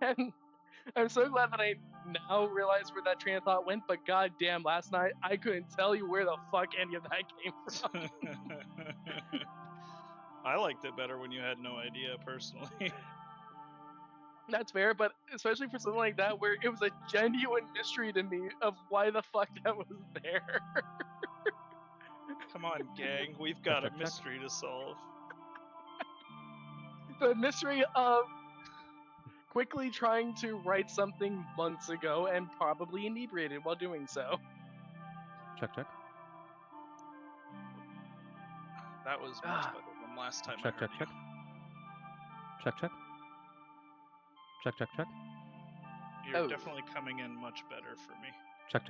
And I'm so glad that I now realize where that train of thought went, but goddamn, last night I couldn't tell you where the fuck any of that came from. I liked it better when you had no idea, personally. That's fair, but especially for something like that where it was a genuine mystery to me of why the fuck that was there. Come on, gang, we've got a check. mystery to solve. The mystery of quickly trying to write something months ago and probably inebriated while doing so. Check. That was much better than last time Check. I heard Check. Check. You're Oh. definitely coming in much better for me. Check.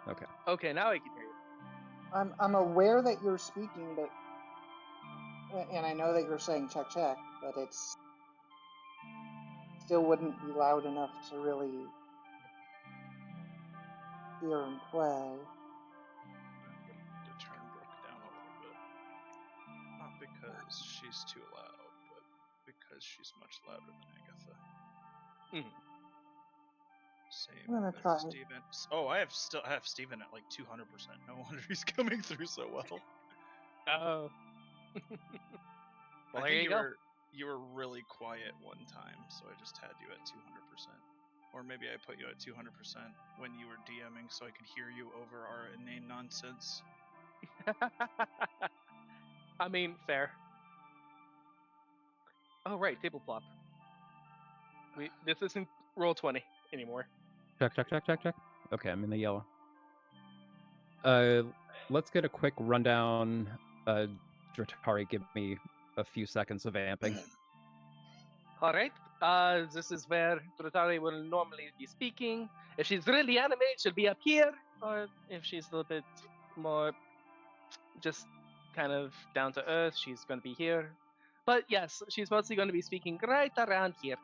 Okay. Okay, now I can hear you. I'm aware that you're speaking, but and I know that you're saying check, but it's still wouldn't be loud enough to really hear and play. I'm going to turn Brooke down a little bit. Not because she's too loud, but because she's much louder than Agatha. Mhm. Same I'm gonna with try. Steven. Oh, I have Steven at like 200%. No wonder he's coming through so well. Oh. Well, I there think you go. you were really quiet one time, so I just had you at 200%. Or maybe I put you at 200% when you were DMing so I could hear you over our inane nonsense. I mean, fair. Oh, right, table flop. This isn't roll 20 anymore. Check. Okay, I'm in the yellow. Let's get a quick rundown. Dratari, give me a few seconds of amping. All right. This is where Brutari will normally be speaking. If she's really anime, she'll be up here. Or if she's a little bit more just kind of down to earth, she's going to be here. But yes, she's mostly going to be speaking right around here.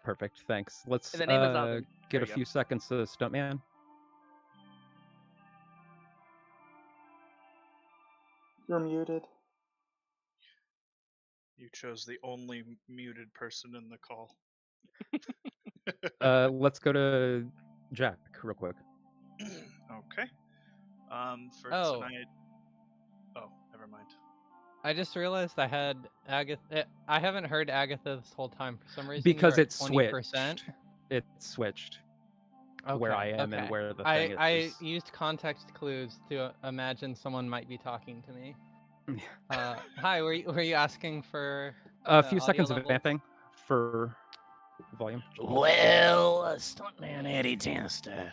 Perfect, thanks. Let's The name is Alvin. get a few seconds to Stuntman. You're muted. You chose the only muted person in the call. Let's go to Jack real quick. Okay. For tonight. Oh, never mind. I just realized I had Agatha. I haven't heard Agatha this whole time for some reason. Because it 20%. switched. It switched. Okay, where I am and where the thing is. I used context clues to imagine someone might be talking to me. Hi, were you asking for a few seconds levels? of vamping for volume? Well, Stuntman Eddie tends to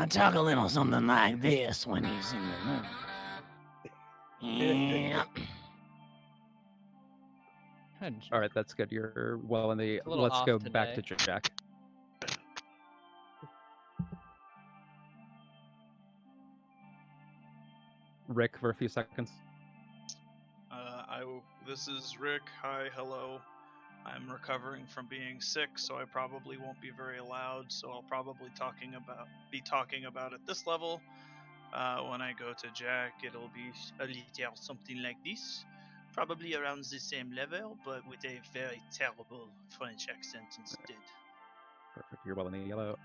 talk a little something like this when he's in the room. Yeah. All right, that's good. You're well in the. Let's go back to Jack. Rick for a few seconds. This is Rick. Hi, hello. I'm recovering from being sick, so I probably won't be very loud. So I'll probably be talking about at this level. When I go to Jack, it'll be a little something like this, probably around the same level, but with a very terrible French accent instead. Perfect. You're well in the yellow.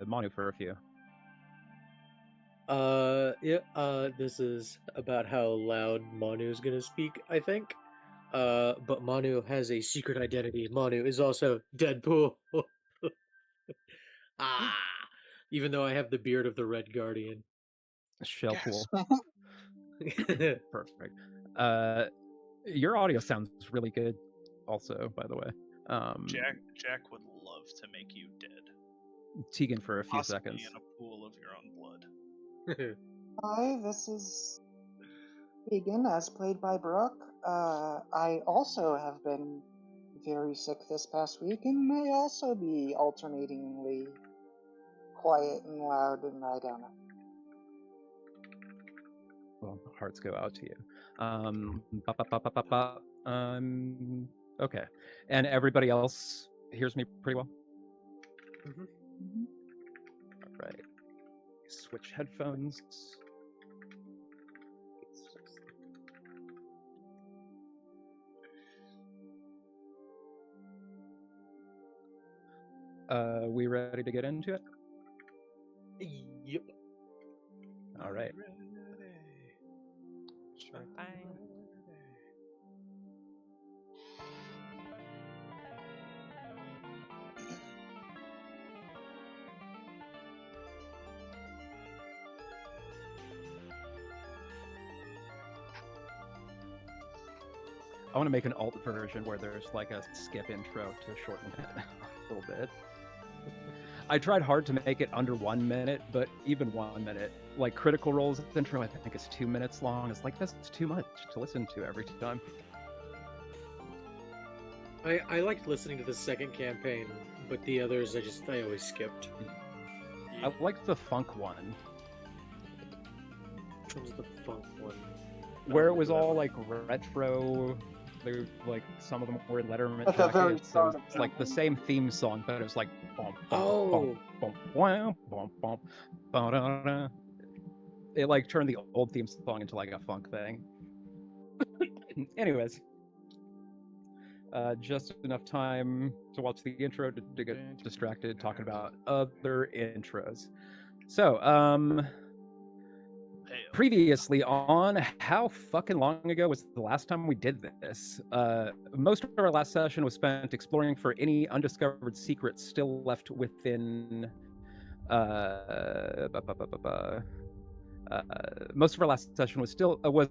Manu for a few. This is about how loud Manu is gonna speak, I think. But Manu has a secret identity. Manu is also Deadpool. Even though I have the beard of the Red Guardian. Shellpool. Perfect. Your audio sounds really good also, by the way. Jack would love to make you dead. Tegan for a few Possibly seconds. in a pool of your own blood. Hi, this is Tegan, as played by Brooke. I also have been very sick this past week and may also be alternatingly quiet and loud, and I don't know. Well, hearts go out to you. Okay. And everybody else hears me pretty well? Mm-hmm. All right. Switch headphones. We ready to get into it? Yep. All right. Sure thing. I want to make an alt version where there's like a skip intro to shorten it a little bit. I tried hard to make it under 1 minute, but even 1 minute, like Critical Role's intro, I think is 2 minutes long. It's like, that's too much to listen to every time. I liked listening to the second campaign, but the others I always skipped. I liked the funk one, Which one's the funk one? where it was all like retro. They like some of them were Letterman At the very jackets. start It was of like the campaign. same theme song, but it was like bum, bum, Oh, bum, bum, bum, bum, ba-da-da. It like turned the old theme song into like a funk thing. Anyways, just enough time to watch the intro to get distracted talking about other intros. So, previously on, how fucking long ago was the last time we did this? Most of our last session was spent exploring for any undiscovered secrets still left within most of our last session was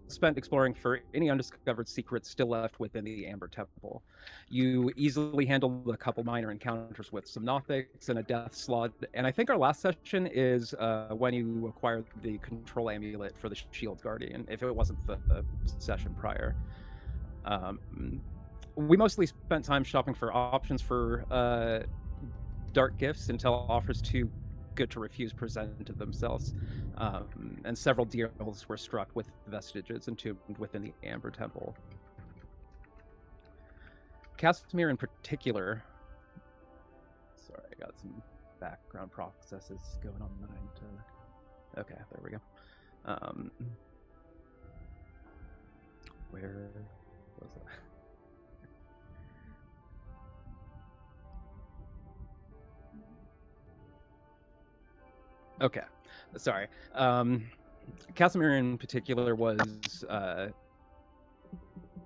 spent exploring for any undiscovered secrets still left within the Amber Temple. You easily handled a couple minor encounters with some Nothics and a death slot, and I think our last session is when you acquired the control amulet for the Shield Guardian, if it wasn't the session prior. We mostly spent time shopping for options for dark gifts until offers too good to refuse presented themselves, and several deals were struck with vestiges entombed within the Amber Temple. Casimir in particular, sorry, I got some background processes going on that I need to, okay, there we go. Where was that? Okay, sorry. Casimir in particular was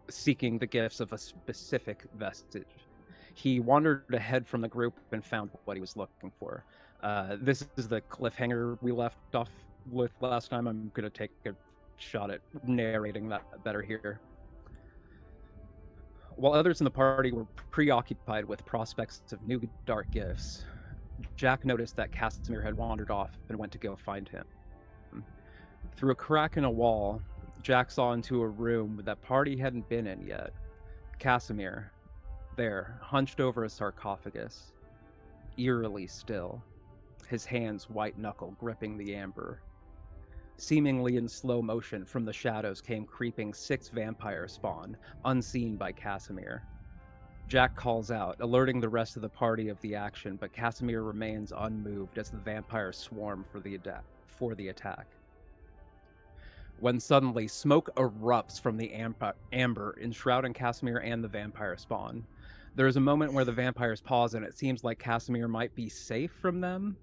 seeking the gifts of a specific vestige. He wandered ahead from the group and found what he was looking for. This is the cliffhanger we left off with last time. I'm going to take a shot at narrating that better here. While others in the party were preoccupied with prospects of new dark gifts, Jack noticed that Casimir had wandered off and went to go find him. Through a crack in a wall, Jack saw into a room that party hadn't been in yet. Casimir, there, hunched over a sarcophagus, eerily still, his hands white-knuckle gripping the amber. Seemingly in slow motion from the shadows came creeping 6 vampire spawn, unseen by Casimir. Jack calls out, alerting the rest of the party of the action, but Casimir remains unmoved as the vampires swarm for the attack. When suddenly, smoke erupts from the amber, enshrouding Casimir and the vampire spawn. There is a moment where the vampires pause, and it seems like Casimir might be safe from them,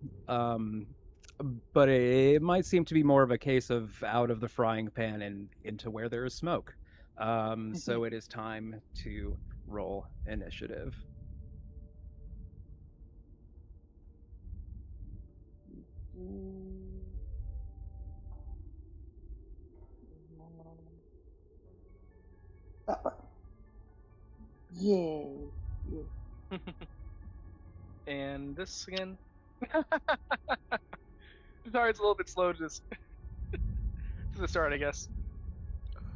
but it might seem to be more of a case of out of the frying pan and into where there is smoke. So it is time to roll initiative. Yay. And this again. Sorry, it's a little bit slow to this to the start, I guess.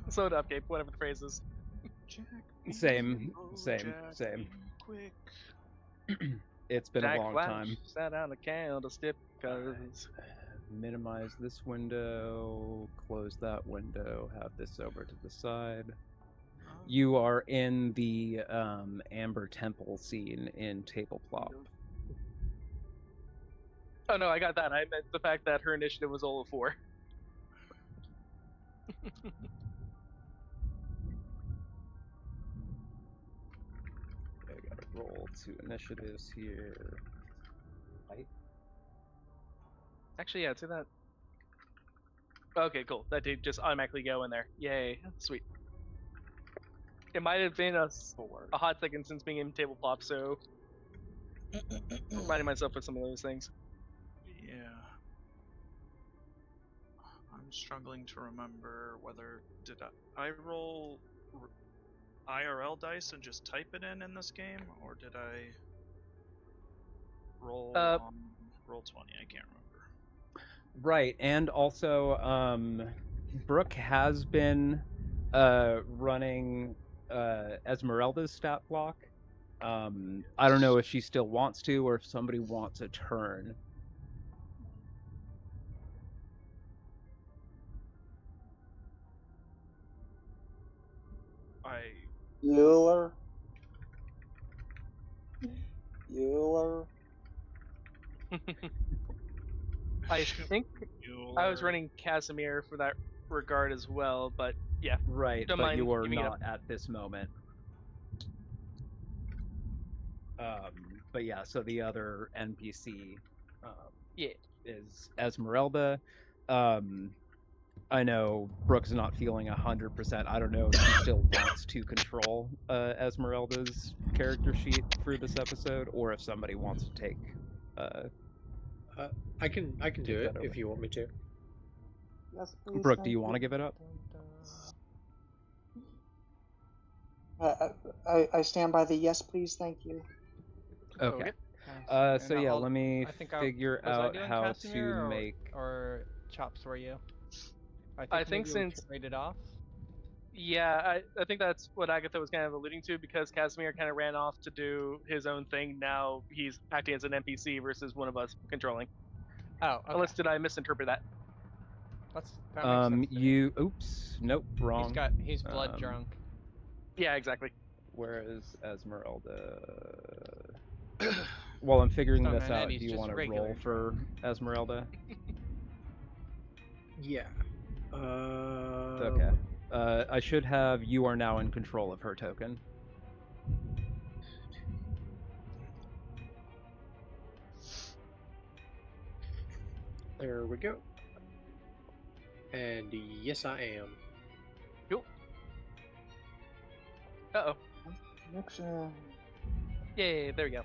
Slow to update, whatever the phrase is. Same. Quick. It's been Jack a long Flash time. sat on a candlestick because Minimize this window, close that window, have this over to the side. You are in the Amber Temple scene in Tableplop. Oh no, I got that. I meant the fact that her initiative was all 4. I gotta roll 2 initiatives here. Actually, yeah, do that. Okay, cool. That did just automatically go in there. Yay, sweet. It might have been a hot second since being in tabletop, so reminding myself of some of those things. Yeah. I'm struggling to remember whether did I roll IRL dice and just type it in this game, or did I roll on Roll20? I can't remember. Right, and also, Brooke has been running Esmeralda's stat block. I don't know if she still wants to, or if somebody wants a turn. Bueller. Bueller. I think I was running Casimir for that regard as well, but yeah. Right, Don't but mind you are giving it not up. at this moment. But yeah, so the other NPC Yeah. is Esmeralda. I know Brooke's not feeling 100%. I don't know if she still wants to control Esmeralda's character sheet for this episode, or if somebody wants to take. I can do it if you want me to. Yes, please. Brooke, do you want to give it up? I stand by the yes, please, thank you. Okay. Okay. So yeah, let me I think figure was I out doing how Casimir to or, make. or Chops were you? I think maybe we since traded off. yeah, I think that's what Agatha was kind of alluding to, because Casimir kind of ran off to do his own thing. Now he's acting as an NPC versus one of us controlling. Oh, okay. Unless did I misinterpret that? That makes sense to me. Oops, nope, wrong. He's blood drunk. Yeah, exactly. Where is Esmeralda? While I'm figuring this Stuntman out, Eddie's do you just want to regular roll for Esmeralda? Yeah. Okay. I should have you are now in control of her token. There we go. And yes, I am. Cool. Uh-oh. Connection. Yay, there we go.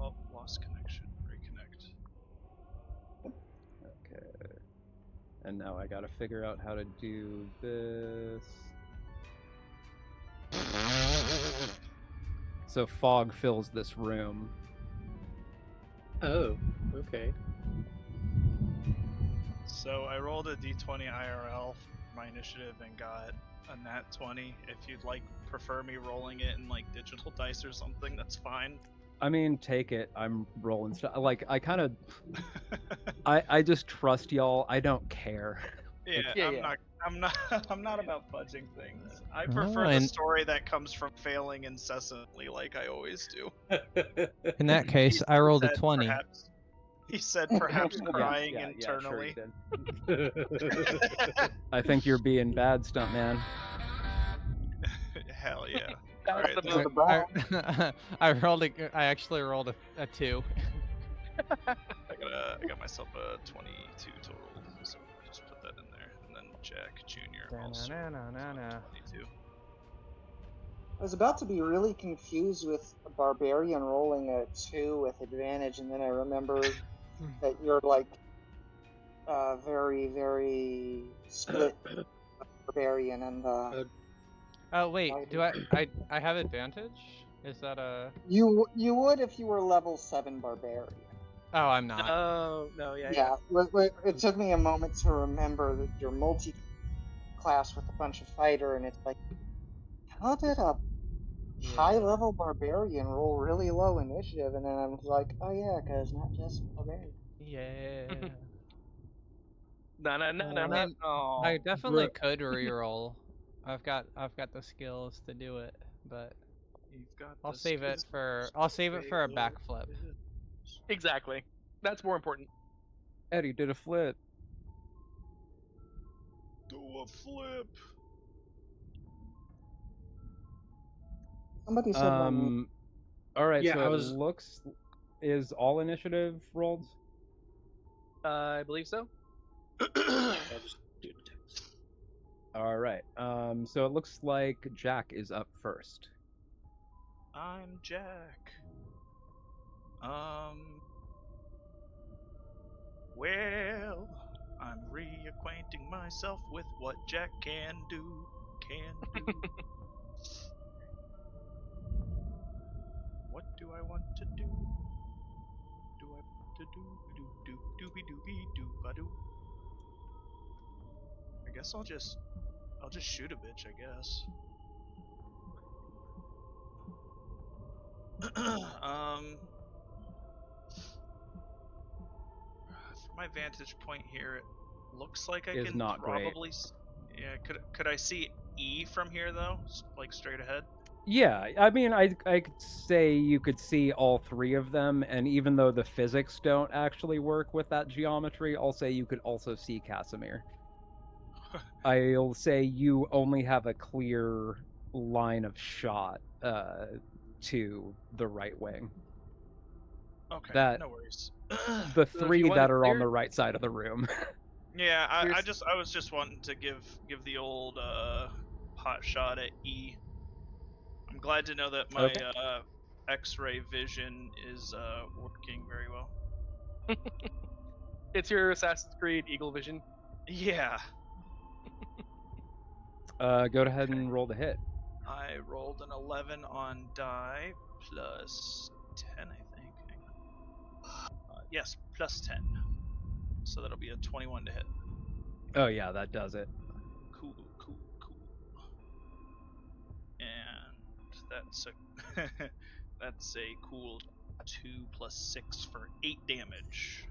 Oh, lost connection. Reconnect. Okay. And now I gotta figure out how to do this. So fog fills this room. Oh, okay. So I rolled a d20 IRL for my initiative and got a nat 20. If you'd prefer me rolling it in like digital dice or something, that's fine. I mean, take it. I'm rolling stuff. Like, I kind of, I just trust y'all. I don't care. Yeah, I'm not about fudging things. I prefer the story that comes from failing incessantly, like I always do. In that case, I rolled a 20. He said perhaps crying internally. Yeah, sure I think you're being bad, stuntman. Hell yeah. Alright, I actually rolled a 2. I got myself a 22 total, so just put that in there. And then Jack Jr. also 22. I was about to be really confused with a barbarian rolling a 2 with advantage, and then I remembered that you're like very, very split barbarian and Oh wait, do I have advantage? Is that a? You would if you were level 7 barbarian. Oh, I'm not. Oh no, yeah. Yeah. It took me a moment to remember that you're multi-class with a bunch of fighter, and it's like, how did a high-level barbarian roll really low initiative? And then I was like, oh yeah, because not just barbarian. Yeah. No. I mean, I definitely could reroll. I've got the skills to do it, but I'll save it for a backflip. Exactly. That's more important. Eddie did a flip. Do a flip. Somebody said my name. All right, Yeah, so looks is all initiative rolled? I believe so. I'll just do the text. All right. So it looks like Jack is up first. I'm Jack. Well, I'm reacquainting myself with what Jack can do. What do I want to do? Do I want to do doobie doobie doo ba doo? I guess I'll just shoot a bitch, I guess. From my vantage point here, it looks like I Is can not probably. Yeah, could I see E from here though, like straight ahead? Yeah, I mean, I could say you could see all three of them, and even though the physics don't actually work with that geometry, I'll say you could also see Casimir. I'll say you only have a clear line of shot to the right wing. Okay, no worries. The three that are on the right side of the room. Yeah, I was just wanting to give the old hot shot at E. I'm glad to know that my X-ray vision is working very well. It's your Assassin's Creed Eagle Vision. Yeah. Go ahead and roll the hit. I rolled an 11 on die plus 10, I think. Yes, plus 10. So that'll be a 21 to hit. Oh yeah, that does it. Cool. And that's a cool 2 plus 6 for 8 damage.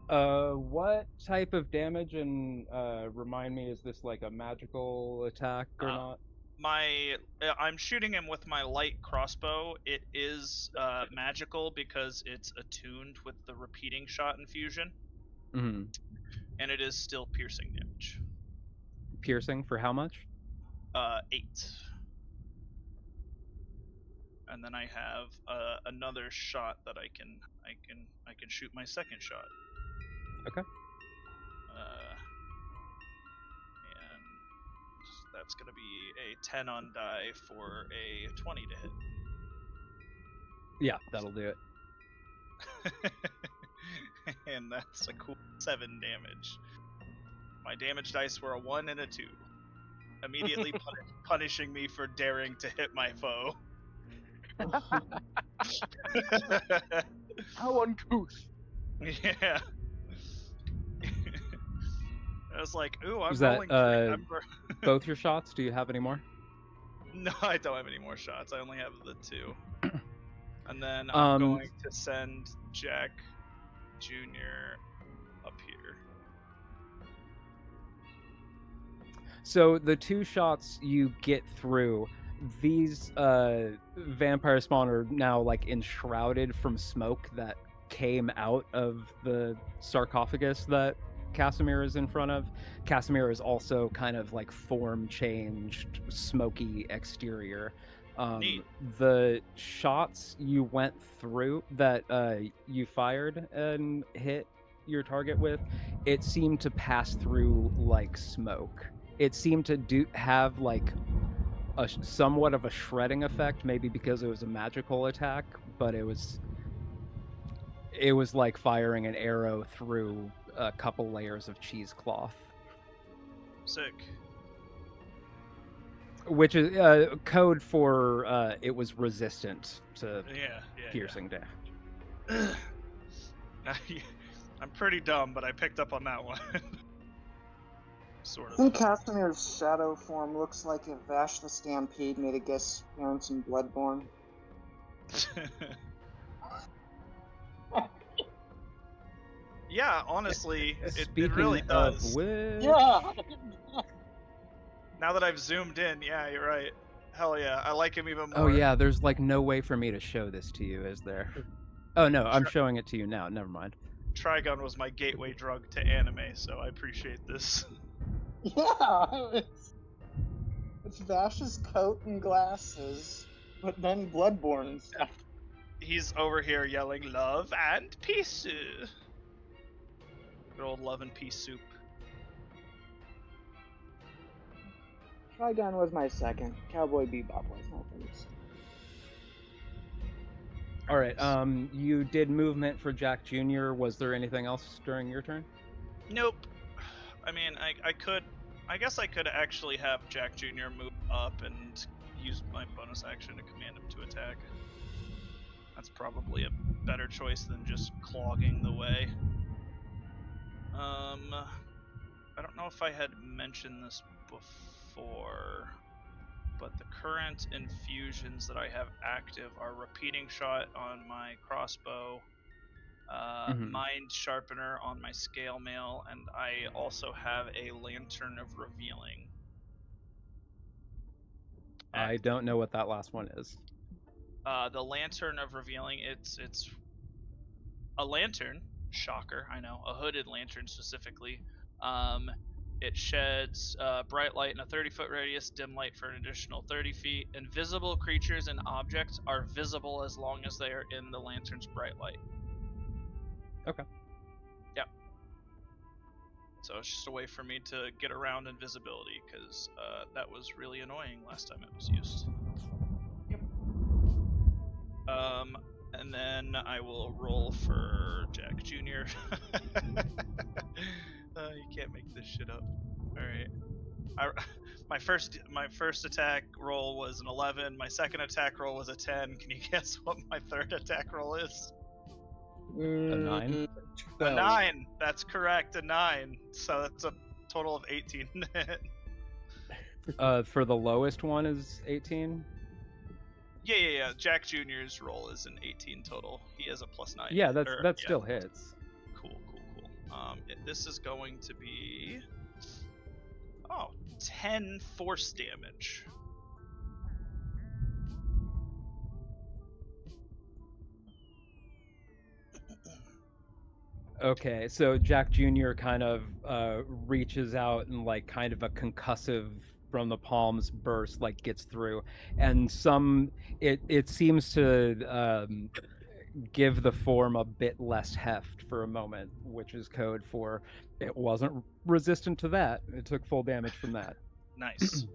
What type of damage, and remind me, is this like a magical attack or not? I'm shooting him with my light crossbow. It is magical because it's attuned with the repeating shot infusion. Mm-hmm. And it is still piercing damage. Piercing for how much? 8. And then I have another shot that I can shoot my second shot. Okay. And that's gonna be a 10 on die for a 20 to hit. Yeah, that'll do it. And that's a cool 7 damage. My damage dice were a 1 and a 2. Immediately punishing me for daring to hit my foe. How uncouth. Yeah. I was like, ooh, I'm Was that rolling. both your shots? Do you have any more? No, I don't have any more shots. I only have the 2. And then I'm going to send Jack Jr. up here. So the 2 shots you get through, these vampire spawn are now like enshrouded from smoke that came out of the sarcophagus that Casimir is in front of. Casimir is also kind of like form changed, smoky exterior. The shots you went through that you fired and hit your target with, it seemed to pass through like smoke. It seemed to have like a somewhat of a shredding effect, maybe because it was a magical attack, but it was like firing an arrow through a couple layers of cheesecloth. Sick. Which is code for it was resistant to piercing damage. I'm pretty dumb, but I picked up on that one. Sort of. I think Casimir's shadow form looks like if Vash the Stampede made a guest appearance in Bloodborne. Yeah, honestly, it really does. Yeah! Now that I've zoomed in, yeah, you're right. Hell yeah, I like him even more. Oh yeah, there's like no way for me to show this to you, is there? Oh no, I'm showing it to you now, never mind. Trigun was my gateway drug to anime, so I appreciate this. Yeah! It's Vash's coat and glasses. But then Bloodborne stuff. He's over here yelling love and peace. Good old love and peace soup. Trigun was my second. Cowboy Bebop was my first. All right. You did movement for Jack Jr. Was there anything else during your turn? Nope. I mean, I guess I could actually have Jack Jr. move up and use my bonus action to command him to attack. That's probably a better choice than just clogging the way. I don't know if I had mentioned this before, but the current infusions that I have active are repeating shot on my crossbow, mind sharpener on my scale mail, and I also have a lantern of revealing. I don't know what that last one is. The lantern of revealing, it's a lantern. Shocker, I know, a hooded lantern specifically. It sheds bright light in a 30-foot radius, dim light for an additional 30 feet. Invisible creatures and objects are visible as long as they are in the lantern's bright light. Okay. Yep. So it's just a way for me to get around invisibility, because that was really annoying last time it was used. Yep. And then I will roll for Jack Jr. You can't make this shit up. All right. My first attack roll was an 11. My second attack roll was a 10. Can you guess what my third attack roll is? A 9. 12. A 9. That's correct. A 9. So that's a total of 18. For the lowest one is 18. Yeah. Jack Jr.'s roll is an 18 total. He has a +9. Yeah, that still hits. Cool. This is going to be 10 force damage. Okay, so Jack Jr. kind of reaches out and like kind of a concussive from the palms burst like gets through, and it seems to give the form a bit less heft for a moment, which is code for it wasn't resistant to that. It took full damage from that. Nice.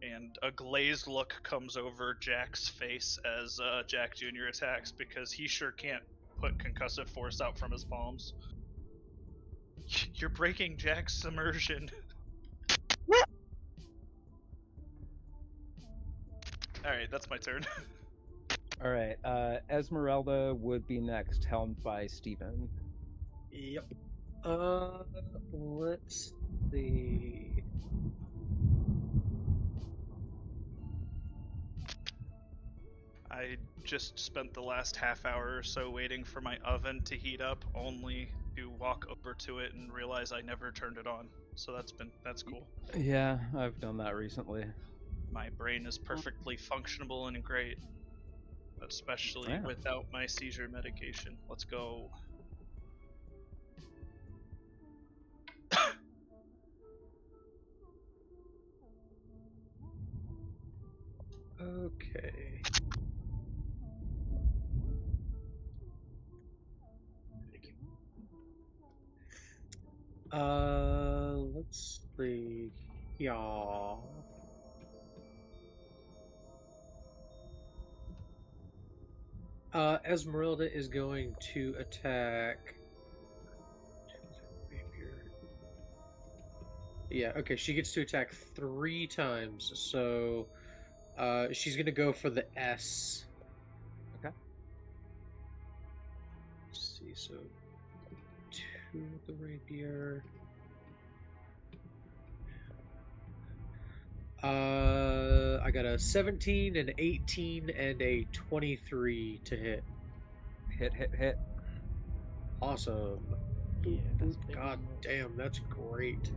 And a glazed look comes over Jack's face as Jack Jr. attacks, because he sure can't put concussive force out from his palms. You're breaking Jack's immersion. Alright, that's my turn. Alright, Esmeralda would be next, helmed by Steven. Yep. Let's see. I just spent the last half hour or so waiting for my oven to heat up, only to walk over to it and realize I never turned it on. So that's cool. Yeah, I've done that recently. My brain is perfectly functional and great, especially without my seizure medication. Let's go. Okay. Let's see. Yeah. Esmeralda is going to attack. Yeah, okay, she gets to attack 3 times, so she's gonna go for the S. Okay. Let's see, so 2 with the rapier. I got a 17, an 18, and a 23 to hit. Hit. Awesome. Yeah, that's big. God damn, that's great.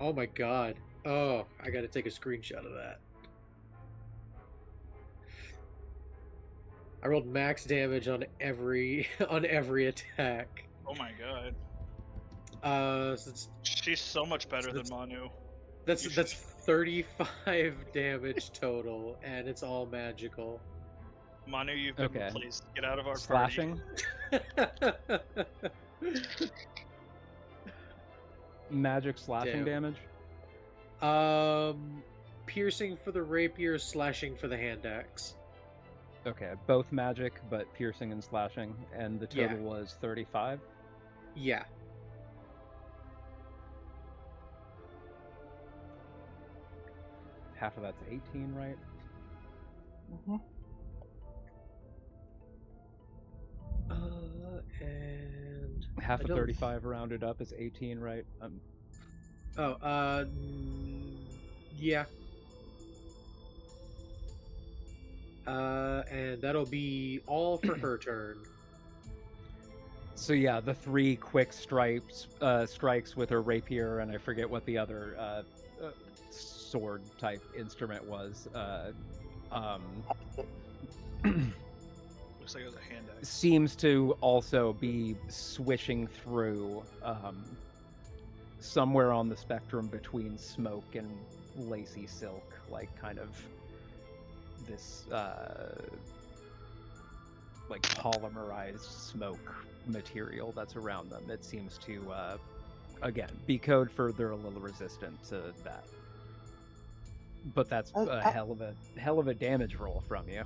Oh my god. Oh, I gotta take a screenshot of that. I rolled max damage on every attack. Oh my god. So she's so much better than Manu. That's 35 damage total, and it's all magical. Manu, you've been replaced. Get out of our slashing. Magic slashing damage. Piercing for the rapier, slashing for the hand axe. Okay, both magic, but piercing and slashing, and the total was 35. Yeah. Half of that's 18, right? Mm-hmm. And half of 35 rounded up is 18, right? Yeah. And that'll be all for her turn. So yeah, the 3 quick strikes with her rapier, and I forget what the other sword type instrument was. Looks like it was a hand axe. Seems to also be swishing through somewhere on the spectrum between smoke and lacy silk, like kind of this like polymerized smoke material that's around them. It seems to again be code for they're a little resistant to that. But that's a hell of a damage roll from you.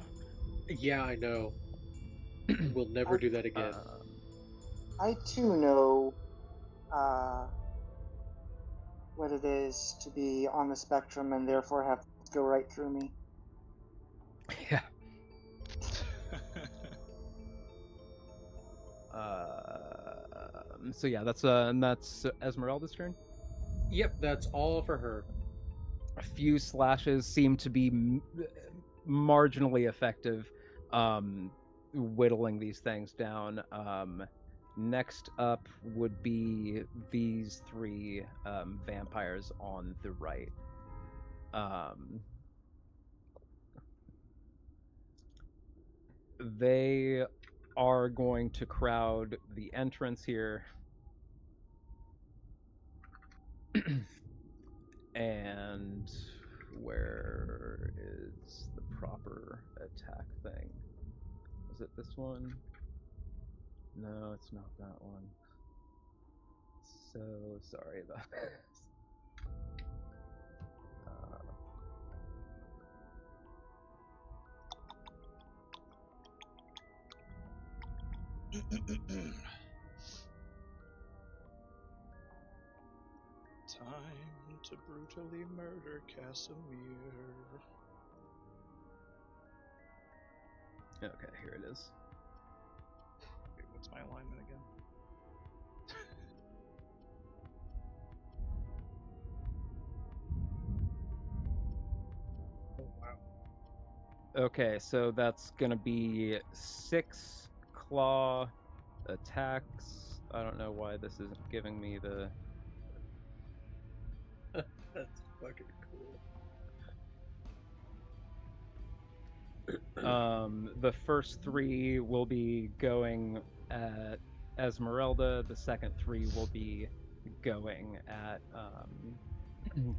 Yeah, I know. We'll never do that again. I too know what it is to be on the spectrum and therefore have to go right through me. Yeah. So yeah, that's Esmeralda's turn. Yep, that's all for her. A few slashes seem to be marginally effective, whittling these things down. Next up would be these 3 vampires on the right. They are going to crowd the entrance here. And where is the proper attack thing? Is it this one? No, it's not that one. So sorry about this. Time to brutally murder Casimir. Okay, here it is. Wait, what's my alignment again? Oh, wow. Okay, so that's gonna be 6 claw attacks. I don't know why this isn't giving me the... That's fucking cool. The first 3 will be going at Esmeralda. The second 3 will be going at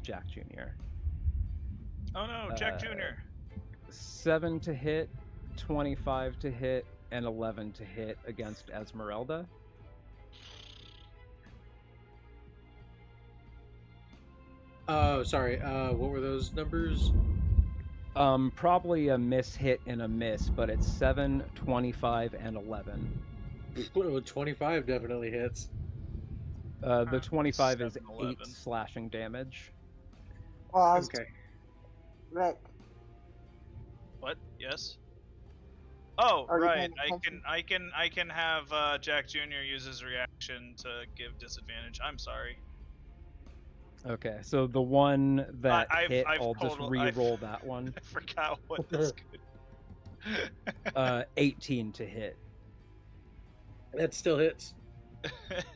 Jack Jr. Oh no, Jack Jr. 7 to hit, 25 to hit, and 11 to hit against Esmeralda. Oh, sorry. What were those numbers? Probably a miss hit and a miss, but it's 7, 25, and 11. 25 definitely hits. The 25 is 8 slashing damage. Okay. Rick. What? Yes. Oh, Are right. I can have Jack Jr. use his reaction to give disadvantage. I'm sorry. Okay, so the one that hit, I'll just re-roll that one. I forgot what this could. 18 to hit. That still hits.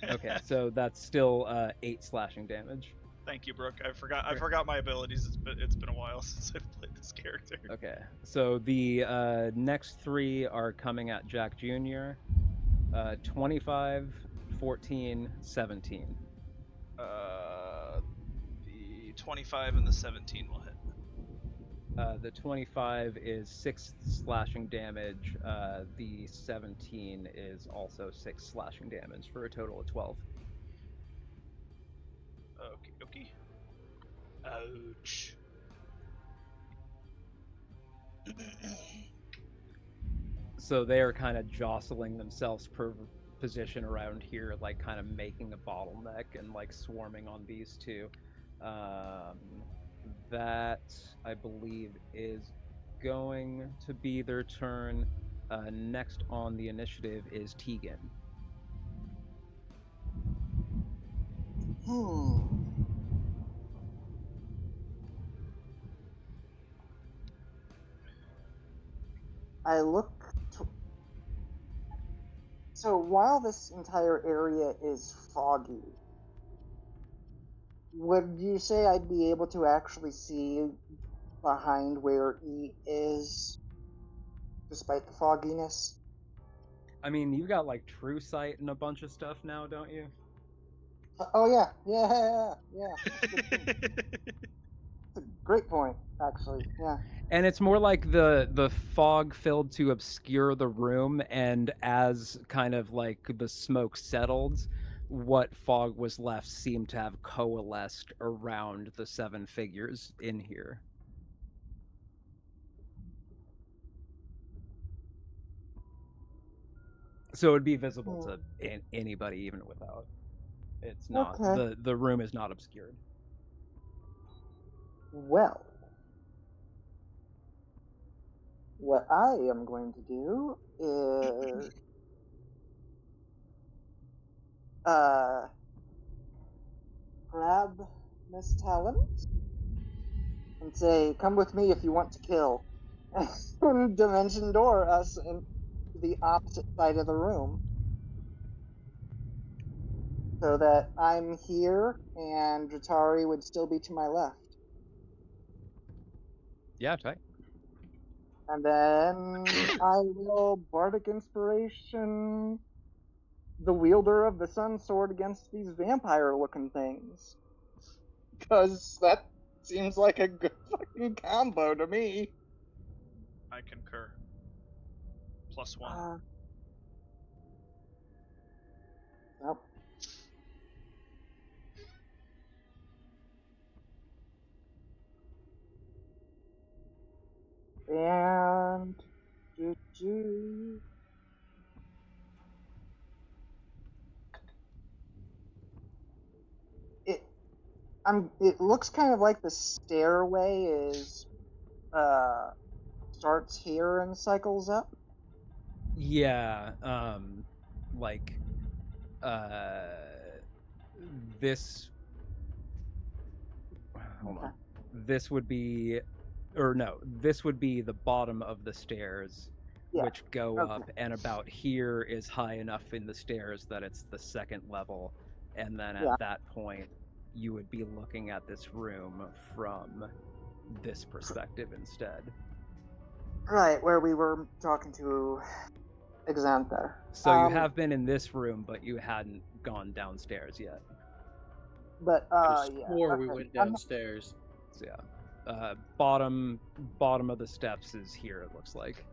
Okay, so that's still 8 slashing damage. Thank you, Brooke. I forgot my abilities. It's been a while since I've played this character. Okay, so the next 3 are coming at Jack Jr. 25, 14, 17. The the 25 and the 17 will hit. The 25 is 6 slashing damage. The 17 is also 6 slashing damage for a total of 12. Okay. Ouch. So they are kind of jostling themselves per position around here, like kind of making a bottleneck and like swarming on these two. That, I believe, is going to be their turn. Next on the initiative is Tegan. I look. So while this entire area is foggy, would you say I'd be able to actually see behind where E is, despite the fogginess? I mean, you got like true sight and a bunch of stuff now, don't you? Oh yeah. That's a great point, actually. Yeah. And it's more like the fog filled to obscure the room, and as kind of like the smoke settled, what fog was left seemed to have coalesced around the 7 figures in here. So it would be visible to anybody, even without. It's not. Okay. The room is not obscured. Well, what I am going to do is grab Miss Talent and say, "Come with me if you want to kill," and dimension door us in the opposite side of the room, so that I'm here and Dratari would still be to my left. Yeah, tight. And then I will Bardic Inspiration the wielder of the Sun Sword against these vampire-looking things. Because that seems like a good fucking combo to me. I concur. +1. Nope. And it looks kind of like the stairway is starts here and cycles up. Yeah, like this. Hold on. This would be, or no, this would be the bottom of the stairs, which go up, and about here is high enough in the stairs that it's the second level, and then at that point, you would be looking at this room from this perspective instead. Right, where we were talking to Exantha. So you have been in this room, but you hadn't gone downstairs yet. But before we went downstairs. So yeah, bottom of the steps is here. It looks like.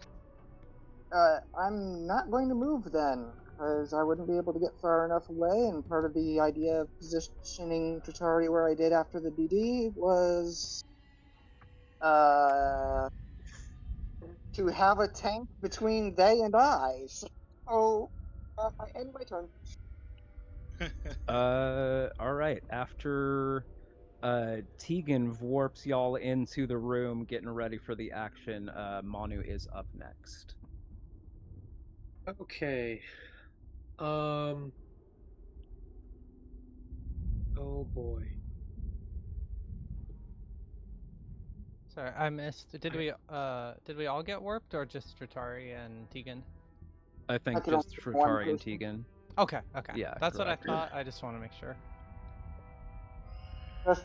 I'm not going to move then, because I wouldn't be able to get far enough away. And part of the idea of positioning Dratari where I did after the BD was to have a tank between they and I. So I end my turn. All right. After Tegan warps y'all into the room, getting ready for the action, Manu is up next. Okay. Oh boy. Sorry, I missed. Did we all get warped, or just Dratari and Tegan? I think just Dratari and Tegan. Okay. Yeah, that's correct. What I thought. I just want to make sure.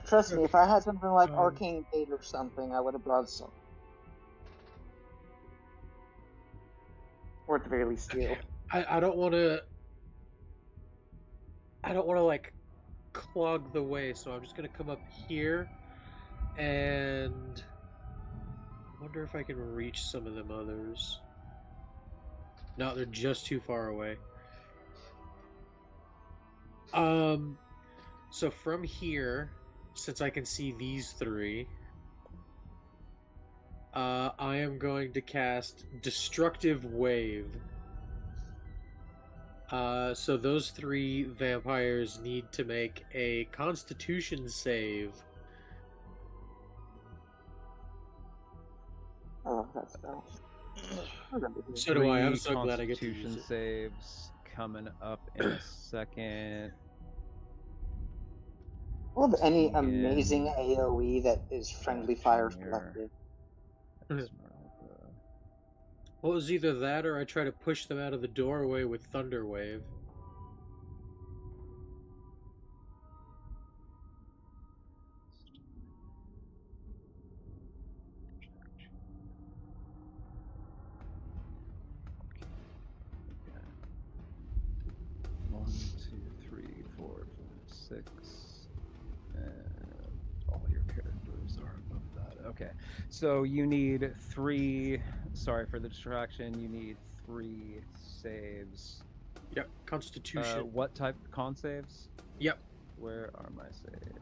Trust me, if I had something like Arcane Gate or something, I would have brought some. Or at the very least, you. I don't want to. I don't want to like clog the way, so I'm just gonna come up here And I wonder if I can reach some of them others. No, they're just too far away. So from here, since I can see these three, I am going to cast Destructive Wave. So those three vampires need to make a Constitution save. Oh, that's nice. So do I. I'm so glad I get to use Constitution it. saves coming up in a second. Well, any amazing AoE that is friendly fire selective. Well, it was either that or I try to push them out of the doorway with Thunder Wave. One, two, three, four, five, 6. And all your characters are above that. Okay. So you need 3. Sorry for the distraction. You need 3 saves. Yep. Constitution. What type? Con saves? Yep. Where are my saves?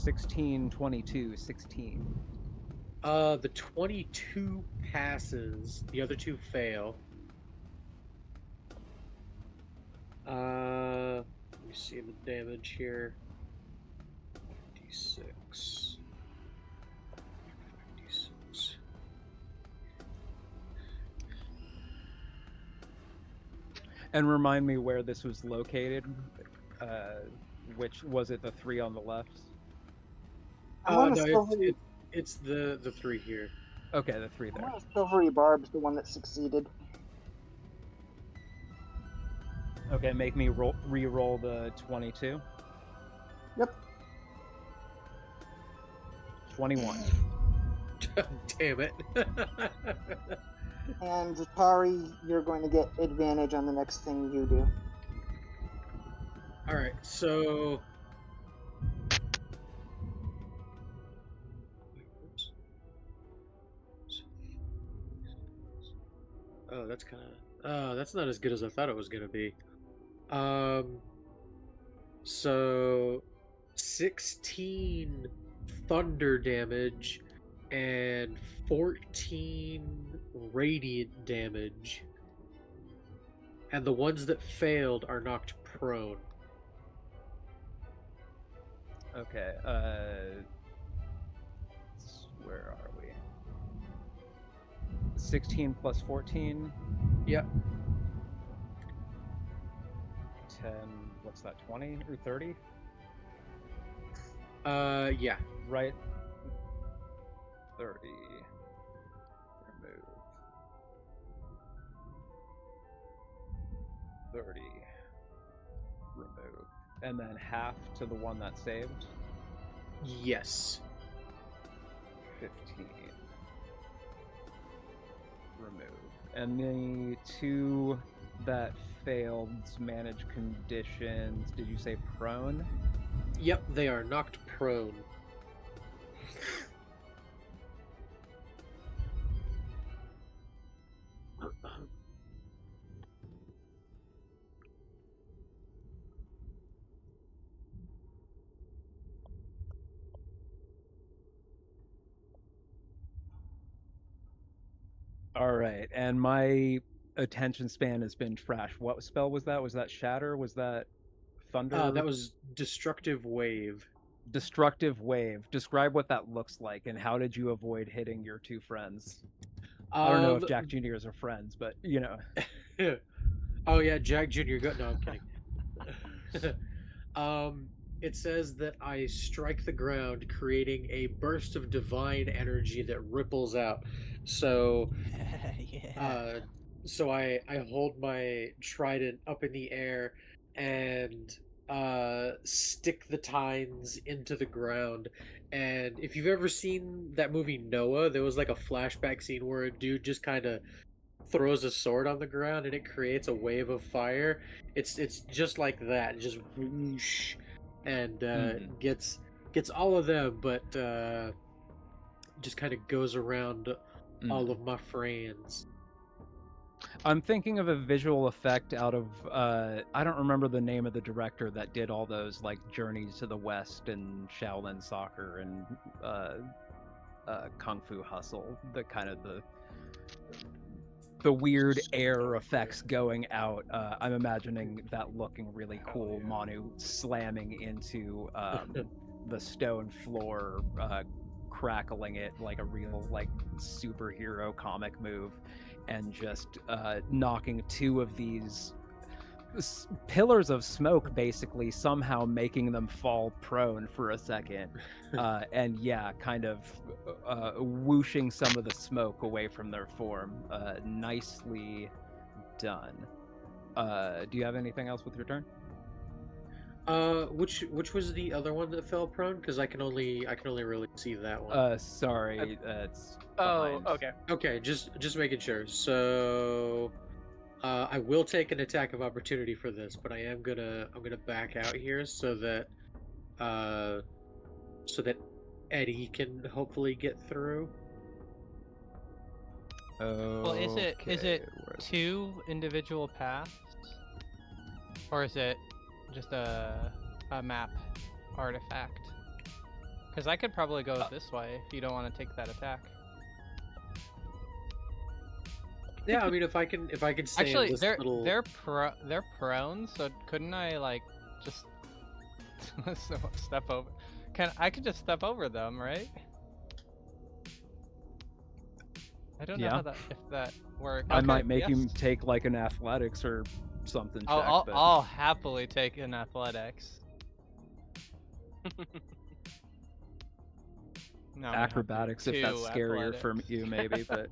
16, 22, 16. The 22 passes. The other 2 fail. Let me see the damage here. D6. D6. And remind me where this was located. Which was it? The 3 on the left. No, it's the 3 here. Okay, the 3 there. Silvery Barb's the one that succeeded. Okay, make me re-roll the 22. Yep. 21. Damn it. And Zatari, you're going to get advantage on the next thing you do. Alright, so... Oh, that's kind of... that's not as good as I thought it was going to be. So... 16 thunder damage and 14 radiant damage. And the ones that failed are knocked prone. Okay, where are we? 16 plus 14? Yep. 10, what's that, 20 or 30? Yeah. Right. 30. Remove. 30. Remove. And then half to the one that saved? Yes. 15. Remove. And the 2 that failed manage conditions, did you say prone? Yep, they are knocked prone. All right, and my attention span has been trash. What spell was that? Was that Shatter? Was that Thunder? That was Destructive Wave. Destructive Wave. Describe what that looks like, and how did you avoid hitting your 2 friends? I don't know if Jack Jr.'s are friends, but, you know. Oh, yeah, Jack Jr. No, I'm kidding. It says that I strike the ground, creating a burst of divine energy that ripples out. So, Yeah. So I hold my trident up in the air and stick the tines into the ground. And if you've ever seen that movie Noah, there was like a flashback scene where a dude just kind of throws a sword on the ground and it creates a wave of fire. It's just like that, just whoosh, and gets all of them, but just kind of goes around all of my friends. I'm thinking of a visual effect out of I don't remember the name of the director that did all those like Journeys to the West and Shaolin Soccer and Kung Fu Hustle, the kind of the weird air effects going out. I'm imagining that looking really cool. Manu slamming into the stone floor, crackling it like a real like superhero comic move, and just knocking two of these pillars of smoke, basically somehow making them fall prone for a second, and yeah, kind of whooshing some of the smoke away from their form. Nicely done. Do you have anything else with your turn? Which was the other one that fell prone? Because I can only really see that one. Sorry, it's behind. Okay. Okay, just making sure. So, I will take an attack of opportunity for this, but I'm gonna back out here so that Eddie can hopefully get through. Well, is it two individual paths, or is it just a map artifact? Because I could probably go this way if you don't want to take that attack. Yeah, I mean, if I can stay actually, in this little... they're prone, so couldn't I like just step over? I could just step over them, right? I don't know how if that works. I might make you take like an athletics or something. I'll happily take an athletics. No, acrobatics if that's scarier for you, maybe, but.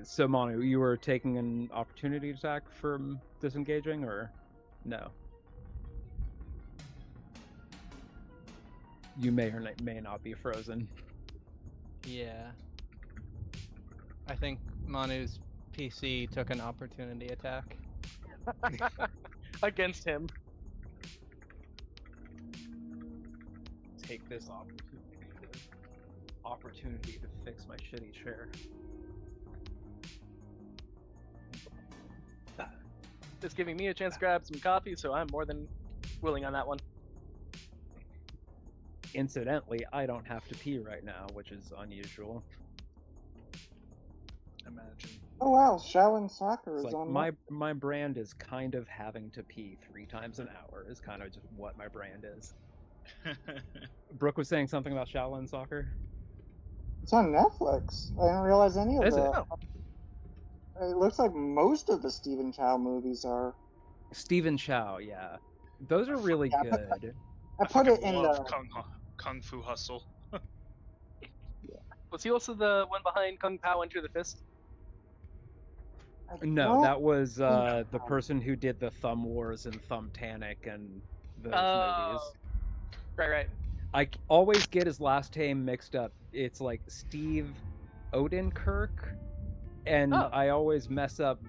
So Manu, you were taking an opportunity attack from disengaging, or no? You may or may not be frozen. Yeah. I think Manu's PC took an opportunity attack. Against him. Take this opportunity to fix my shitty chair. It's giving me a chance to grab some coffee, so I'm more than willing on that one. Incidentally, I don't have to pee right now, which is unusual. Imagine. Oh wow, Shaolin Soccer is like on. My brand is kind of having to pee 3 times an hour is kind of just what my brand is. Brooke was saying something about Shaolin Soccer. It's on Netflix. I didn't realize any of Is that. it? Oh. It looks like most of the Stephen Chow movies are. Stephen Chow, yeah. Those are really good. I put it in the Kung Fu Hustle. Yeah. Was he also the one behind Kung Pao Enter the Fist? No, that was the person who did the Thumb Wars and Thumbtanic and those movies. Right. I always get his last name mixed up. It's like Steve Odenkirk, and I always mess up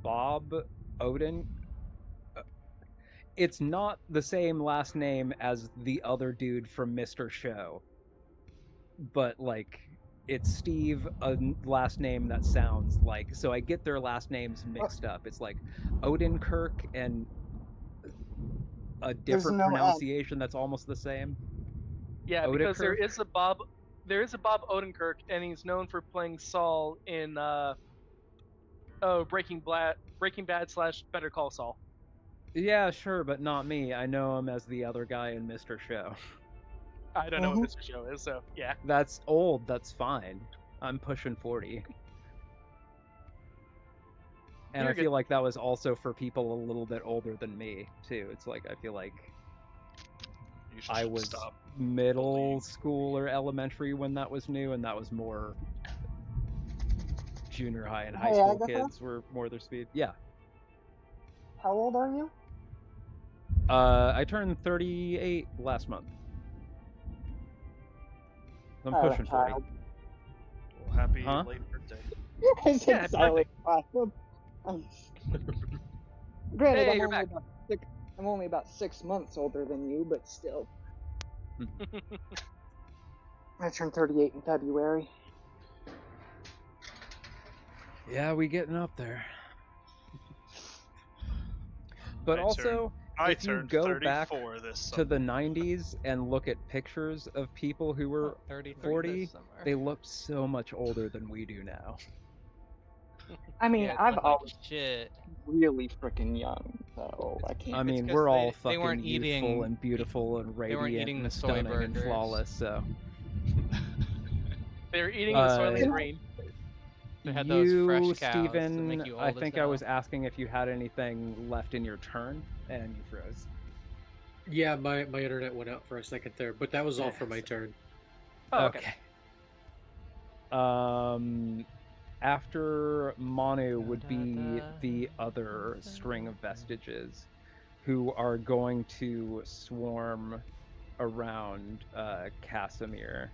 Bob Oden. It's not the same last name as the other dude from Mr. Show, but like it's Steve, a last name that sounds like, so I get their last names mixed up. It's like Odenkirk and a different pronunciation that's almost the same. Yeah, Odenkirk? because there is a Bob Odenkirk, and he's known for playing Saul in Breaking Bad / Better Call Saul. Yeah, sure, but not me. I know him as the other guy in Mr. Show. I don't know what Mr. Show is, so yeah. That's old, that's fine. I'm pushing 40. And I feel like that was also for people a little bit older than me, too. It's like, I feel like I was middle school or elementary when that was new, and that was more junior high and high school kids were more their speed. Yeah. How old are you? I turned 38 last month. I'm pushing 40. child. Well, happy Huh? late birthday. I said Yeah, silent child. Granted, Hey, you're back. I'm only about 6 months older than you, but still. I turned 38 in February. Yeah, we getting up there. But also, I if you turned go 34 back this to the summer. 90s and look at pictures of people who were 33 40, this summer. they looked so much older than we do now. I mean, Yeah, I've like always shit. been really freaking young, so I can't. I mean, 'cause we're all they fucking weren't youthful eating- and beautiful and they weren't radiant eating and the soy stunning and burgers. flawless, so... They're eating the Soylent Green. They had those fresh You, cows that Steven, make you I old as think I hell. was asking if you had anything left in your turn, and you froze. Yeah, my internet went out for a second there, but that was all for my turn. Oh, okay. After Manu would be the other string of vestiges who are going to swarm around Casimir.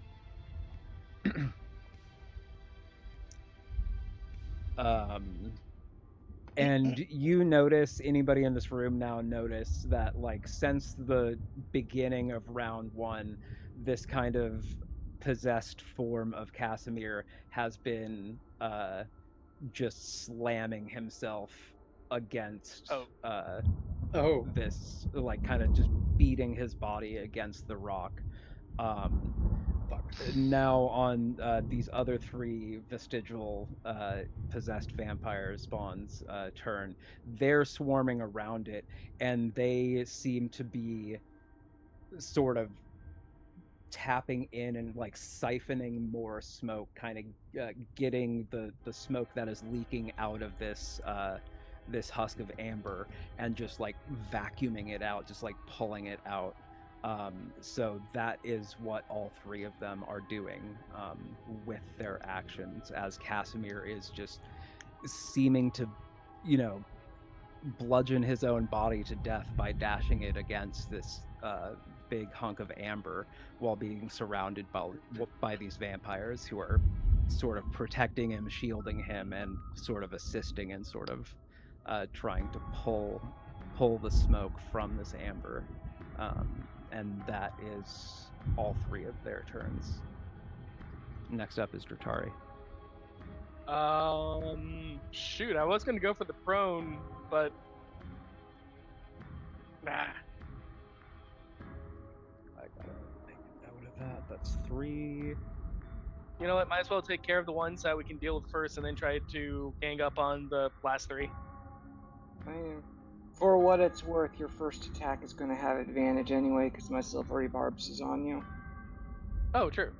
And you notice, anybody in this room now notice that, like, since the beginning of round 1, this kind of possessed form of Casimir has been just slamming himself against this, like, kind of just beating his body against the rock. Now on these other 3 vestigial possessed vampire spawns turn, they're swarming around it, and they seem to be sort of tapping in and, like, siphoning more smoke, kind of getting the smoke that is leaking out of this this husk of amber and just, like, vacuuming it out, just, like, pulling it out. So that is what all 3 of them are doing with their actions, as Casimir is just seeming to, you know, bludgeon his own body to death by dashing it against this big hunk of amber while being surrounded by these vampires who are sort of protecting him, shielding him, and sort of assisting and sort of trying to pull the smoke from this amber. And that is all 3 of their turns. Next up is Dratari. Shoot, I was gonna go for the prone, but nah. I gotta make a note of that. That's 3. You know what? Might as well take care of the ones that we can deal with first, and then try to gang up on the last 3. I mean, for what it's worth, your first attack is going to have advantage anyway, because my silvery barbs is on you. Oh, true.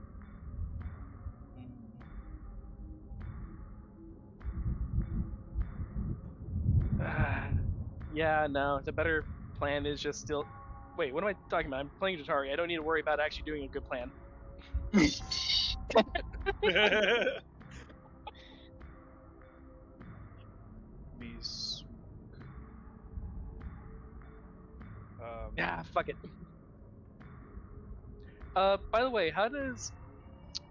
Yeah, no. The better plan is just still. Wait, what am I talking about? I'm playing Jatari. I don't need to worry about actually doing a good plan. Yeah, fuck it. By the way, how does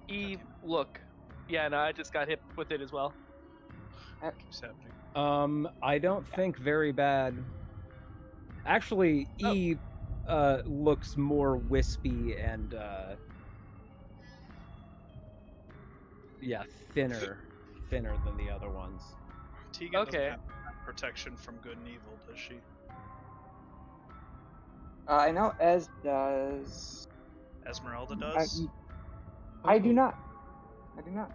Eve look? Yeah, no, I just got hit with it as well. Keeps happening. I don't think very bad. Actually, E looks more wispy and yeah, thinner than the other ones. Tegan doesn't have protection from good and evil, does she? I know Ez does. Esmeralda does? I do not. I do not.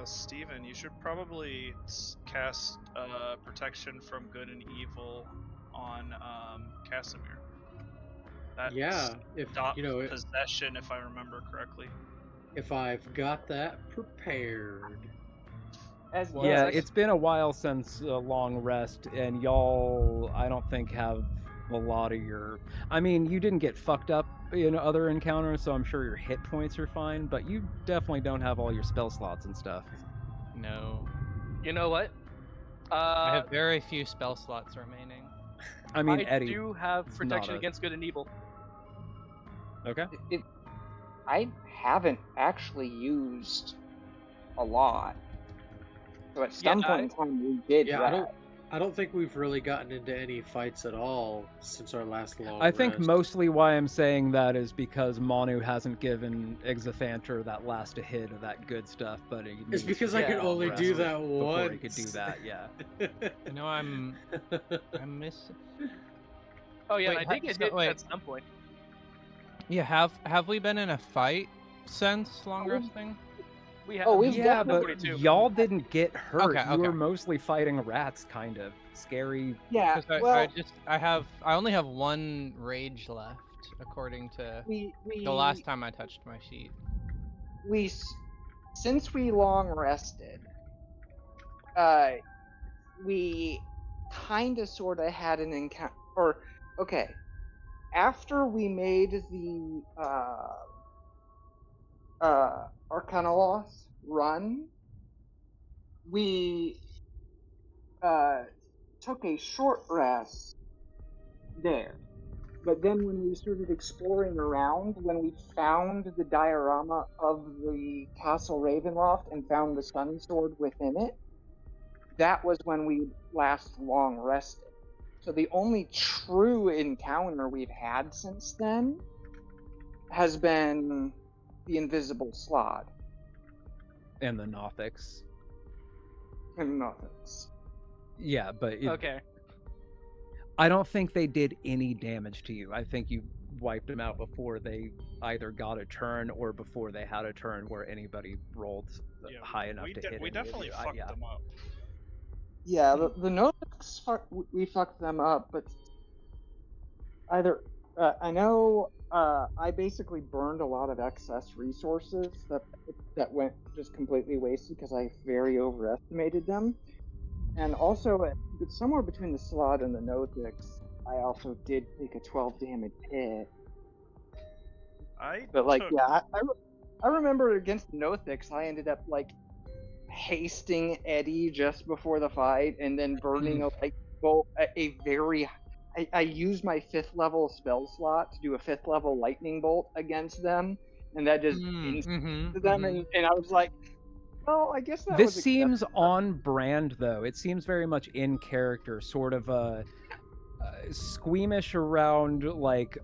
Steven, you should probably cast protection from good and evil on Casimir. That's if possession, if I remember correctly. If I've got that prepared. Yeah, it's been a while since a long rest, and y'all, I don't think, have a lot of your... I mean, you didn't get fucked up in other encounters, so I'm sure your hit points are fine, but you definitely don't have all your spell slots and stuff. No. You know what? I have very few spell slots remaining. I mean, I Eddie do have protection against good and evil. Okay. I haven't actually used a lot. So at some point in time, we did rest. I don't think we've really gotten into any fights at all since our last long I think rest. mostly why I'm saying that is because Manu hasn't given Exothanter that last hit of that good stuff, but it's because I could only do that once. Before he could do that, yeah. You know, I'm missing. Oh yeah, Wait, and I did get hit at some point. Yeah, have we been in a fight since long resting? We have. Oh, we've yeah, but 42. y'all didn't get hurt. Okay, you were okay. mostly fighting rats, kind of scary. Yeah, well, I only have one rage left, according to the last time I touched my sheet. Since we long rested, we kind of sort of had an encounter. Or okay, after we made the Arcanoloth run, we took a short rest there. But then when we started exploring around, when we found the diorama of the Castle Ravenloft and found the Sun Sword within it, that was when we last long rested. So the only true encounter we've had since then has been the Invisible Strahd. And the Nothics. And Nothics. Yeah, but... Okay. I don't think they did any damage to you. I think you wiped them out before they either got a turn or before they had a turn where anybody rolled high enough to hit. We definitely fucked them up. Yeah, the Nothics, we fucked them up, but either I know I basically burned a lot of excess resources that went just completely wasted because I very overestimated them. And also, somewhere between the Strahd and the Nothics, I also did take a 12 damage hit. I remember against the Nothics, I ended up like hasting Eddie just before the fight, and then burning I used my 5th level spell slot to do a 5th level lightning bolt against them, and that just instantly them, and I was like, well, I guess that this seems on brand, though. It seems very much in character, sort of squeamish around like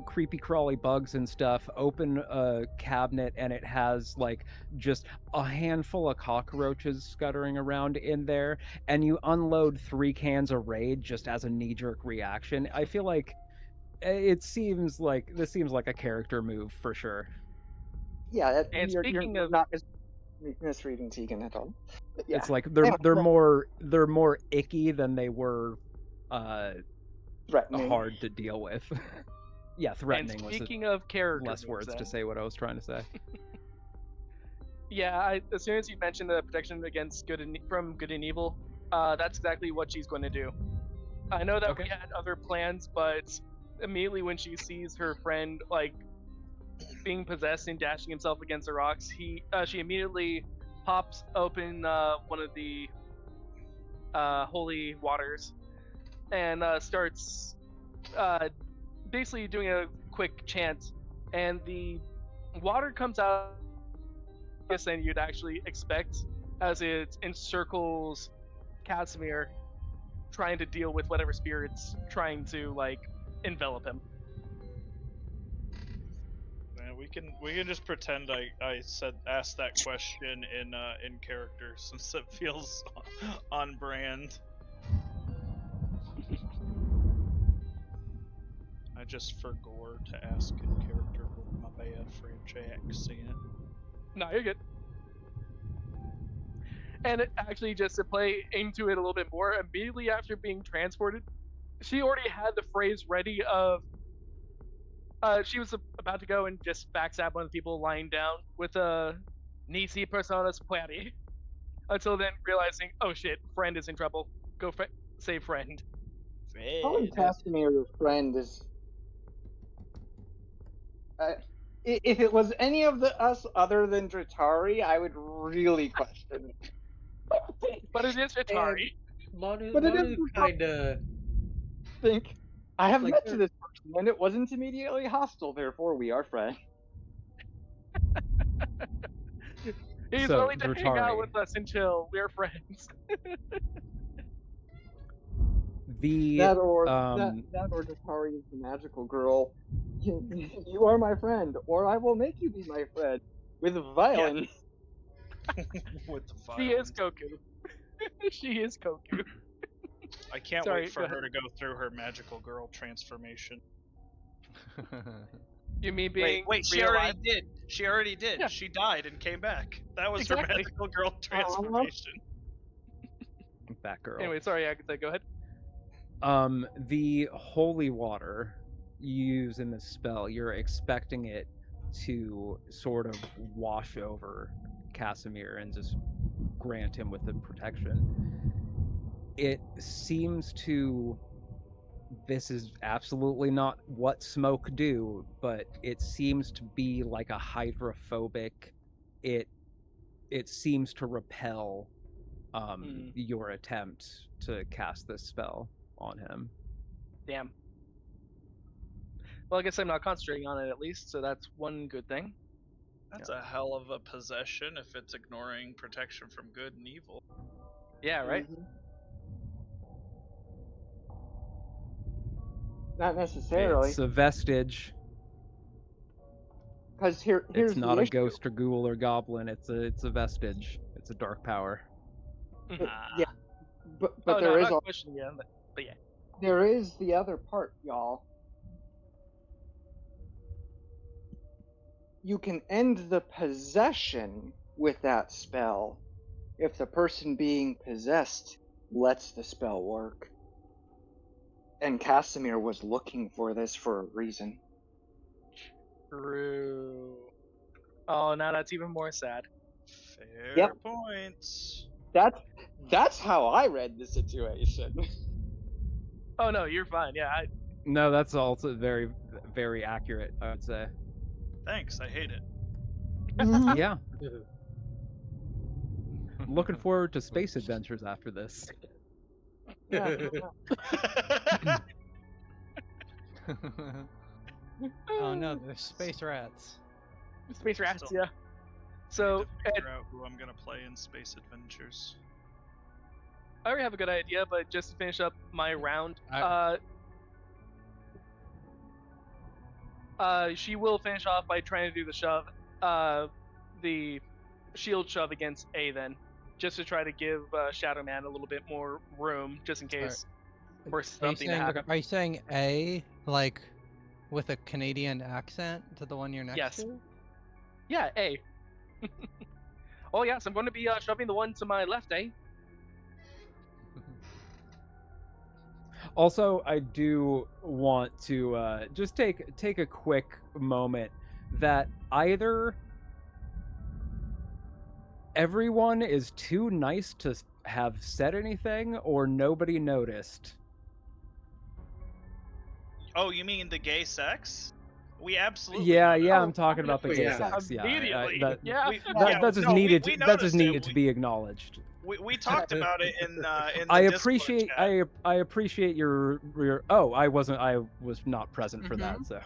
creepy crawly bugs and stuff. Open a cabinet and it has like just a handful of cockroaches scuttering around in there, and you unload 3 cans of Raid just as a knee-jerk reaction. I feel like this seems like a character move for sure. Yeah, and speaking of not misreading Tegan at all. Yeah. It's like they're more icky than they were threatening, hard to deal with. Yeah, threatening. And speaking of character less words then. to say what I was trying to say. Yeah, as soon as you mentioned the protection against good and evil, that's exactly what she's going to do. I know that we had other plans, but immediately when she sees her friend like being possessed and dashing himself against the rocks, she immediately pops open one of the holy waters and starts basically doing a quick chant, and the water comes out than you'd actually expect as it encircles Casimir, trying to deal with whatever spirit's trying to like envelop him. We can just pretend I asked that question in character, since it feels on brand. I just forgot to ask in character with my bad French accent. No, you're good. And it actually, just to play into it a little bit more, immediately after being transported, she already had the phrase ready of she was about to go and just backstab one of the people lying down with a Nisi personas pueri, until then realizing, oh shit, friend is in trouble. Go save friend. Calling Casimir your friend is... if it was any of us other than Dratari, I would really question it. But it is Dratari. Manu kind of... I have met to this person, and it wasn't immediately hostile, therefore we are friends. He's So, willing to hang out Dratari. with us and chill. We're friends. The That or Natari is the magical girl. You are my friend, or I will make you be my friend with violence. With the She is violence. Goku. She is Goku. I can't Sorry, wait for go her ahead. to go through her magical girl transformation. You mean being Wait, she real already life? did. She already did. Yeah. She died and came back. That was her Exactly. magical girl transformation. Batgirl. Anyway, sorry, Agatha, go ahead. The holy water you use in this spell, you're expecting it to sort of wash over Casimir and just grant him with the protection. It seems to. This is absolutely not what smoke do, but it seems to be like a hydrophobic. It seems to repel your attempt to cast this spell on him. Damn. Well, I guess I'm not concentrating on it at least, so that's one good thing. That's a hell of a possession if it's ignoring protection from good and evil. Yeah, right? Mhm. Not necessarily, It's a vestige. because here's It's not the a issue. ghost or ghoul or goblin. It's a vestige. It's a dark power. Yeah, but Oh, there no, is I'm not questioning you, but yeah. there is the other part, y'all. You can end the possession with that spell if the person being possessed lets the spell work. And Casimir was looking for this for a reason. True. Oh, now that's even more sad. Fair Yep. points. That's how I read the situation. Oh, no, you're fine. Yeah, No, that's also very, very accurate, I would say. Thanks, I hate it. Yeah. Looking forward to space adventures after this. Yeah. Oh no, there's space rats. Space rats, So- yeah. So, I need to figure out who I'm gonna play in Space Adventures. I already have a good idea, but just to finish up my round, she will finish off by trying to do the shove, the shield shove against A then, just to try to give Shadow Man a little bit more room, just in case for something to happen. Are you saying A, like, with a Canadian accent to the one you're next Yes. to? Yeah, A. Oh yes, I'm going to be shoving the one to my left, eh? Also, I do want to just take a quick moment that either everyone is too nice to have said anything or nobody noticed. Oh, you mean the gay sex? We absolutely. Yeah, noticed. I'm talking about the gay yeah. sex. Yeah, Immediately. that Yeah. just no, needed. we That just noticed it. needed to be acknowledged. We talked about it in the I Discord appreciate chat. I appreciate your oh, I was not present for that, so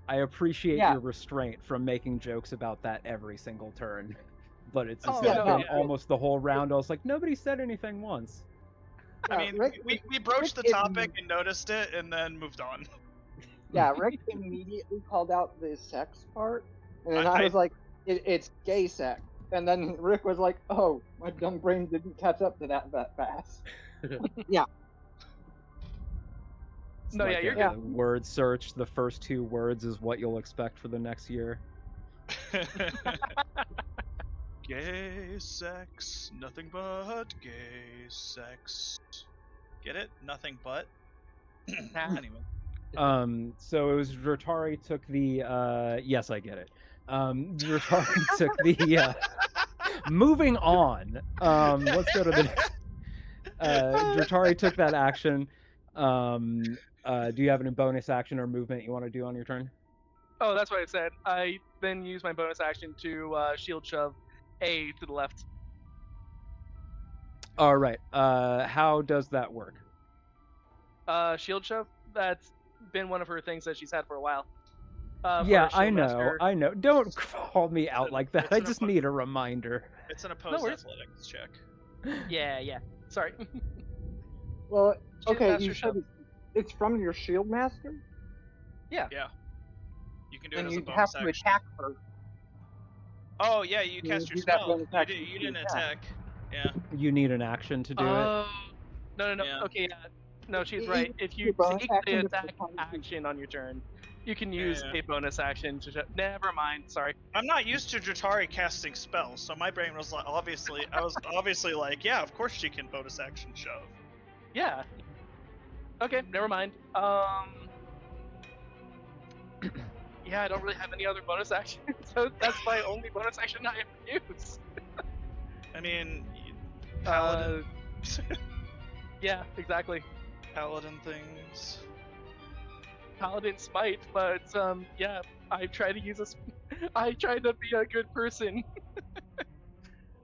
I appreciate Yeah. your restraint from making jokes about that every single turn. But it's Oh, been no, yeah. almost the whole round. I was like, nobody said anything once. I mean, Rick- we broached the Rick topic and noticed it, and then moved on. Yeah, Rick immediately called out the sex part, and then I- I was like, it's gay sex. And then Rick was like, oh, my dumb brain didn't catch up to that fast. Yeah. It's No, yeah, like you're a good. word search. The first two words is what you'll expect for the next year. Gay sex, nothing but gay sex. Get it? Nothing but. Anyway. So it was Dratari took the yes, I get it. Dratari took the moving on. Let's go to the next. Dratari took that action. Do you have any bonus action or movement you want to do on your turn? Oh, that's what I said. I then use my bonus action to shield shove A to the left. All right. How does that work? Shield shove? That's been one of her things that she's had for a while. For Yeah, a shield master. I know. Don't call me out like that. it's I an just oppo- need a reminder. It's an opposed worries. athletics check. Yeah. Sorry. Well, Shield okay, master you said shove. it's from your shield master, Yeah. Yeah. You can do it and as a you have bonus to action. attack first. Oh yeah, you You cast your use that spell. bonus You, action you to didn't attack. attack. Yeah. You need an action to do it. No. Yeah. Okay, yeah. No, she's You right. use If your you bonus take action the to attack perform- action on your turn, you can use Yeah. a bonus action to. Never mind. Sorry. I'm not used to Jatari casting spells, so my brain was like, I was obviously like, yeah, of course she can bonus action shove. Yeah. Okay, never mind. Yeah, I don't really have any other bonus actions, so that's my only bonus action I ever use. I mean, paladin, Yeah, exactly. paladin things. Paladin smite, but yeah, I try to use I try to be a good person.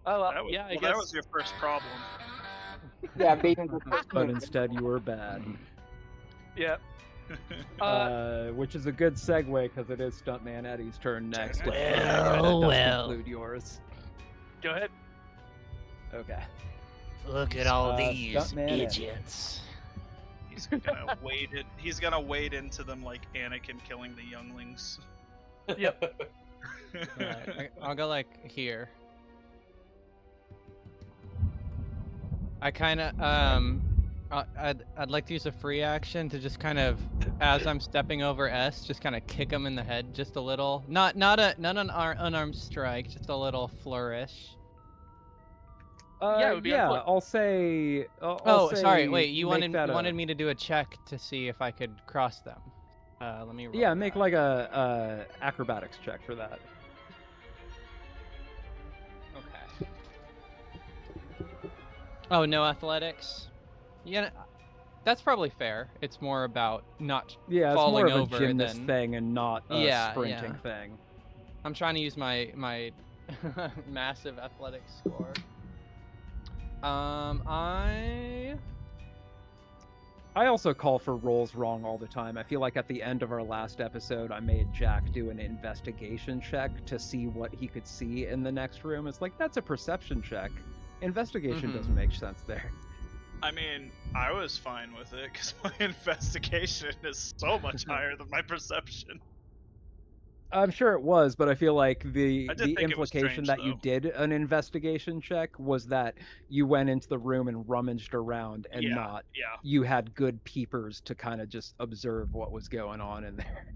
Oh well, That was, yeah, I well, guess. that was your first problem. Yeah, being the But instead you were bad. Yeah. Which is a good segue because it is Stuntman Eddie's turn next. Well, That does well. conclude yours. Go ahead. Okay. Look at all these Stuntman Eddie. idiots. He's gonna wade it. He's gonna wade into them like Anakin killing the younglings. Yep. Alright, I'll go like here. I kind of I'd like to use a free action to just kind of, as I'm stepping over S, just kind of kick him in the head just a little. Not an unarmed strike, just a little flourish. Yeah, it would be yeah. unplugged. I'll say. Oh, sorry. Wait, you make that wanted me to do a check to see if I could cross them. Let me. Roll Yeah, make that. like a acrobatics check for that. Okay. Oh, no athletics. Yeah, that's probably fair. It's more about not Yeah, it's falling more of over a gymnast than. thing and not a Yeah, sprinting yeah. thing. I'm trying to use my massive athletics score. I also call for rolls wrong all the time. I feel like at the end of our last episode, I made Jack do an investigation check to see what he could see in the next room. It's like, that's a perception check. Investigation doesn't make sense there. I mean, I was fine with it because my investigation is so much higher than my perception. I'm sure it was, but I feel like the I did think it was implication strange, that you though. did an investigation check was that you went into the room and rummaged around and Yeah, not yeah. you had good peepers to kind of just observe what was going on in there.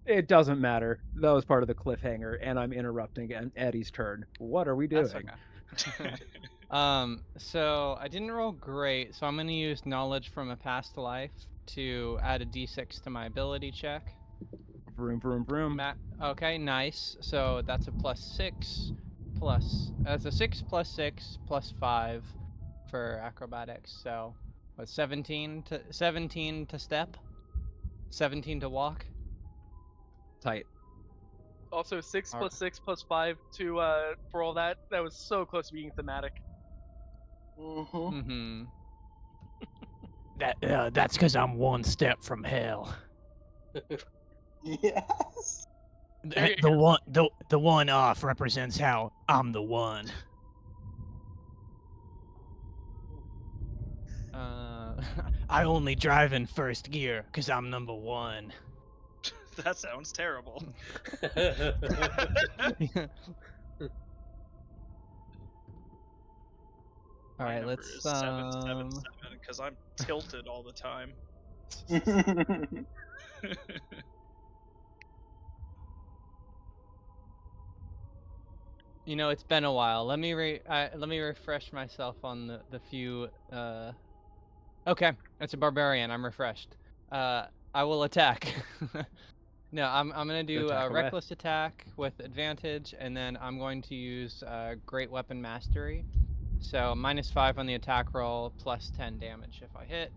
It doesn't matter. That was part of the cliffhanger, and I'm interrupting Eddie's turn. What are we doing? That's okay. So I didn't roll great, so I'm gonna use knowledge from a past life to add a d6 to my ability check. Vroom, vroom, vroom. Okay, nice. So that's a +6 that's a 6 + 6 + 5 for acrobatics. So what, 17 to step, 17 to walk. Tight. Also, 6 Alright. + 6 + 5 to for all that. That was so close to being thematic. Mm-hmm. That's because I'm one step from hell. Yes. The one off represents how I'm the one. I only drive in first gear because I'm number one. That sounds terrible. All right, let's 777 because I'm tilted all the time. You know, it's been a while. Let me refresh myself on the few. Okay, it's a barbarian. I'm refreshed. I will attack. No, I'm gonna do Attack a away. reckless attack with advantage, and then I'm going to use Great Weapon Mastery. So -5 on the attack roll, +10 damage if I hit.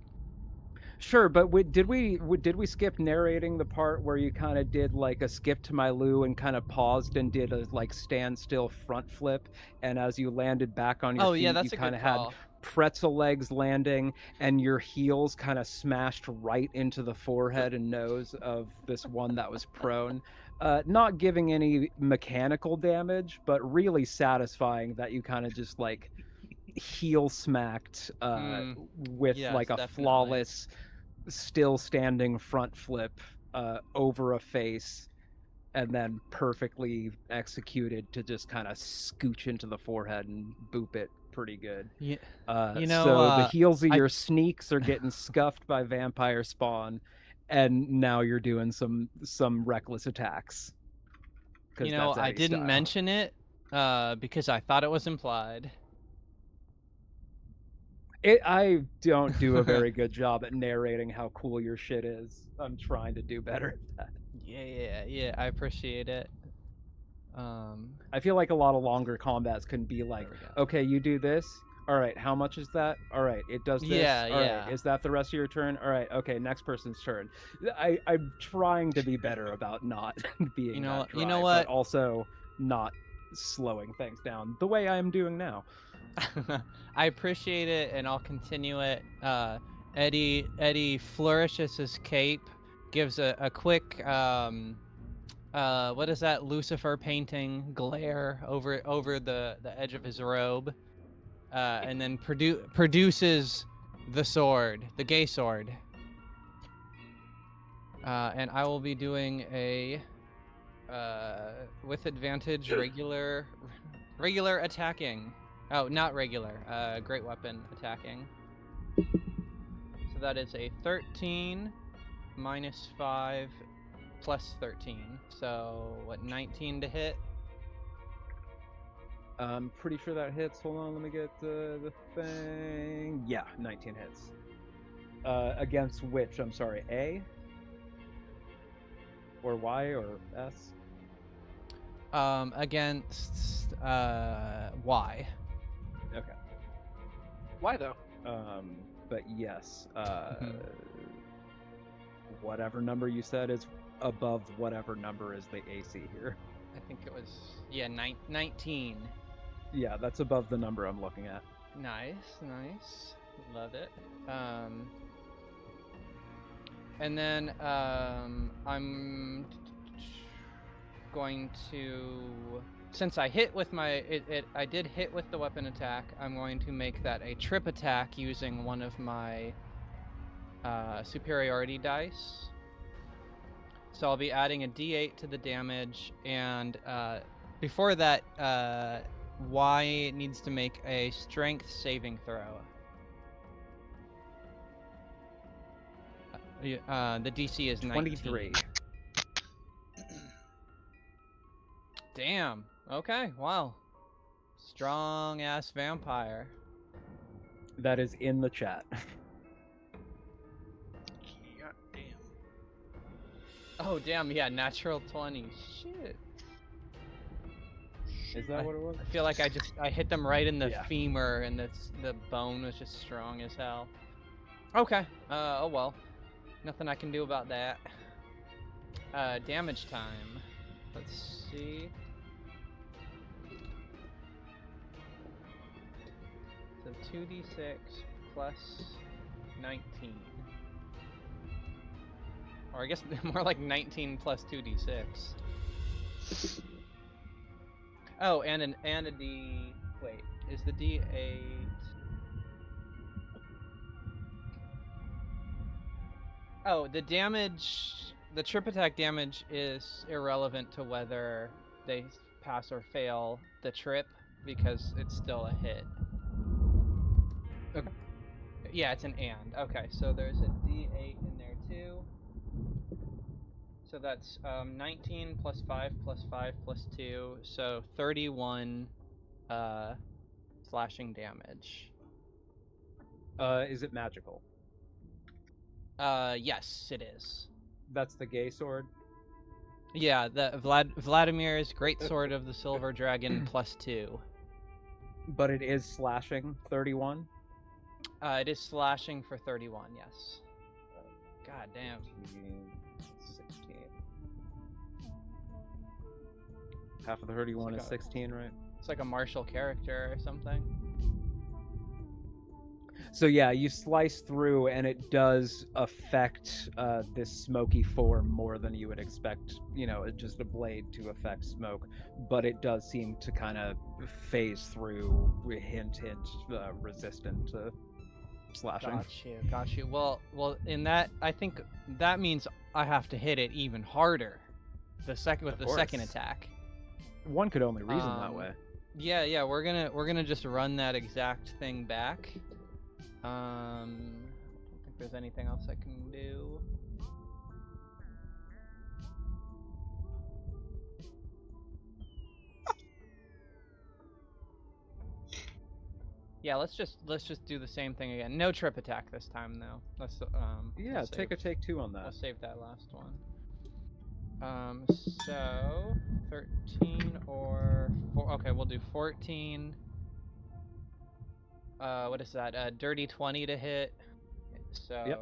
Sure, but did we skip narrating the part where you kind of did like a skip to my loo and kind of paused and did a like standstill front flip, and as you landed back on your feet, yeah, that's you a kind good of had call. pretzel legs landing, and your heels kind of smashed right into the forehead and nose of this one that was prone. Not giving any mechanical damage, but really satisfying that you kind of just like heel smacked with Yes, like a definitely. flawless, still standing front flip over a face, and then perfectly executed to just kind of scooch into the forehead and boop it pretty good. Yeah, So the heels of I your sneaks are getting scuffed by vampire spawn, and now you're doing some reckless attacks. That's I Eddie didn't style. mention it because I thought it was implied. I don't do a very good job at narrating how cool your shit is. I'm trying to do better at that. Yeah. I appreciate it. I feel like a lot of longer combats can be like, okay, you do this. All right, how much is that? All right, it does this. Yeah, All yeah. right, is that the rest of your turn? All right, okay, next person's turn. I'm trying to be better about not being that dry, you know what? but also not slowing things down the way I am doing now. I appreciate it, and I'll continue it. Eddie flourishes his cape, gives a quick what is that Lucifer painting glare over the edge of his robe, and then produces the sword, the gay sword. And I will be doing a with advantage regular attacking. Oh, not regular. Great weapon attacking. So that is a 13 minus 5 plus 13. So what, 19 to hit? I'm pretty sure that hits. Hold on, let me get the thing. Yeah, 19 hits. Against which? I'm sorry, A? Or Y or S? Against Y. Okay. Why though? But yes, whatever number you said is above whatever number is the AC here. I think it was 19. Yeah, that's above the number I'm looking at. Nice. Love it. And then I'm going to, since I hit with my I did hit with the weapon attack, I'm going to make that a trip attack using one of my superiority dice. So I'll be adding a d8 to the damage, and before that, Y needs to make a strength saving throw. The DC is 23. 19. Damn. Okay. Wow. Strong ass vampire. That is in the chat. God damn. Oh damn. Yeah. Natural 20. Shit. Is that what it was? I feel like I hit them right in the Yeah. femur, and the bone was just strong as hell. Okay. Oh well. Nothing I can do about that. Damage time. Let's see. So 2d6 plus 19. Or I guess more like 19 plus 2d6. Oh, and a d. Wait, is the d8? Oh, the damage. The trip attack damage is irrelevant to whether they pass or fail the trip, because it's still a hit. Okay. Yeah, it's an and. Okay, so there's a d8 in there too. So that's 19 plus 5 plus 5 plus 2, so 31 slashing damage. Is it magical? Yes, it is. That's the gay sword? Yeah, the Vladimir's Great Sword of the Silver Dragon plus 2. But it is slashing 31? It is slashing for 31, yes. God damn. 16. Half of the 31 is 16, right? It's like a martial character or something. So yeah, you slice through, and it does affect this smoky form more than you would expect. Just a blade to affect smoke, but it does seem to kind of phase through. Hint, resistant to slashing. Got you. Well, in that, I think that means I have to hit it even harder. With the second attack. One could only reason that way. Yeah, we're gonna just run that exact thing back. I don't think there's anything else I can do. Yeah, let's just do the same thing again. No trip attack this time though. Let's Yeah, take 2 on that. We'll save that last one. So 13 or 4. Okay, we'll do 14. What is that? Dirty 20 to hit. So yep.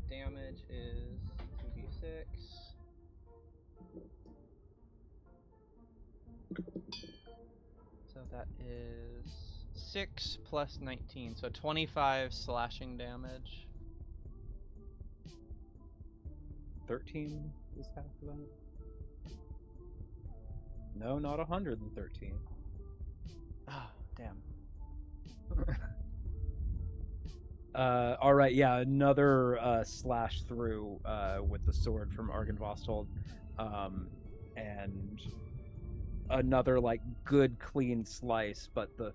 Damage is 2d6. So that is 6 plus 19, so 25 slashing damage. 13 is half of that? No, not 113. Ah, damn. All right, yeah, another slash through with the sword from Argynvostold, and another good clean slice, but the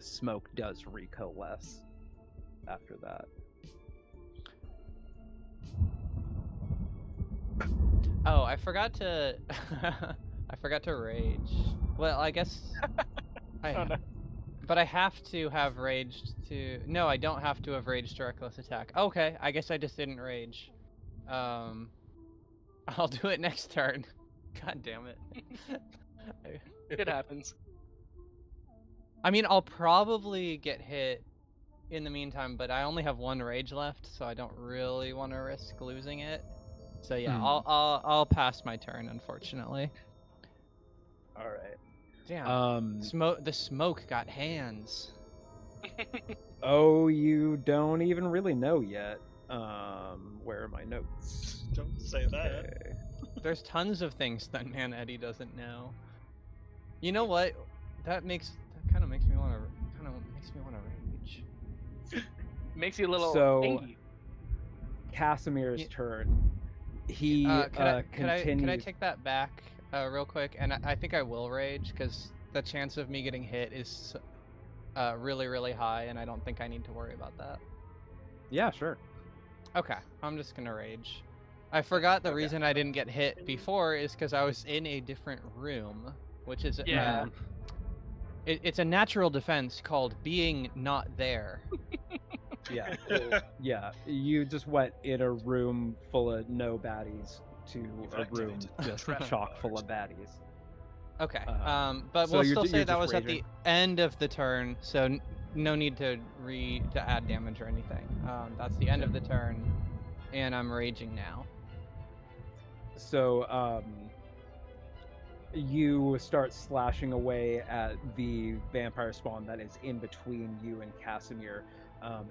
smoke does recoalesce after that. Oh, I forgot to rage. Well, I guess but I have to have raged to. No, I don't have to have raged to reckless attack. Okay, I guess I just didn't rage. I'll do it next turn. God damn it. It happens. I mean, I'll probably get hit in the meantime, but I only have 1 rage left, so I don't really want to risk losing it. So yeah, I'll pass my turn, unfortunately. All right. Damn. The smoke got hands. Oh, you don't even really know yet. Where are my notes? Don't say that. Okay. There's tons of things that Man Eddie doesn't know. You know what? That kind of makes me want to rage. Makes you a little angry. Casimir's turn. He Could I take that back real quick? And I think I will rage because the chance of me getting hit is really, really high, and I don't think I need to worry about that. Yeah, sure. Okay, I'm just gonna rage. I forgot the reason I didn't get hit before is because I was in a different room, which is it's a natural defense called being not there. Yeah. Yeah, you just went in a room full of no baddies to a room just chock full of baddies. Okay, but so we'll still say that was at the end of the turn, so no need to add damage or anything. That's the end of the turn, and I'm raging now. So, you start slashing away at the vampire spawn that is in between you and Casimir.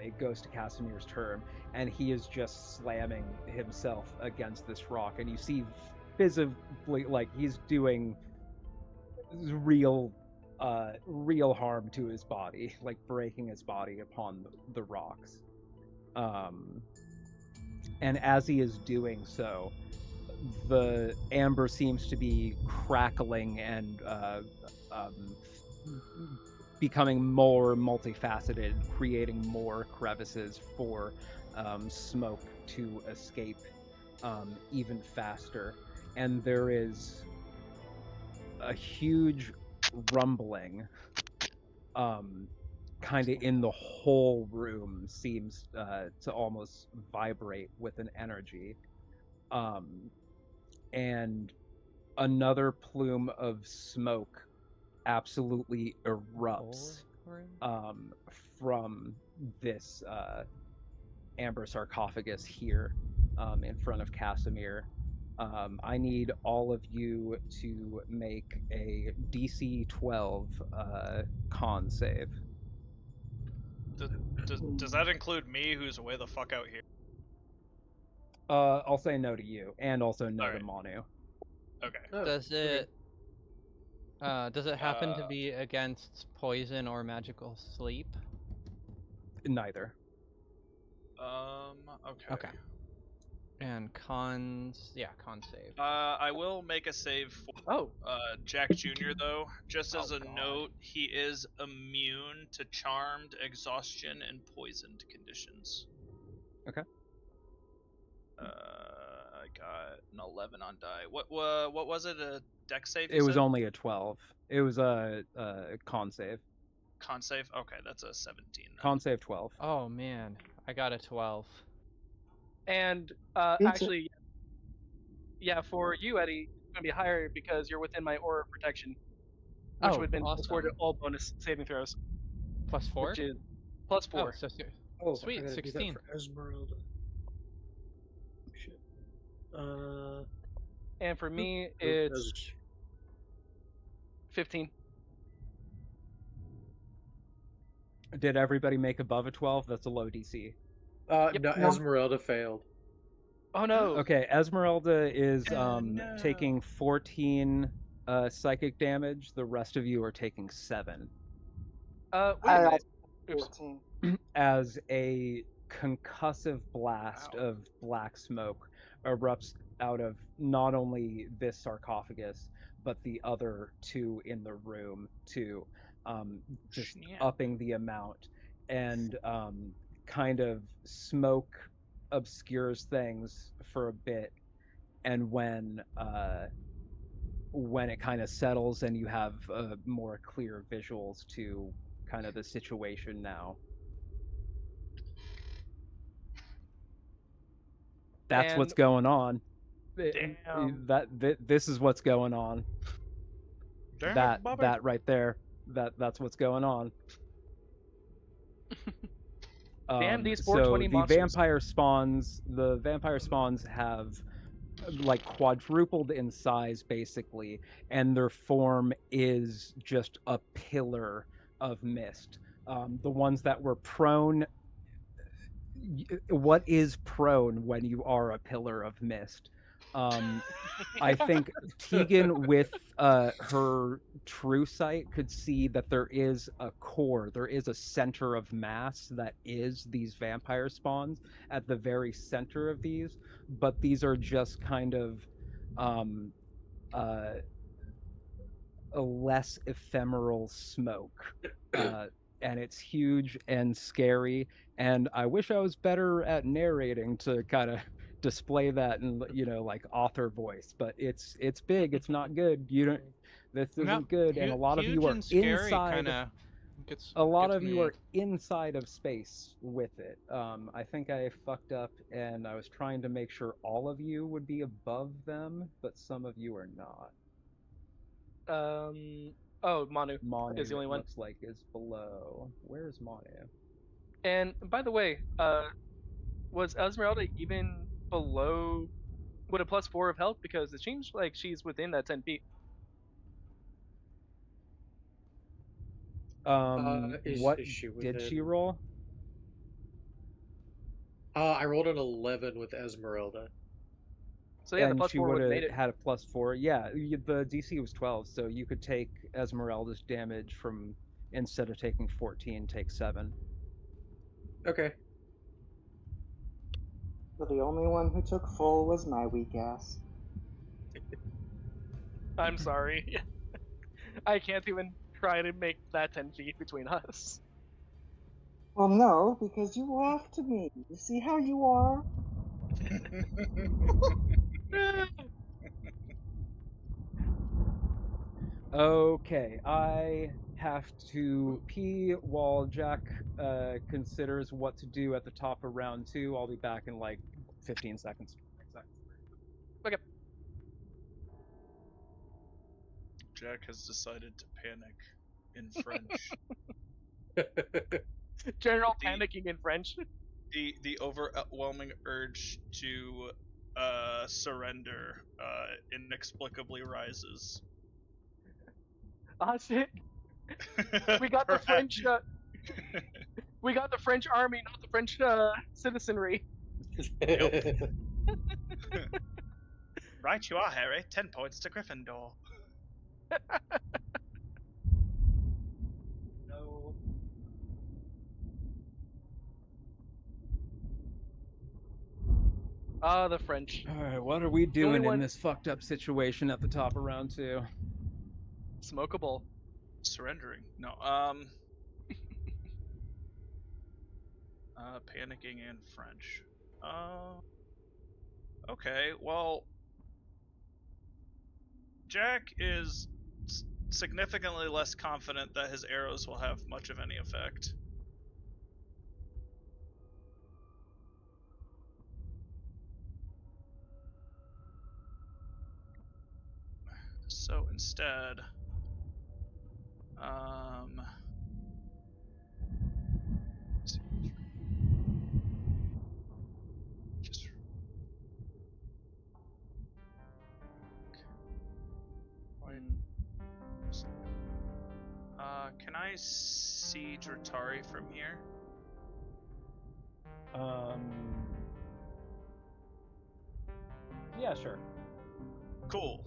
It goes to Casimir's turn, and he is just slamming himself against this rock, and you see visibly, he's doing real harm to his body, breaking his body upon the rocks. And as he is doing so, the amber seems to be crackling and becoming more multifaceted, creating more crevices for smoke to escape even faster. And there is a huge rumbling kind of in the whole room, seems to almost vibrate with an energy. And another plume of smoke absolutely erupts from this amber sarcophagus here in front of Casimir. I need all of you to make a DC 12 con save. Does that include me, who's way the fuck out here? I'll say no to you, and also no to Alright. Manu. Okay. Oh, Does okay. it happen to be against poison or magical sleep? Neither. Okay. Okay. And cons, yeah, con save. I will make a save for Jack Jr. though. Just as a note, he is immune to charmed, exhaustion, and poisoned conditions. Okay. I got an 11 on die. What was it? A deck save? It was only a 12. It was a con save. Con save? Okay, that's a 17 then. Con save 12. Oh man, I got a 12. And actually, yeah, for you, Eddie, it's gonna be higher because you're within my aura of protection, which would have been +4 to all bonus saving throws. +4? Which is +4. Oh, sweet, 16. For Esmeralda. Shit. And for me, it's 15. Did everybody make above a 12? That's a low DC. Yep. No, Esmeralda failed. Oh no. Okay, Esmeralda is taking 14 psychic damage. The rest of you are taking 7. Wait a minute. 14. As a concussive blast of black smoke erupts out of not only this sarcophagus, but the other two in the room too, just upping the amount, and kind of smoke obscures things for a bit, and when it kind of settles and you have more clear visuals to kind of the situation now. That's what's going on. Damn. This is what's going on. Damn that it, that right there. That's what's going on. Damn these so 420 the monsters. the vampire spawns have like quadrupled in size basically, and their form is just a pillar of mist. The ones that were prone, what is prone when you are a pillar of mist? I think Tegan with her true sight could see that there is a core, there is a center of mass that is these vampire spawns at the very center of these, but these are just kind of a less ephemeral smoke. And it's huge and scary, and I wish I was better at narrating to kind of display that in, like, author voice, but it's big, it's not good. This isn't good, and a lot of you are inside. A lot of you are inside of space with it. I think I fucked up, and I was trying to make sure all of you would be above them, but some of you are not. Manu is the only one. Looks like is below. Where's Manu? And by the way, was Esmeralda even below with a +4 of health? Because it seems like she's within that 10 feet. What did she roll? I rolled an 11 with Esmeralda. So yeah, and the she +4 would have made it. had a +4. Yeah, the DC was 12, so you could take Esmeralda's damage from, instead of taking 14, take 7. Okay. So the only one who took full was my weak ass. I'm sorry. I can't even try to make that 10 feet between us. Well, no, because you laughed at me. You see how you are? Okay, I have to pee while Jack considers what to do at the top of round 2. I'll be back in like 15 seconds. Okay. Jack has decided to panic in French. General panicking in French. The overwhelming urge to surrender inexplicably rises. Ah, shit. We got the French. We got the French army, not the French citizenry. Right you are, Harry. 10 points to Gryffindor. No. Ah, the French. All right, what are we only doing in one- this fucked up situation at the top of round 2? Smokable. Surrendering. No. Panicking in French. Okay, well, Jack is significantly less confident that his arrows will have much of any effect. So instead, just can I see Dratari from here? Yeah, sure. Cool.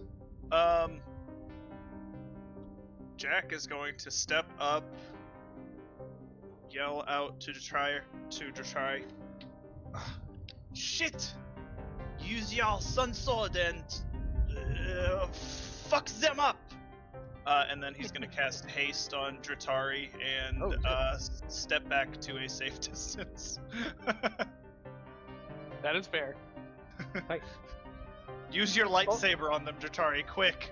Jack is going to step up, yell out to Dratari. Shit! Use y'all sun sword and fuck them up! And then he's going to cast haste on Dratari and step back to a safe distance. That is fair. Use your lightsaber on them, Dratari, quick!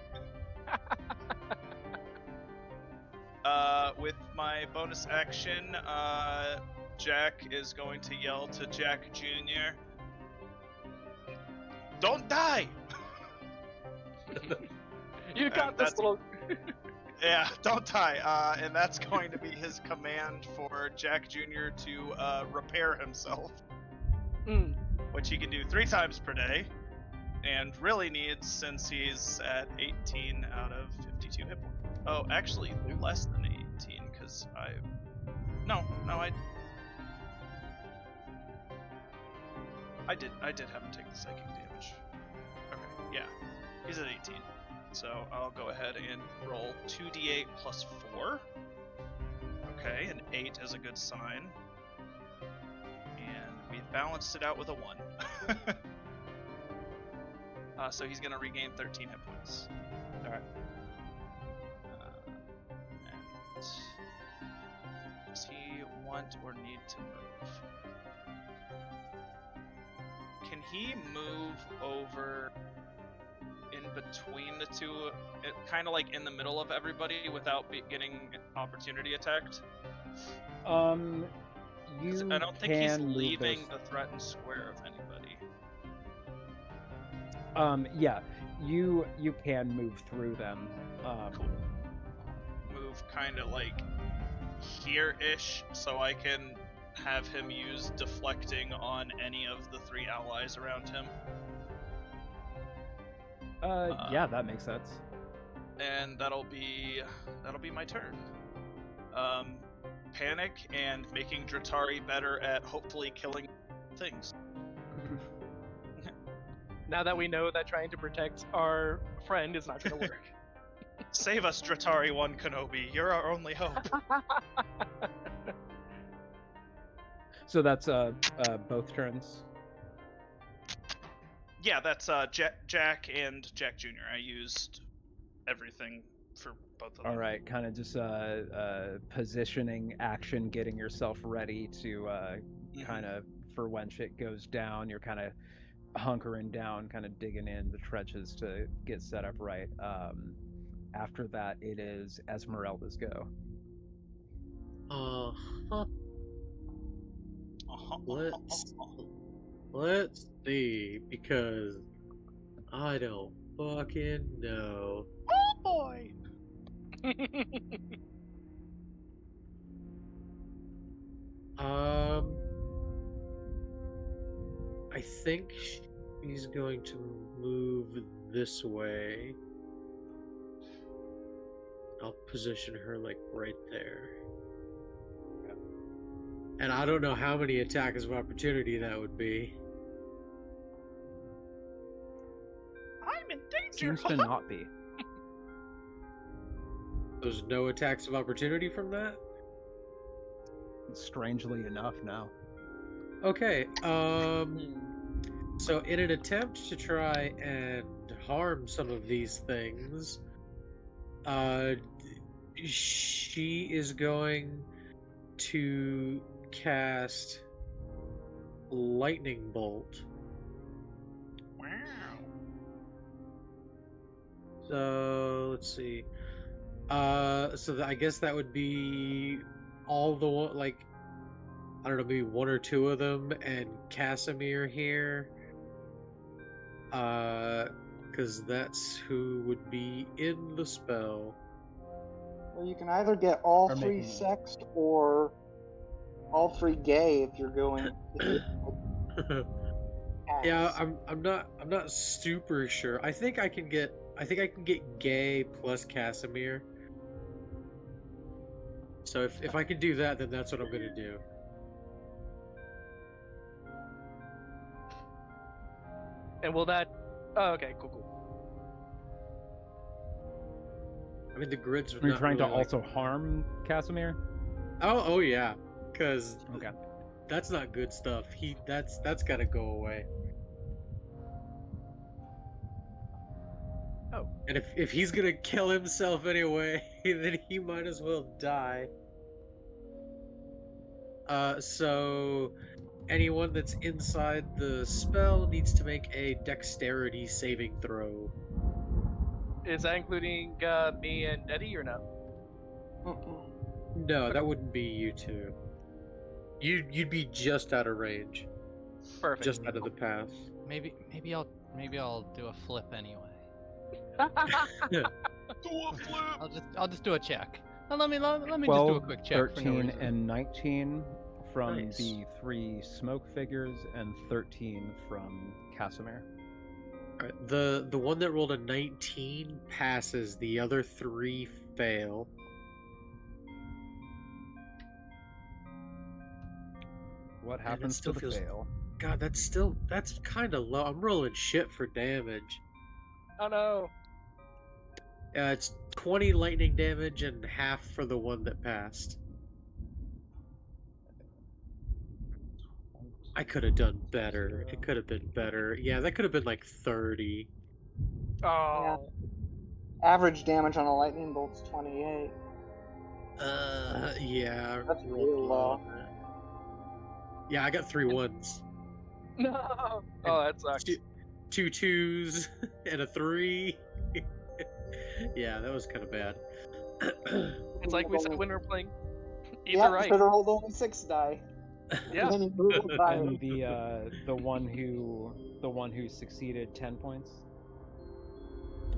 With my bonus action, Jack is going to yell to Jack Jr. Don't die! You got this, little. Yeah, don't die. And that's going to be his command for Jack Jr. to repair himself, which he can do 3 times per day, and really needs since he's at 18 out of 52 hit points. Oh, actually, less than 18 because I did have him take the psychic damage. Okay, yeah, he's at 18. So I'll go ahead and roll 2d8 plus 4. Okay, an 8 is a good sign. And we've balanced it out with a 1. So he's going to regain 13 hit points. Alright. And does he want or need to move? Can he move over in between the two, kind of like in the middle of everybody without getting opportunity attacked? I don't think he's leaving the threatened square of anybody. Yeah, you can move through them. Cool. Move kind of like here-ish, so I can have him use deflecting on any of the 3 allies around him. Yeah, that makes sense. And that'll be my turn. Panic and making Dratari better at hopefully killing things. Now that we know that trying to protect our friend is not going to work. Save us, Dratari 1 Kenobi. You're our only hope. So that's both turns. Yeah, that's Jack and Jack Jr. I used everything for both of them. All right, kind of just positioning action, getting yourself ready to kind of for when shit goes down. You're kind of hunkering down, kind of digging in the trenches to get set up right. After that, it is Esmeralda's go. Let's see, because I don't fucking know. Oh boy! I think she's going to move this way. I'll position her like right there. And I don't know how many attacks of opportunity that would be. I'm in danger. Seems to not be. There's no attacks of opportunity from that? Strangely enough, no. Okay, so in an attempt to try and harm some of these things, she is going to cast Lightning Bolt. Wow. So let's see. I guess that would be all the one, like, I don't know, maybe one or two of them, and Casimir here. Because that's who would be in the spell. Well, you can either get all Or three making- sexed or all three gay if you're going. Yeah, Ass. I'm not super sure. I think I can get Gay plus Casimir. So if I can do that, then that's what I'm gonna do. And will that? Oh, okay, cool. I mean, the grids. Are you trying to also harm Casimir? Oh yeah, because Okay. that's not good stuff. That's gotta go away. Oh. And if he's gonna kill himself anyway, then he might as well die. So anyone that's inside the spell needs to make a dexterity saving throw. Is that including me and Eddie or no? No, that wouldn't be you two. You'd be just out of range, Perfect. just out of the path. Maybe I'll do a flip anyway. Do a flip. I'll just do a check. Now, let me just do a 12, quick check. For no 13, reason. and 19 from Nice. the 3 smoke figures, and 13 from Casimir. Alright, the one that rolled a 19 passes. The other 3 fail. What that happens still to the feels- fail? God, that's kind of low. I'm rolling shit for damage. Oh no. It's 20 lightning damage and half for the one that passed. I could have done better. It could have been better. Yeah, that could have been like 30. Oh. Average damage on a lightning bolt's 28. Yeah. That's rolled real low. on that. Yeah, I got 3 ones. No. Oh, that sucks. 2 2s and a 3. Yeah, that was kind of bad. It's like we said when we were playing. Either Yeah, right. should have rolled only 6 die. Yeah. And then you move it by And the one who succeeded 10 points.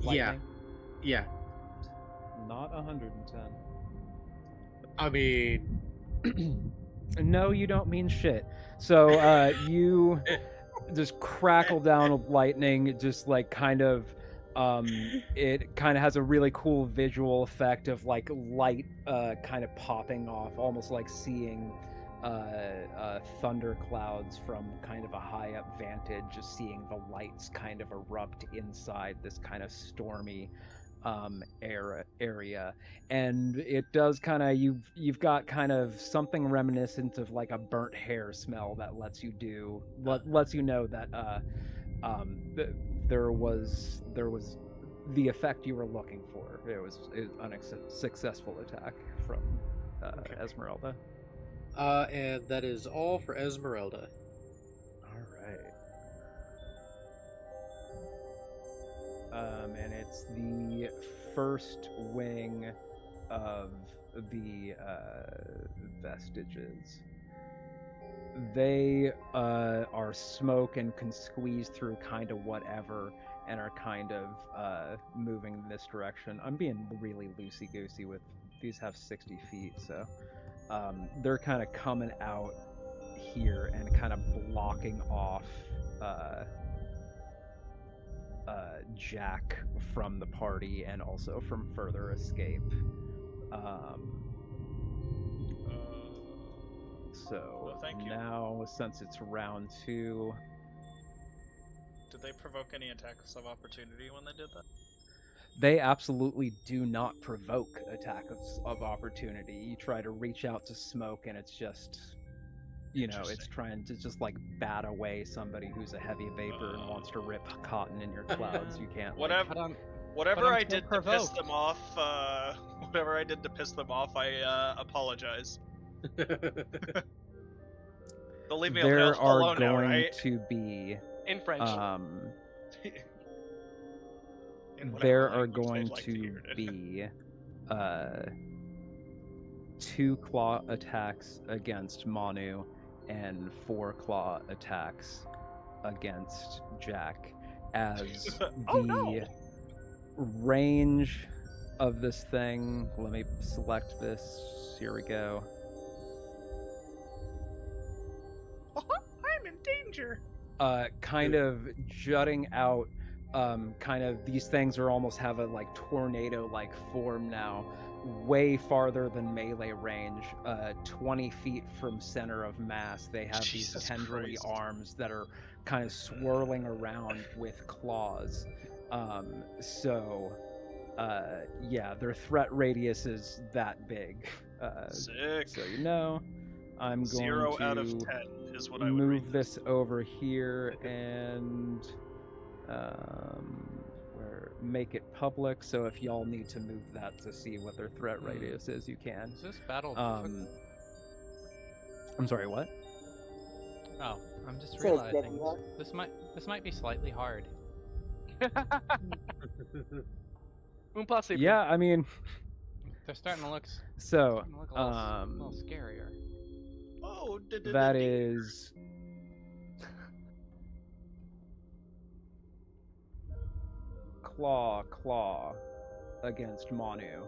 Yeah. Lightning? Yeah. Not 110. I mean, No, you don't mean shit. So you just crackle down with lightning, just like kind of it kind of has a really cool visual effect of like light kind of popping off, almost like seeing thunder clouds from kind of a high up vantage, just seeing the lights kind of erupt inside this kind of stormy area, and it does kind of you've got kind of something reminiscent of like a burnt hair smell that lets you know that there was the effect you were looking for. It was an unsuccessful attack from Esmeralda. and that is all for Esmeralda. All right. And it's the first wing of the vestiges. They are smoke and can squeeze through kind of whatever, and are kind of moving in this direction. I'm being really loosey-goosey with these. Have 60 feet, so they're kind of coming out here and kind of blocking off Jack from the party and also from further escape. So Well, thank you. now, since it's round 2, Did they provoke any attacks of opportunity when they did that? they absolutely do not provoke attacks of opportunity. You try to reach out to smoke, and it's just, it's Interesting. trying to just like bat away somebody who's a heavy vapor and wants to rip cotton in your clouds. You can't. Whatever. But I'm Whatever I still did to piss provoked. them off, whatever I did to piss them off, I apologize. They'll leave me There are alone now, going right? to be In French. In whatever there are language they'd going like to hear it in. be 2 claw attacks against Manu and 4 claw attacks against Jack, as Oh, the no. range of this thing, let me select this, here we go. I'm in danger. Kind of jutting out, kind of these things are almost have a like tornado like form now, way farther than melee range, 20 feet from center of mass. They have Jesus these tendrily Christ. arms that are kind of swirling around with claws. Yeah, their threat radius is that big. Sick. So I'm going 0 to out of 10 is what I would move rate this over here and make it public. So if y'all need to move that to see what their threat radius is, you can. Is this battle difficult? I'm sorry, what? Oh, I'm just Says realizing Deadlock. this might be slightly hard. Impossible. Yeah, I mean, They're starting to look. so Starting to look a little scarier. Oh, that is claw against Manu.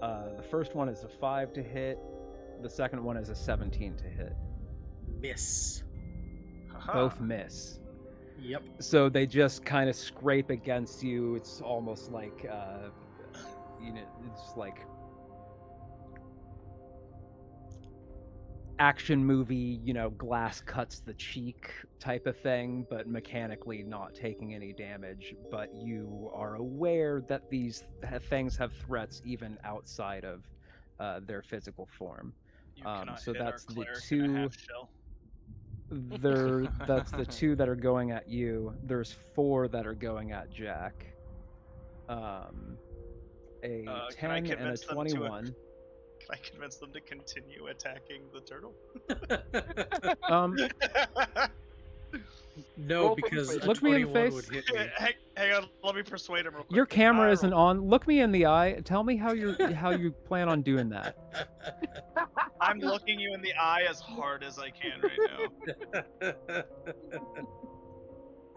The first one is a 5 to hit. The second one is a 17 to hit. Miss. Both miss. Yep. So they just kind of scrape against you. It's almost like, it's like action movie, glass cuts the cheek type of thing, but mechanically not taking any damage. But you are aware that these things have threats even outside of their physical form. You cannot So hit our that's the cleric in a 2. half shell. That's the 2 that are going at you. There's 4 that are going at Jack. A 10 and a 21. Can I convince them to continue attacking the turtle? No, Roll for because a persuasion. Look me in the 21 face. would hit me. Hang on, let me persuade him real quick. Your camera I isn't roll- on. Look me in the eye. Tell me how you plan on doing that. I'm looking you in the eye as hard as I can right now.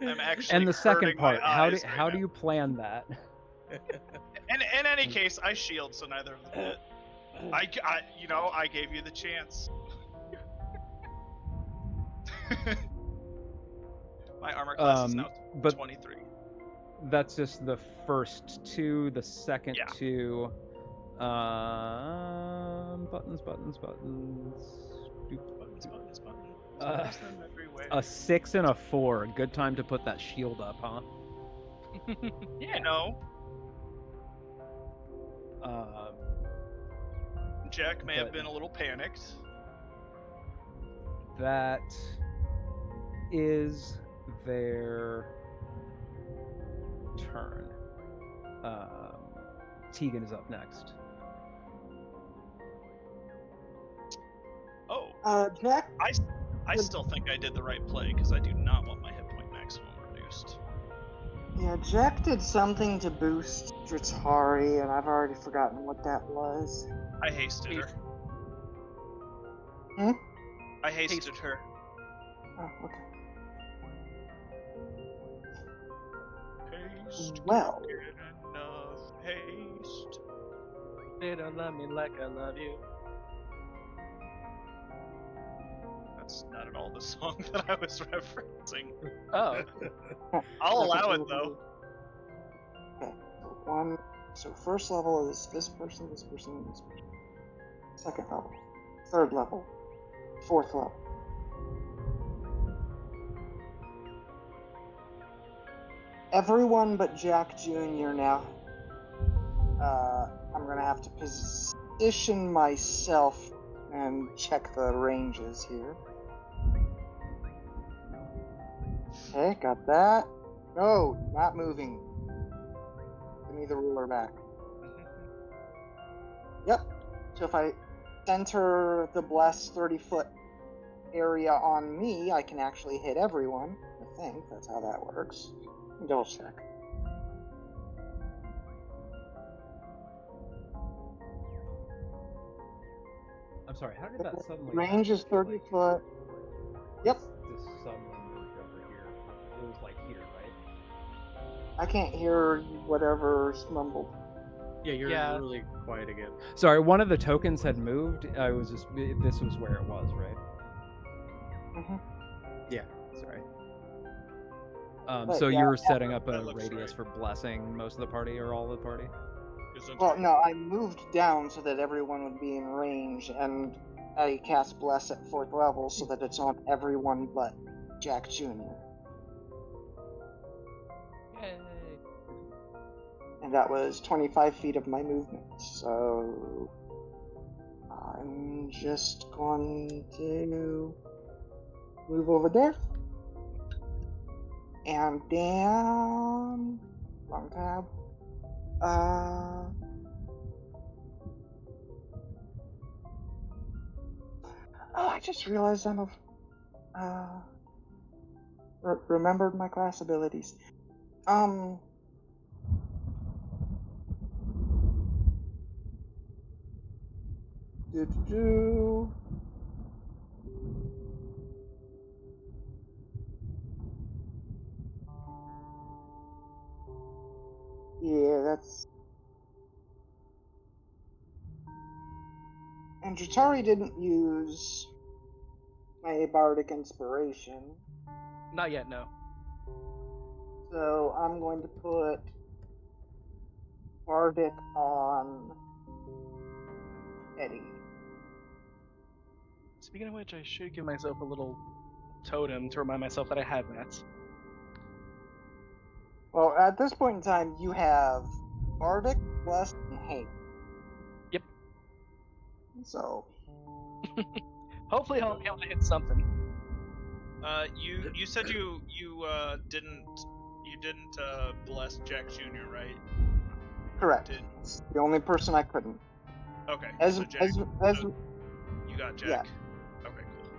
I'm actually And the second hurting my part, how eyes right do you plan that? And in any case, I shield, so neither of them hit. I gave you the chance. My armor class is now but 23. That's just the first 2. The second Yeah. 2. Buttons. Buttons. Uh, There's them everywhere. A 6 and a 4. Good time to put that shield up, huh? Yeah, no. Jack may have but- been a little panicked. That is their turn. Tegan is up next. Oh, Jack. I still think I did the right play because I do not want my hit point maximum reduced. Yeah, Jack did something to boost Dratari, and I've already forgotten what that was. I hasted her. Hmm? I hasted her. Oh, okay. Haste. Well. Get enough haste. They don't love me like I love you. That's not at all the song that I was referencing. Oh. I'll allow it though. Okay, so first level is this person, this person, and this person. Second level. Third level. 4th level. Everyone but Jack Jr. now. I'm gonna have to position myself and check the ranges here. Okay, got that. No, not moving. Give me the ruler back. Yep. So if I center the blessed 30-foot area on me, I can actually hit everyone. I think that's how that works. Double check. I'm sorry, how did that suddenly... Range is 30 foot. Yep. This suddenly moved over here. It was like here, right? I can't hear whatever's mumbled. Yeah, you're Yeah. really quiet again. Sorry, one of the tokens had moved. I was just... This was where it was, right? Mm-hmm. Yeah, sorry. But So yeah, you were setting up a that looks radius right. for blessing most of the party or all of the party? Well, no, I moved down so that everyone would be in range, and I cast Bless at 4th level so that it's on everyone but Jack Jr. Yay. And that was 25 feet of my movement, so I'm just going to move over there. And down. Wrong tab. Oh, I just realized I'm remembered my class abilities. Do. Yeah, that's... And Jatari didn't use my Bardic Inspiration. Not yet, no. So I'm going to put Bardic on Eddie. Speaking of which, I should give myself a little totem to remind myself that I have that. Well, at this point in time, you have Bardic, Blessed, and Hate. Yep. So... Hopefully I'll be able to hit something. You said you didn't bless Jack Jr., right? Correct. Did. It's the only person I couldn't. Okay. As so Jack, you got Jack. Yeah. Okay, cool.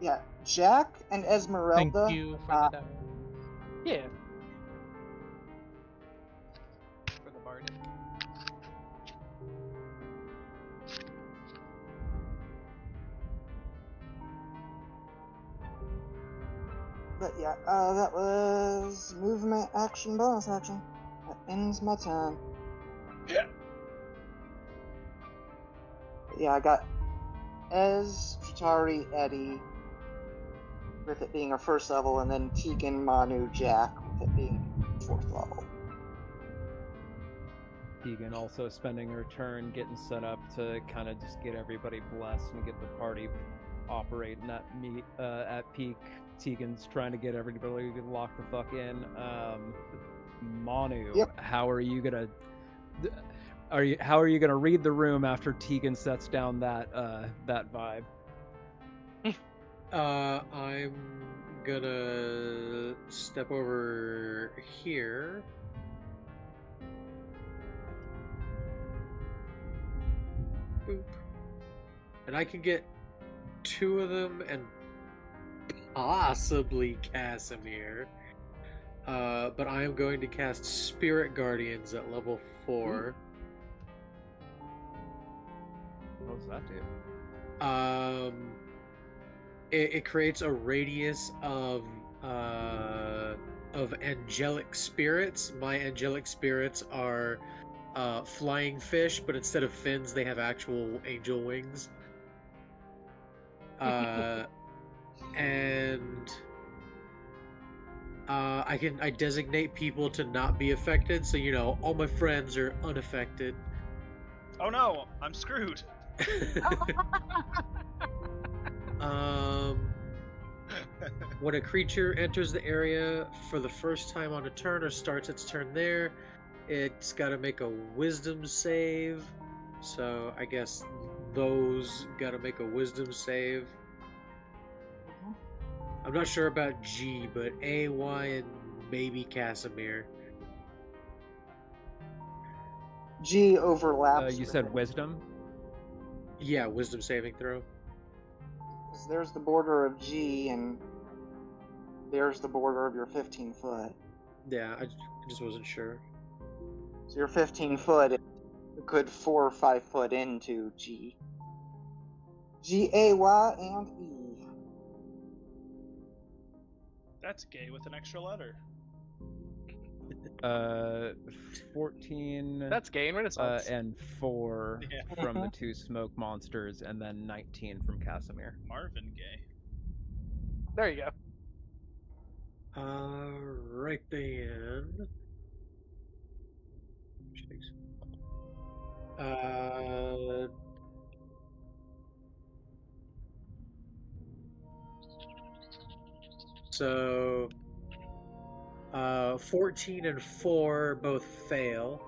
Yeah, Jack and Esmeralda. Thank you for that. Yeah. For the bard. But yeah, that was movement, action, bonus action. That ends my turn. Yeah. Yeah, I got Ez, Chitari, Eddie, with it being a 1st level, and then Tegan, Manu, Jack, with it being 4th level. Tegan also spending her turn getting set up to kind of just get everybody blessed and get the party operating at peak. Tegan's trying to get everybody locked the fuck in. Manu, Yep. how are you gonna read the room after Tegan sets down that vibe? I'm gonna step over here. Boop. And I can get 2 of them and possibly Casimir. But I am going to cast Spirit Guardians at level 4. What does that do? It creates a radius of angelic spirits. My angelic spirits are flying fish, but instead of fins, they have actual angel wings. And I designate people to not be affected, so all my friends are unaffected. Oh no, I'm screwed. When a creature enters the area for the first time on a turn or starts its turn there, it's got to make a wisdom save. So I guess those got to make a wisdom save. I'm not sure about G, but A, Y, and maybe Casimir. G overlaps. You with said it, wisdom? Yeah, wisdom saving throw. 'cause there's the border of G, and there's the border of your 15 foot. Yeah, I just wasn't sure. So your 15 foot is a good 4 or 5 foot into G. G, A, Y, and E. That's gay with an extra letter. 14. That's gay in Renaissance. And 4 Yeah. from the 2 smoke monsters, and then 19 from Casimir. Marvin gay. There you go. Right then. So 14 and 4 both fail.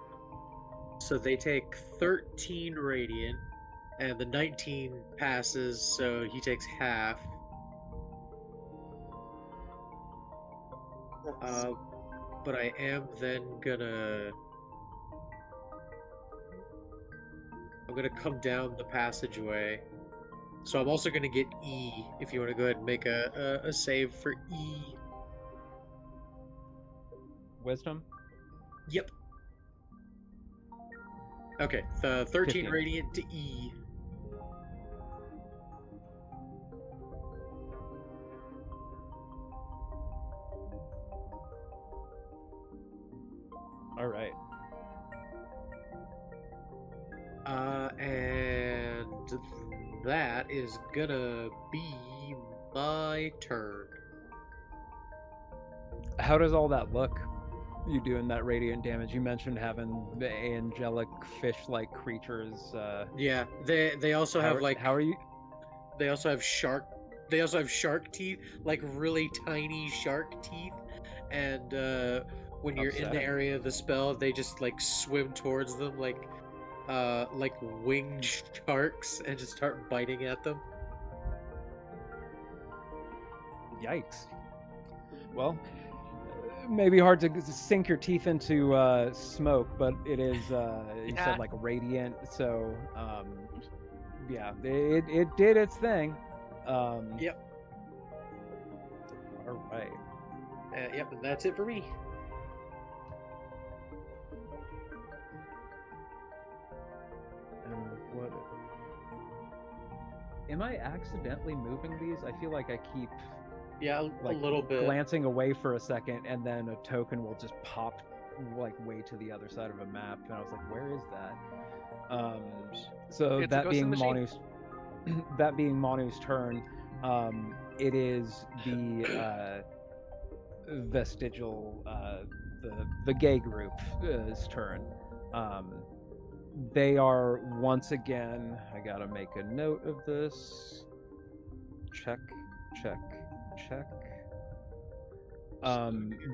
So they take 13 radiant, and the 19 passes, so he takes half. But I am then gonna... I'm gonna come down the passageway. So I'm also gonna get E, if you want to go ahead and make a save for E. Wisdom? Yep. Okay, the 13 15. radiant to E. All right. And that is gonna be my turn. How does all that look? You doing that radiant damage? You mentioned having the angelic fish-like creatures. Yeah, they also have like... How are you? They also have shark. They also have shark teeth, like really tiny shark teeth. And when you're in the Upsetting. area of the spell, they just like swim towards them like winged sharks and just start biting at them. Yikes. Well, maybe hard to sink your teeth into smoke, but it is. You said like radiant, so yeah, it did its thing. Yep. All right. Yep, and that's it for me. And what? Am I accidentally moving these? I feel like I keep Yeah, like a little bit. glancing away for a second, and then a token will just pop like way to the other side of a map, and I was like, "Where is that?" So It's a that ghost being in the machine. Manu's, that being Manu's turn, it is the vestigial, the gay group's turn. They are once again. I gotta make a note of this. Check.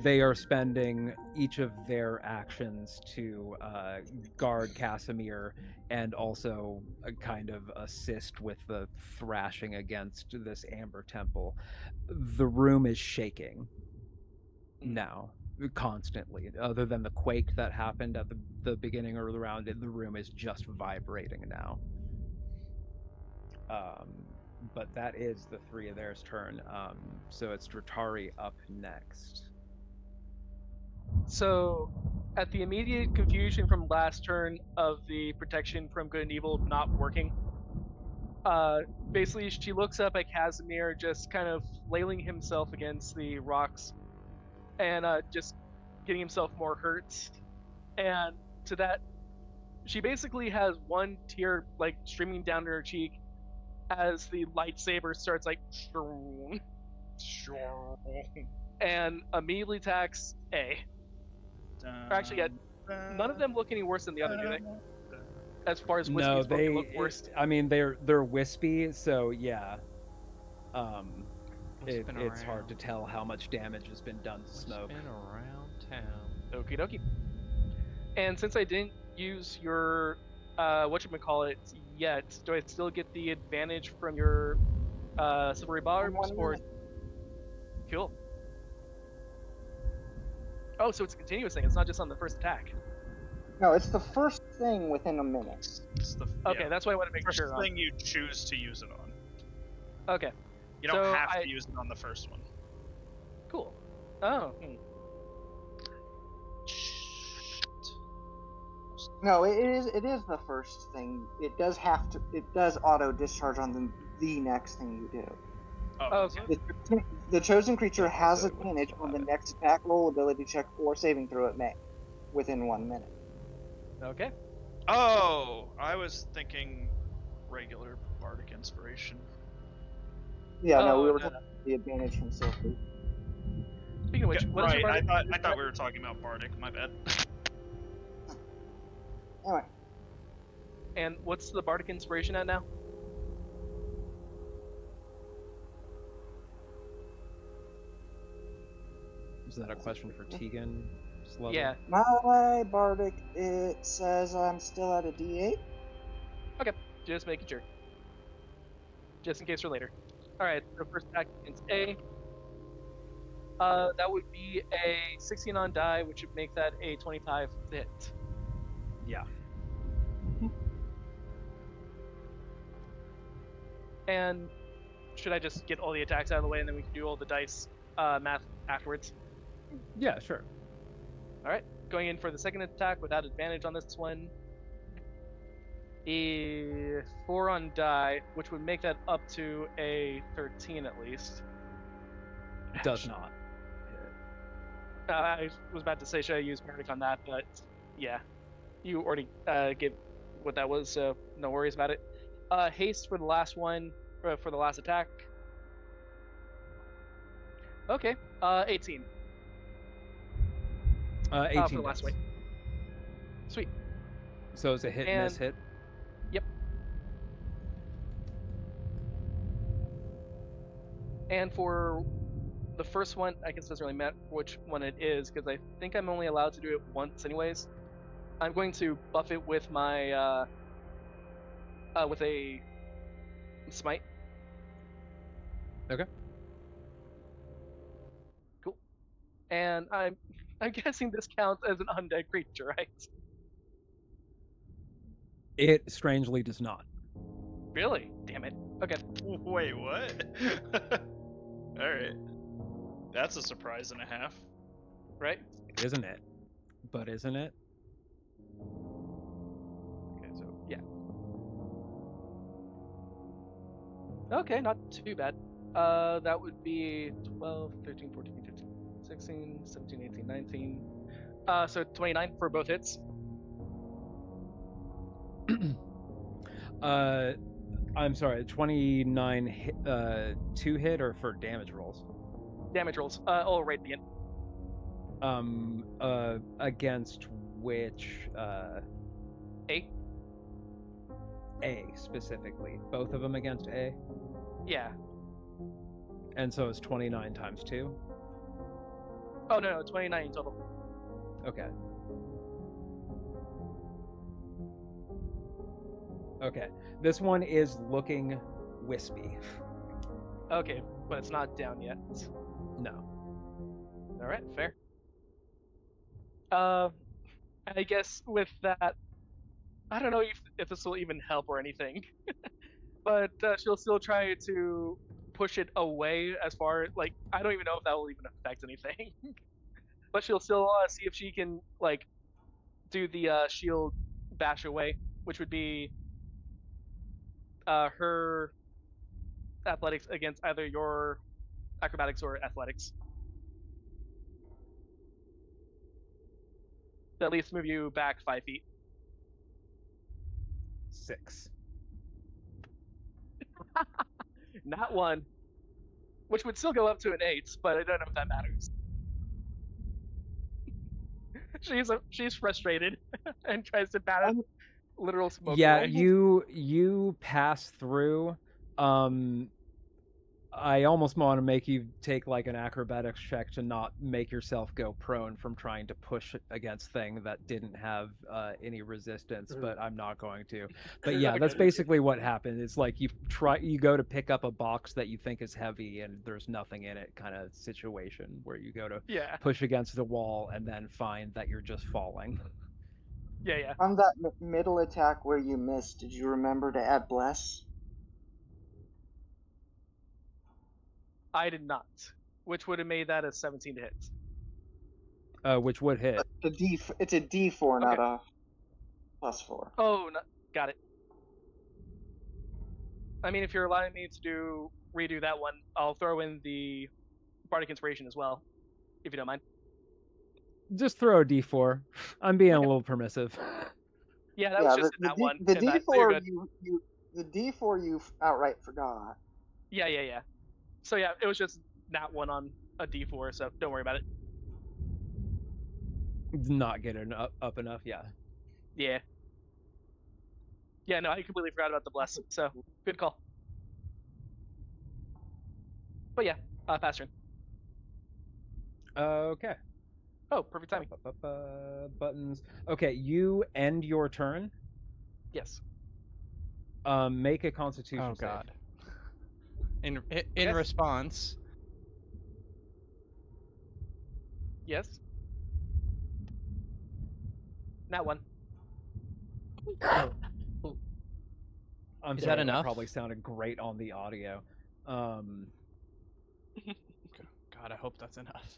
They are spending each of their actions to guard Casimir and also kind of assist with the thrashing against this Amber Temple. The room is shaking now, constantly. Other than the quake that happened at the beginning of the round, the room is just vibrating now. But that is the 3 of theirs turn. So it's Dratari up next. So, at the immediate confusion from last turn of the protection from good and evil not working, basically she looks up at Casimir, just kind of flailing himself against the rocks, and just getting himself more hurt. And to that, she basically has one tear like streaming down her cheek as the lightsaber starts like and immediately attacks A. Or actually, yeah, none of them look any worse than the other, do they? As far as Whiskey's No, supposed to look worse. I mean, they're wispy, so yeah. It's hard to tell how much damage has been done to smoke. Spin around town. Okie dokie. And since I didn't use your whatchamacallit yet, do I still get the advantage from your silvery barbs or cool? Oh, so it's a continuous thing. It's not just on the first attack. No, it's the first thing within a minute. Okay, that's what I want to make first sure. Thing you choose to use it on. Okay. You don't have to use it on the first one. Cool. Oh. No, it is the first thing. It does have to. It does auto discharge on the next thing you do. Oh, okay. The chosen creature has advantage on the next attack roll, ability check, or saving throw it may, within 1 minute. Okay. Oh, I was thinking regular bardic inspiration. Yeah, no, we were talking about the advantage from Silphy. Speaking of which, what is your bardic? I thought we were talking about bardic. My bad. Anyway. And what's the bardic inspiration at now? Is that a question for Tegan? Yeah. My bardic, it says I'm still at a D8. Okay, just making sure. Just in case for later. Alright, so first attack against A. That would be a 16 on die, which would make that a 25 hit. Yeah. And should I just get all the attacks out of the way and then we can do all the dice math afterwards? Yeah, sure. Alright, going in for the second attack without advantage on this one. A 4 on die, which would make that up to a 13 at least. Does not. I was about to say, should I use Bardic on that, but yeah. You already gave what that was, so no worries about it. Haste for the last one, for the last attack. Okay, 18. 18 for the last one. Sweet. So it's a hit and miss hit? Yep. And for the first one, I guess it doesn't really matter which one it is, because I think I'm only allowed to do it once anyways. I'm going to buff it with my, with a smite. Okay. Cool. And I'm guessing this counts as an undead creature, right? It strangely does not. Really? Damn it. Okay. Wait, what? Alright. That's a surprise and a half. Right? Isn't it? But isn't it? Okay, so, yeah. Okay, not too bad. That would be 12, 13, 14, 15, 16, 17, 18, 19. So 29 for both hits. I'm sorry, 29 hit, 2 hit or for damage rolls? Damage rolls. Oh, right at the end. Against which, A? A, specifically. Both of them against A? Yeah. And so it's 29 times 2? Oh, no, 29 total. Okay. Okay. This one is looking wispy. Okay, but it's not down yet. No. Alright, fair. I guess with that, I don't know if this will even help or anything, but she'll still try to push it away as far, like, I don't even know if that will even affect anything. But she'll still see if she can, like, do the shield bash away, which would be her athletics against either your acrobatics or athletics. To at least move you back 5 feet. 6. Not 1. Which would still go up to an 8, but I don't know if that matters. She's frustrated and tries to bat literal smoke Yeah, away. you pass through. I almost want to make you take like an acrobatics check to not make yourself go prone from trying to push against thing that didn't have any resistance, but I'm not going to. But yeah, that's basically what happened. It's like you go to pick up a box that you think is heavy and there's nothing in it kind of situation where you go to push against the wall and then find that you're just falling. Yeah. On that middle attack where you missed, did you remember to add bless? I did not, which would have made that a 17 to hit. Which would hit. It's a D4, not a +4. Oh, no, got it. I mean, if you're allowing me to redo that one, I'll throw in the Bardic Inspiration as well, if you don't mind. Just throw a D4. I'm being a little permissive. Yeah, that was just that one. The D4 the D4 you outright forgot. Yeah. So yeah, it was just that one on a D4, so don't worry about it. Not getting up enough, yeah. Yeah. Yeah, no, I completely forgot about the bless, so good call. But yeah, pass turn. Okay. Oh, perfect timing. Buttons. Okay, you end your turn. Yes. Make a Constitution save. Oh God. In response. Yes. That one. I'm Is sorry, that enough? Probably sounded great on the audio. God, I hope that's enough.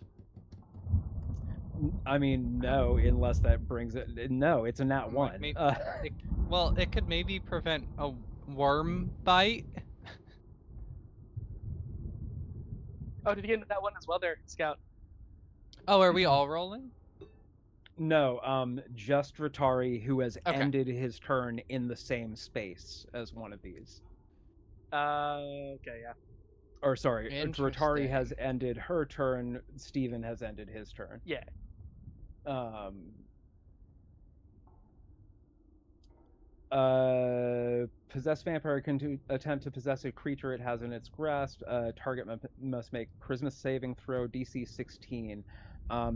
I mean, no, unless that brings it. No, it's a nat 1. It could maybe prevent a worm bite. Oh, did you get that one as well there, Scout? Oh, are we all rolling? No, just Ratari, who has ended his turn in the same space as one of these. Okay, yeah. Or sorry, Ratari has ended her turn. Steven has ended his turn. Yeah. Possessed vampire can attempt to possess a creature it has in its grasp. Target must make charisma saving throw DC 16.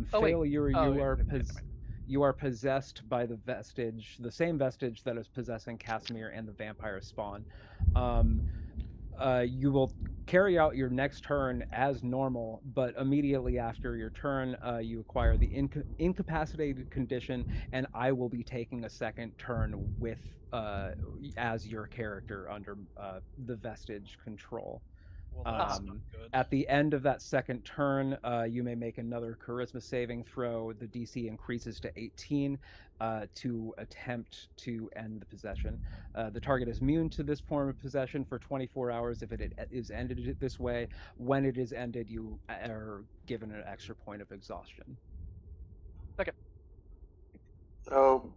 Failure, you are possessed by the same vestige that is possessing Casimir and the vampire spawn. You will carry out your next turn as normal, but immediately after your turn, you acquire the incapacitated condition, and I will be taking a second turn with as your character under the vestige control. Well, that's not good. At the end of that second turn, you may make another charisma saving throw. The DC increases to 18 to attempt to end the possession. The target is immune to this form of possession for 24 hours if it is ended this way. When it is ended, you are given an extra point of exhaustion. Okay. So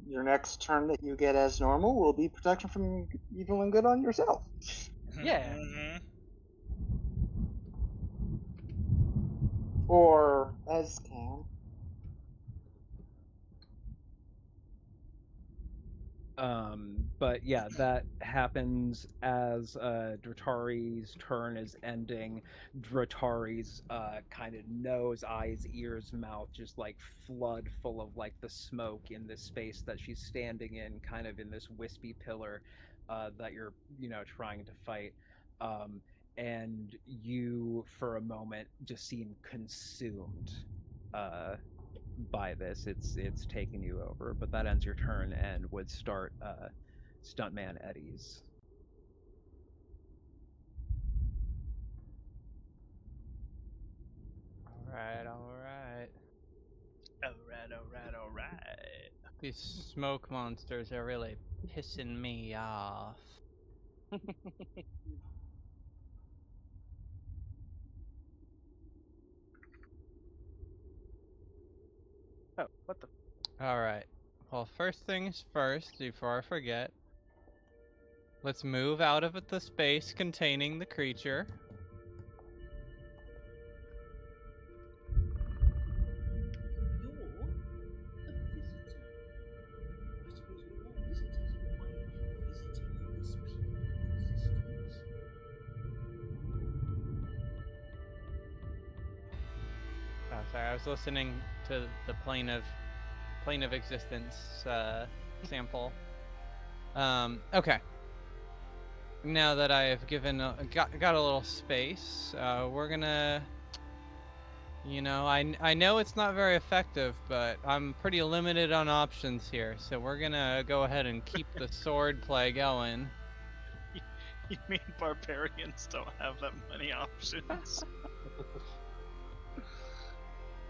your next turn that you get as normal will be protection from evil and good on yourself. Yeah. Or as can. But yeah, that happens as Dratari's turn is ending. Dratari's kind of nose, eyes, ears, mouth just like flood full of like the smoke in this space that she's standing in, kind of in this wispy pillar that you're trying to fight. And you for a moment just seem consumed by this. It's taken you over, but that ends your turn and would start Stuntman Eddie's. All right. These smoke monsters are really pissing me off. Oh, what the? All right. Well, first things first, before I forget, let's move out of the space containing the creature. I was listening to the plane of existence sample. Okay. Now that I have got a little space, we're gonna. I know it's not very effective, but I'm pretty limited on options here, so we're gonna go ahead and keep the sword play going. You mean barbarians don't have that many options?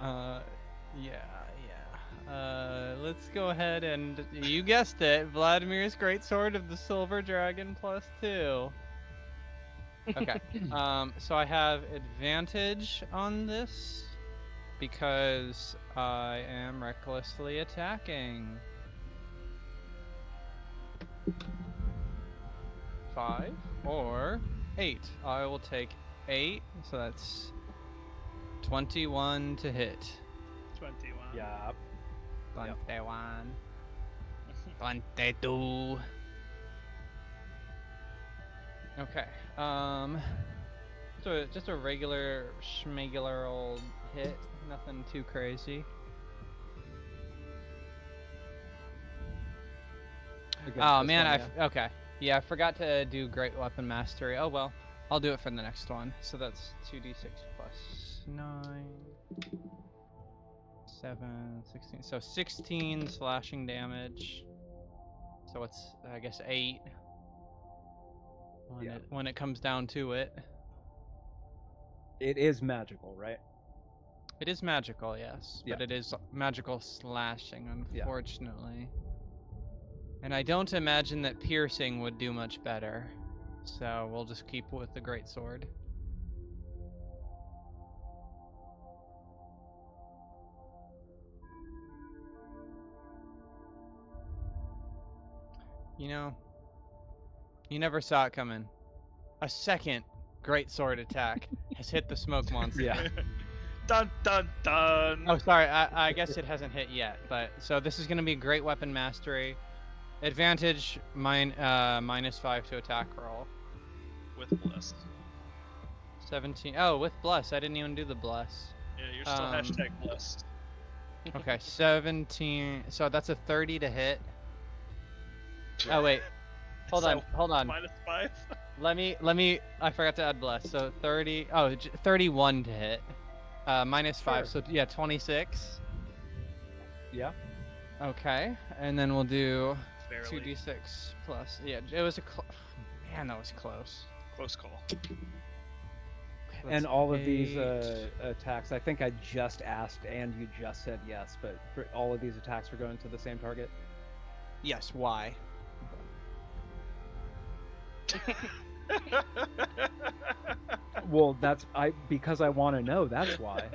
Yeah. Let's go ahead and, you guessed it, Vladimir's Greatsword of the Silver Dragon +2. Okay. So I have advantage on this because I am recklessly attacking. 5 or 8. I will take 8, so that's 21 to hit. 21. Yeah. 21. 22. Okay. So just a regular schmegular old hit, nothing too crazy. Oh man, okay. Yeah, I forgot to do Great Weapon Mastery. Oh well, I'll do it for the next one. So that's 2d6 plus 9, 7, 16. So 16 slashing damage. So it's, I guess, 8 when it comes down to it. It is magical, right? It is magical, yes, but it is magical slashing, unfortunately. And I don't imagine that piercing would do much better, so we'll just keep with the greatsword. You never saw it coming. A second greatsword attack has hit the smoke monster. Yeah. Dun dun dun. Oh, sorry. I guess it hasn't hit yet, but so this is going to be Great Weapon Mastery. Advantage -5 to attack roll. With bless. 17. Oh, with bless. I didn't even do the bless. Yeah, you're still #blessed. Okay, 17. So that's a 30 to hit. Oh wait. Hold on. -5. Let me. I forgot to add bless. So 30. Oh, 31 to hit. -5. Sure. So yeah, 26. Yeah. Okay, and then we'll do Barely. 2d6 plus. Yeah, it was a man, that was close. Close call. And all of these attacks, I think I just asked and you just said yes, but for all of these attacks are going to the same target? Yes, why? Well, because I want to know, that's why.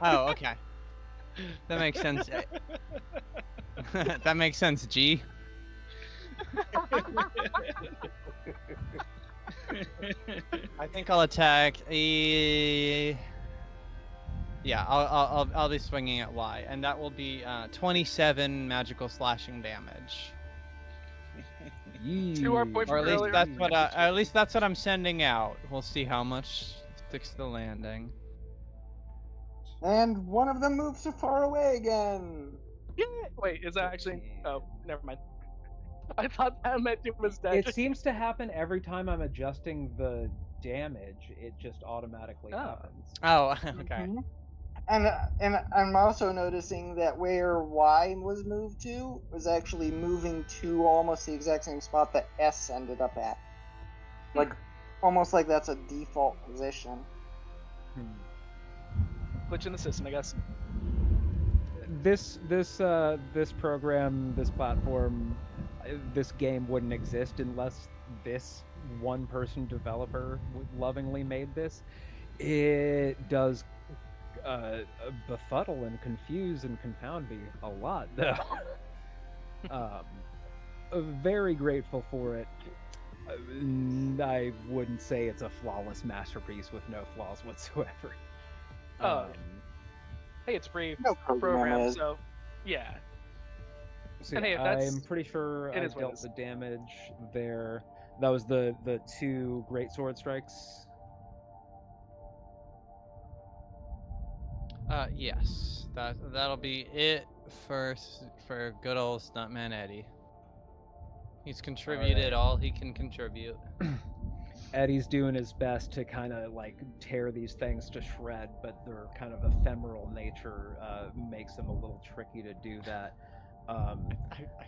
Oh, okay. That makes sense. That makes sense, G. I think I'll attack. Yeah, I'll be swinging at Y, and that will be 27 magical slashing damage. To our point Or from earlier. at least that's what I'm sending out. We'll see how much sticks to the landing. And one of them moves too far away again. Yeah. Wait, is that actually? Oh, never mind. I thought that meant it was dead. It seems to happen every time I'm adjusting the damage. It just automatically happens. Oh, okay. Mhm. And I'm also noticing that where Y was moved to was actually moving to almost the exact same spot that S ended up at. Like, almost like that's a default position. Glitch in the system, I guess. This program, this platform, this game wouldn't exist unless this one-person developer lovingly made this. It does befuddle and confuse and confound me a lot, though. Very grateful for it. I wouldn't say it's a flawless masterpiece with no flaws whatsoever. Hey, it's free No program is. so yeah. So And hey, if I'm that's- pretty sure it I is what it dealt is. the damage there. That was the 2 great sword strikes. Yes. That'll be it for good old Stuntman Eddie. He's contributed all he can contribute. Eddie's doing his best to kind of like tear these things to shred, but their kind of ephemeral nature makes them a little tricky to do that. I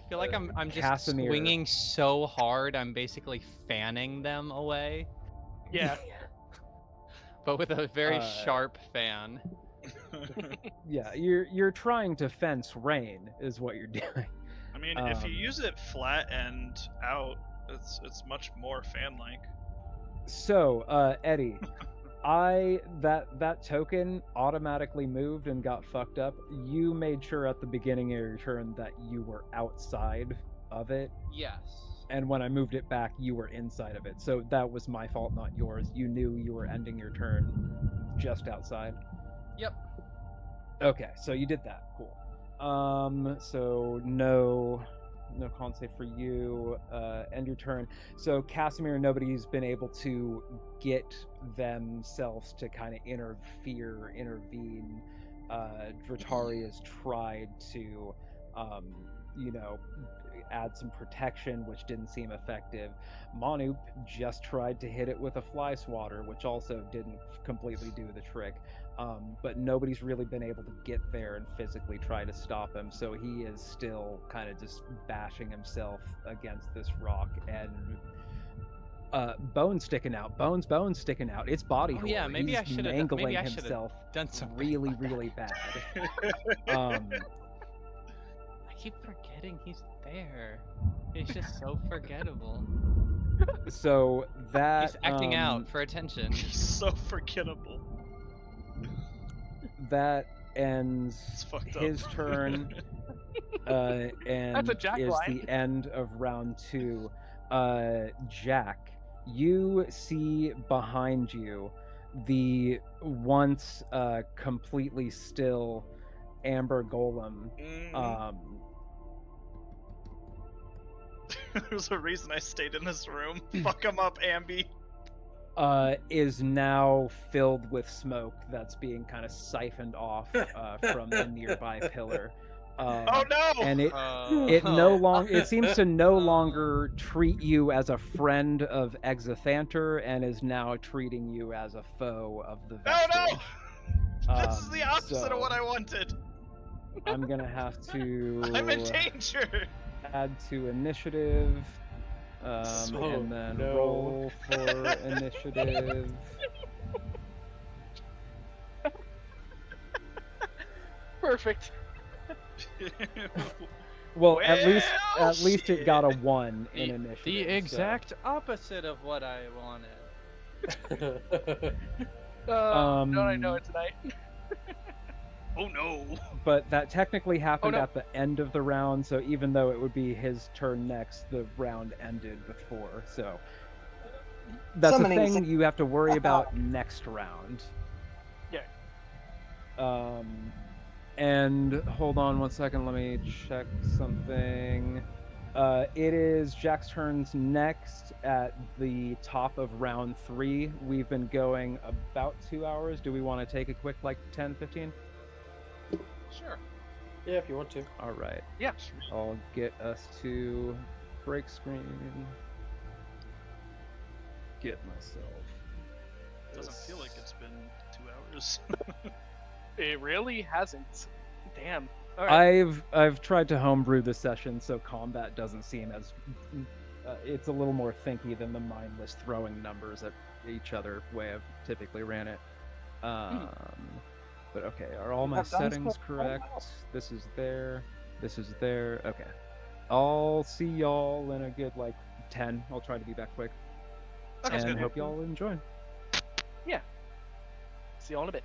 feel like I'm just Casimir- swinging so hard, I'm basically fanning them away, Yeah. but with a very sharp fan. Yeah, you're trying to fence rain, is what you're doing. I mean, if you use it flat and out, it's much more fan-like. So, Eddie, that token automatically moved and got fucked up. You made sure at the beginning of your turn that you were outside of it, Yes. and when I moved it back, you were inside of it. So that was my fault, not yours. You knew you were ending your turn just outside. Yep. Okay, so you did that. Cool. So no con save for you. End your turn. So Casimir, nobody's been able to get themselves to kind of intervene. Dratari has tried to, add some protection, which didn't seem effective. Manu just tried to hit it with a fly swatter, which also didn't completely do the trick. But nobody's really been able to get there and physically try to stop him, so he is still kind of just bashing himself against this rock, and bones sticking out. It's body horror. Yeah, maybe He's I should have mangling himself done something really, about that. really bad. I keep forgetting he's there. He's just so forgettable. So that He's acting out for attention. He's so forgettable. That ends It's fucked his up. turn, and That's a Jack is line. the end of round 2. Jack, you see behind you the once completely still Amber Golem. There's a reason I stayed in this room. Fuck him up, Ambi. Is now filled with smoke that's being kind of siphoned off from the nearby pillar. Oh no! And it seems to no longer treat you as a friend of Exothanter, and is now treating you as a foe of the Oh vestige. no! This is the opposite of what I wanted. I'm gonna have to I'm in danger. add to initiative. And then roll for initiative. Perfect. Well, at least it got a 1 in initiative. The exact opposite of what I wanted. Don't I know it tonight? Oh no! But that technically happened at the end of the round, so even though it would be his turn next, the round ended before. So that's a thing you have to worry about next round. Yeah. And hold on one second, let me check something. It is Jack's turns next at the top of round 3. We've been going about 2 hours. Do we want to take a quick 10, 15? Sure. Yeah, if you want to. All right. Yeah. I'll get us to break screen. Get myself. Doesn't feel like it's been 2 hours. It really hasn't. Damn. All right. I've tried to homebrew the session so combat doesn't seem as it's a little more thinky than the mindless throwing numbers at each other way I've typically ran it. But okay, are all my settings correct? This is there. This is there. Okay. I'll see y'all in a good 10. I'll try to be back quick. Okay, and hope y'all enjoy. Yeah. See y'all in a bit.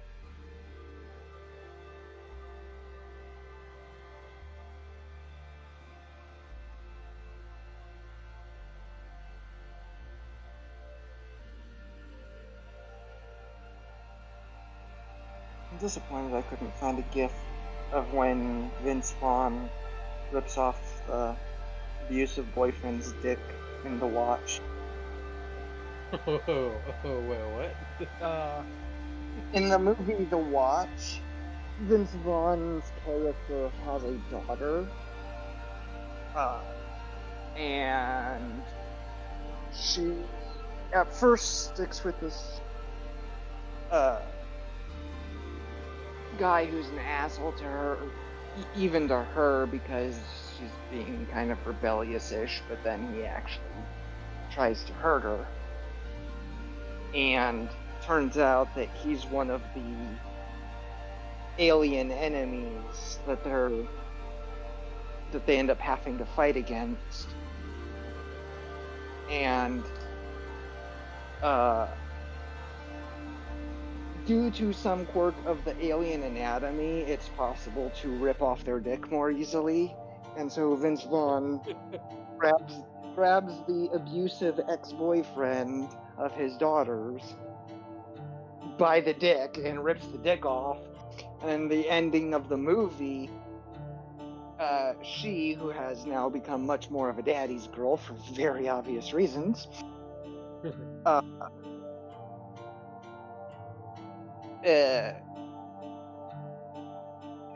I'm disappointed I couldn't find a gif of when Vince Vaughn rips off the abusive boyfriend's dick in The Watch. Wait, what? In the movie The Watch, Vince Vaughn's character has a daughter, and she at first sticks with this guy who's an asshole to her, even to her, because she's being kind of rebellious-ish, but then he actually tries to hurt her. And turns out that he's one of the alien enemies that they end up having to fight against. And due to some quirk of the alien anatomy, it's possible to rip off their dick more easily. And so Vince Vaughn grabs the abusive ex-boyfriend of his daughters by the dick and rips the dick off. And the ending of the movie, she, who has now become much more of a daddy's girl for very obvious reasons,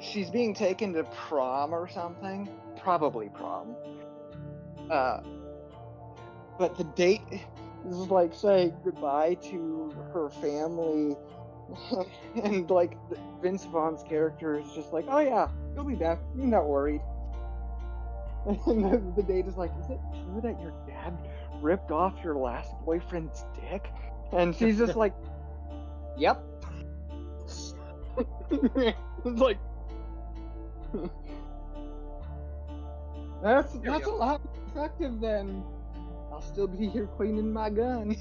she's being taken to prom or something. Probably prom. But the date is like saying goodbye to her family. And like Vince Vaughn's character is just like, oh yeah, you'll be back. You're not worried. And the date is like, is it true that your dad ripped off your last boyfriend's dick? And she's just like, yep. It's like, that's a lot more effective than I'll still be here cleaning my gun.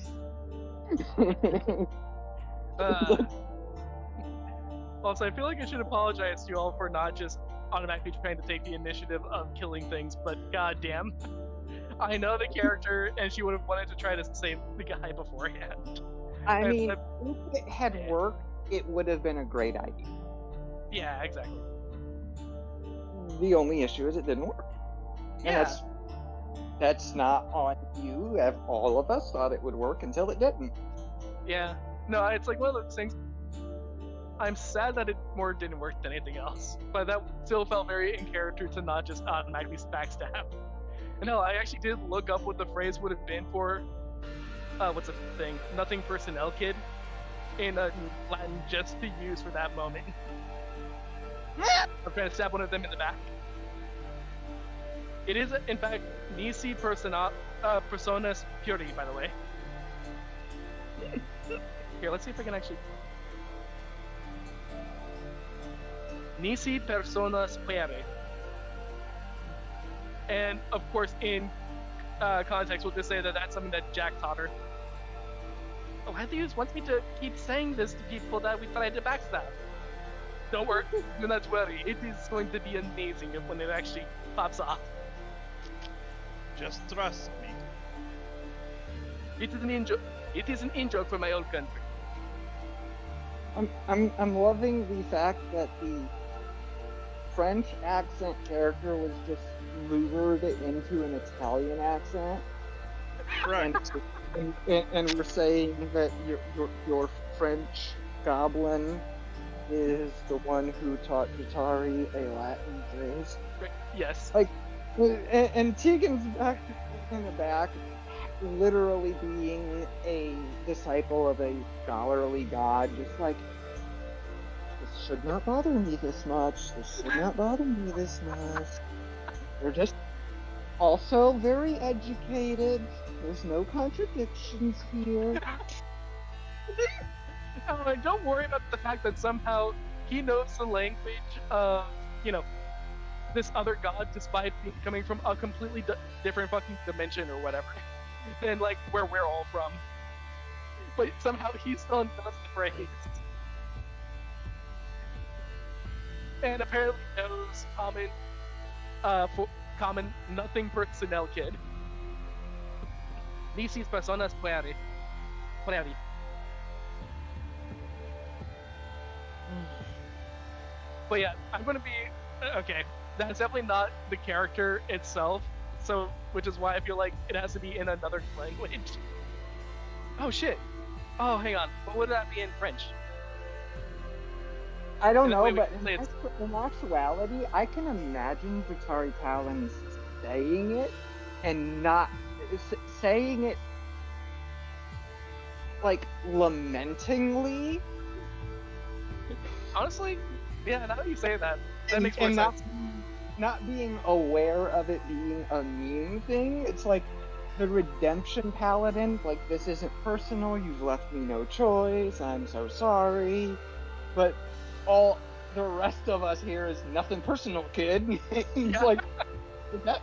Also, I feel like I should apologize to you all for not just automatically trying to take the initiative of killing things, but goddamn, I know the character, and she would have wanted to try to save the guy beforehand. I mean, if it had worked, it would have been a great idea. Yeah, exactly. The only issue is it didn't work. Yeah. And that's not on you. All of us thought it would work until it didn't. Yeah. No, it's like one of those things. I'm sad that it more didn't work than anything else, but that still felt very in character to not just automatically backstab. No, I actually did look up what the phrase would have been for, what's the thing? Nothing personnel kid in Latin, just to use for that moment. I'm trying to stab one of them in the back. It is, in fact, nisi personas puri, by the way. Here, let's see if I can actually... Nisi personas puri. And, of course, in context, we'll just say that that's something that Jack taught her. Oh, Matthews wants me to keep saying this to people that we tried to backstab. Don't worry, do not worry. It is going to be amazing when it actually pops off. Just trust me. It is an in-joke. It is an in-joke for my own country. I'm loving the fact that the French accent character was just lured into an Italian accent. Right. And we're saying that your French goblin is the one who taught Jatari a Latin phrase. Yes. Like, and Tegan's back in the back, literally being a disciple of a scholarly god, just like, this should not bother me this much. This should not bother me this much. They're just also very educated. There's no contradictions here. Oh, and don't worry about the fact that somehow he knows the language of, this other god, despite coming from a completely different fucking dimension or whatever, than like where we're all from. But somehow he still knows the phrase. And apparently knows common nothing personnel kid. Nisis personas puri. But yeah, I'm gonna be okay. That's definitely not the character itself, so which is why I feel like it has to be in another language. Oh shit! Oh, hang on. What would that be in French? I don't In a know, way we but can say it's in actuality, I can imagine Dratari Talons saying it and not saying it like lamentingly, honestly, yeah. Now that you say that, that and, makes more and sense. not being aware of it being a mean thing. It's like the redemption paladin, like, this isn't personal, you've left me no choice, I'm so sorry. But all the rest of us here is nothing personal, kid. It's Yeah. like, is that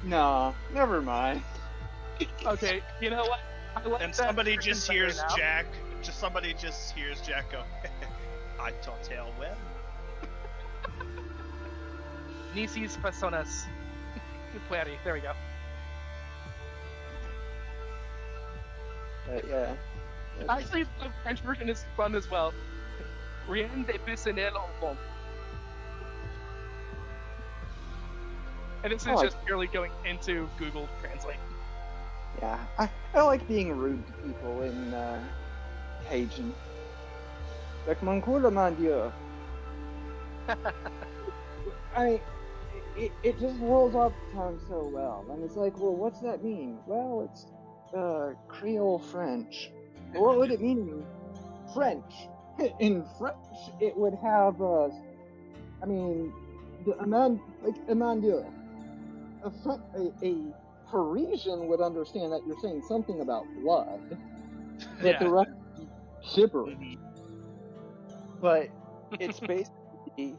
nah, never mind. Okay, you know what? I like And that somebody version just better hears now. Jack. Somebody just hears Jack go. I thought tell well. Nisis personas. Pueri. There we go. Yeah. Actually, the French version is fun as well. Rien de personnel au fond. And this is just purely going into Google Translate. Yeah, I like being rude to people in Cajun. Like, mon coeur, mon dieu. It just rolls off the tongue so well. And it's like, well, what's that mean? Well, it's Creole French. What would it mean in French? In French, it would have, I mean, mon dieu. A Parisian would understand that you're saying something about blood, but the rest is gibberish. But it's basically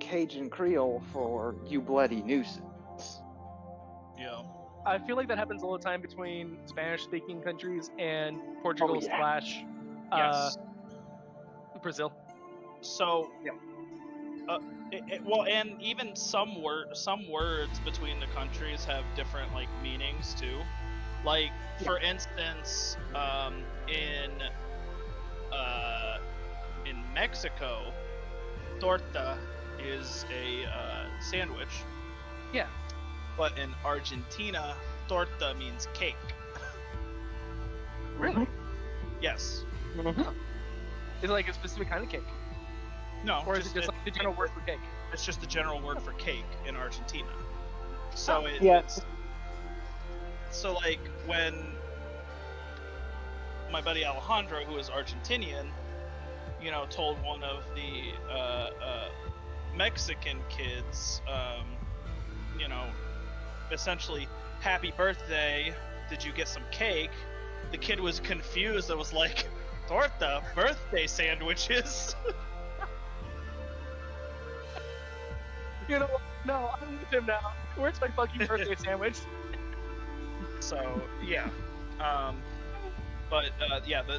Cajun Creole for you bloody nuisance. Yeah. I feel like that happens all the time between Spanish-speaking countries and Portugal Oh, yeah. slash Yes. Brazil. So, well, and even some words between the countries have different like meanings too. Like, for instance, in Mexico, torta is a sandwich. Yeah. But in Argentina, torta means cake. Really? Yes. Mm-hmm. Is it like a specific kind of cake? No. Or is it just like the general word for cake? It's just the general word for cake in Argentina. So Yes. So like when my buddy Alejandro, who is Argentinian, told one of the Mexican kids, essentially, happy birthday, did you get some cake? The kid was confused and was like, torta, birthday sandwiches. You know what? No, I'm with him now. Where's my fucking birthday sandwich? So, yeah. But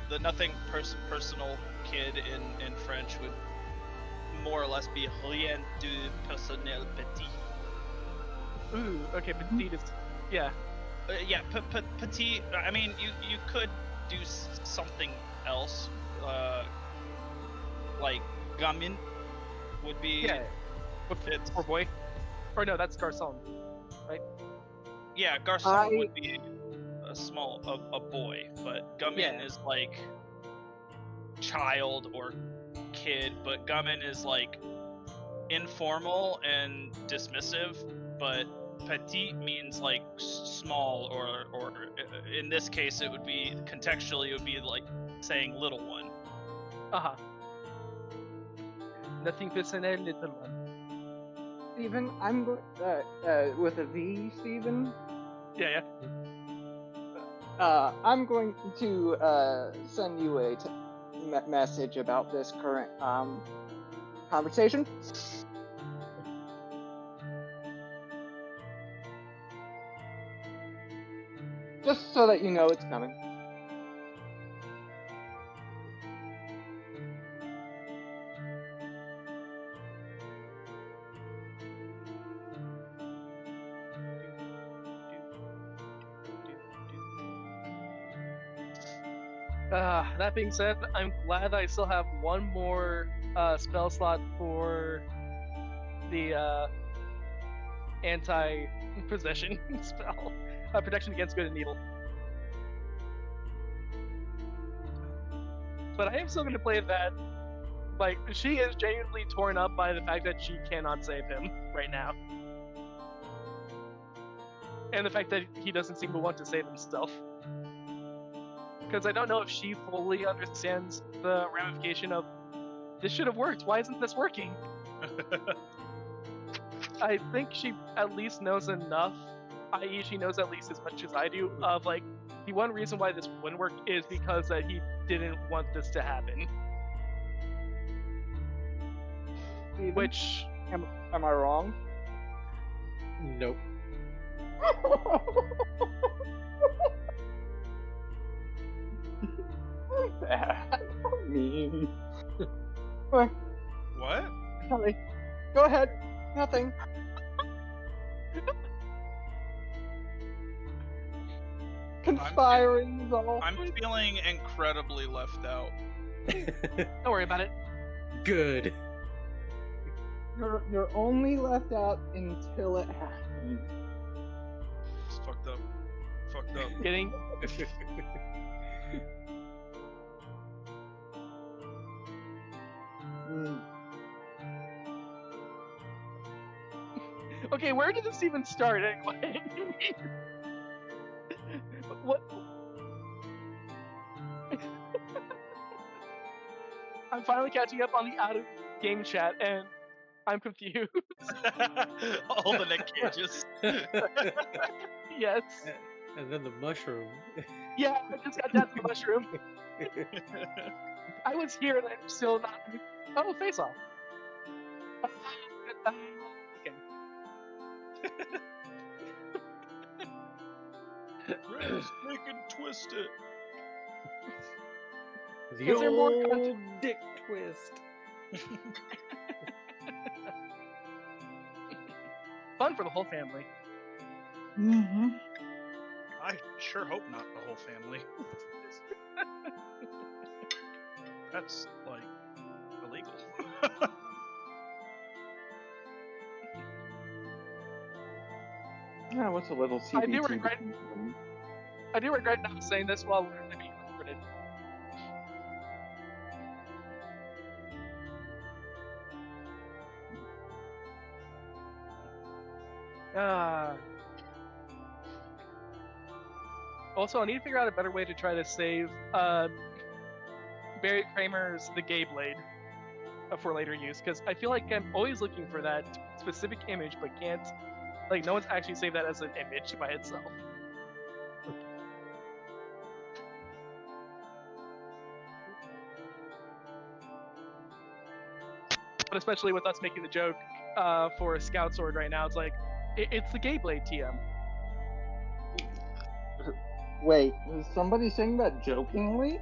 the nothing personal kid in French would more or less be rien de personnel petit. Ooh, okay, petite is, yeah. Petit. I mean, you could do something else, like gamin would be. Yeah. It's poor boy. Or no, that's garçon, right? Yeah, garçon would be a boy, but gamin is like child or kid, but gamin is like informal and dismissive, but petit means like small, or in this case it would be contextually like saying little one. Uh-huh. Nothing personnel, little one. Steven, I'm with a V, Steven. Yeah. I'm going to send you a message about this current conversation. Just so that you know it's coming. That being said, I'm glad I still have one more spell slot for the anti-possession spell. Protection against good and evil. but I am still going to play that. Like, she is genuinely torn up by the fact that she cannot save him right now. And the fact that he doesn't seem to want to save himself. Because I don't know if she fully understands the ramification of, this should have worked, why isn't this working? I think she at least knows enough, i.e. she knows at least as much as I do, of like, the one reason why this wouldn't work is because that he didn't want this to happen. Which... Am I wrong? Nope. Bad. Mean. What? Kelly, go ahead. Nothing. Conspiring is all. I'm feeling incredibly left out. Don't worry about it. Good. You're only left out until it happens. It's fucked up. Fucked up. Kidding? Okay, where did this even start anyway? What? I'm finally catching up on the out-of-game chat, and I'm confused. All the neck cages. Yes. And then the mushroom. Yeah, I just got down to the mushroom. I was here and I'm still not... Oh, face off. Okay. Ray's making twisted. The Is there more old content? dick twist. Fun for the whole family. Mm-hmm. I sure hope not the whole family. That's, like, illegal. Yeah, what's a little CBT? I do regret not saying this while we're being recorded. Also, I need to figure out a better way to try to save Barry Kramer's The Gay Blade for later use, because I feel like I'm always looking for that specific image, but can't. Like, no one's actually saved that as an image by itself. But especially with us making the joke for a Scout Sword right now, it's like, it's the Gay Blade TM. Wait, is somebody saying that jokingly?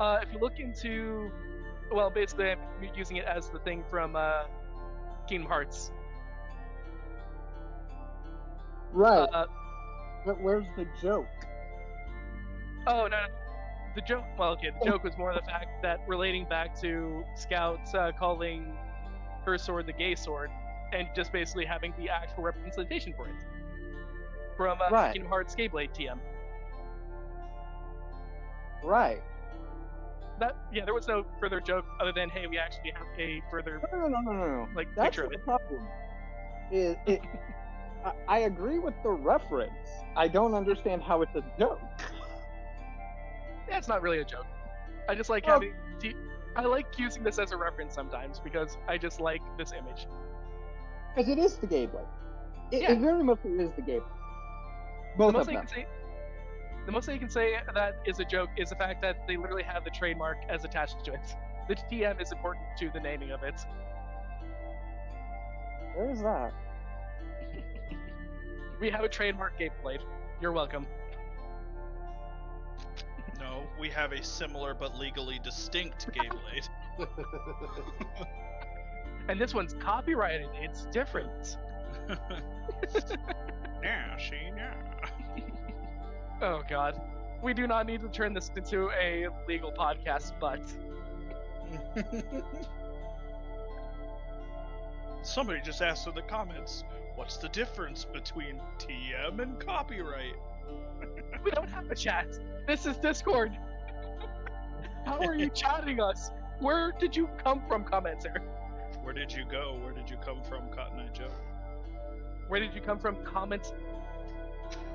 If you look into, well, basically I'm using it as the thing from Kingdom Hearts. Right. But where's the joke? Oh, no. The joke, well, okay, the joke was more the fact that relating back to Scouts calling her sword the gay sword, and just basically having the actual representation for it. From Right. Kingdom Hearts Gayblade TM. Right. Yeah, there was no further joke other than, hey, we actually have a further, No. like, That's picture of the it. problem. I agree with the reference. I don't understand how it's a joke. Yeah, it's not really a joke. I just like Well- having, I like using this as a reference sometimes, because I just like this image. Because it is the gay blade. Yeah. It very much is the gay blade. The Both most of they them. can say, the most they can say that is a joke is the fact that they literally have the trademark as attached to it. The TM is important to the naming of it. Where is that? We have a trademark Gameblade. You're welcome. No, we have a similar but legally distinct Gayblade. And this one's copyrighted. It's different. Yeah, yeah. Oh god. We do not need to turn this into a legal podcast, but Somebody just asked in the comments, what's the difference between TM and copyright? we don't have a chat. This is Discord. How are you chatting us? Where did you come from, commenter? Where did you go? Where did you come from, Cotton Eye Joe? Where did you come from, comment?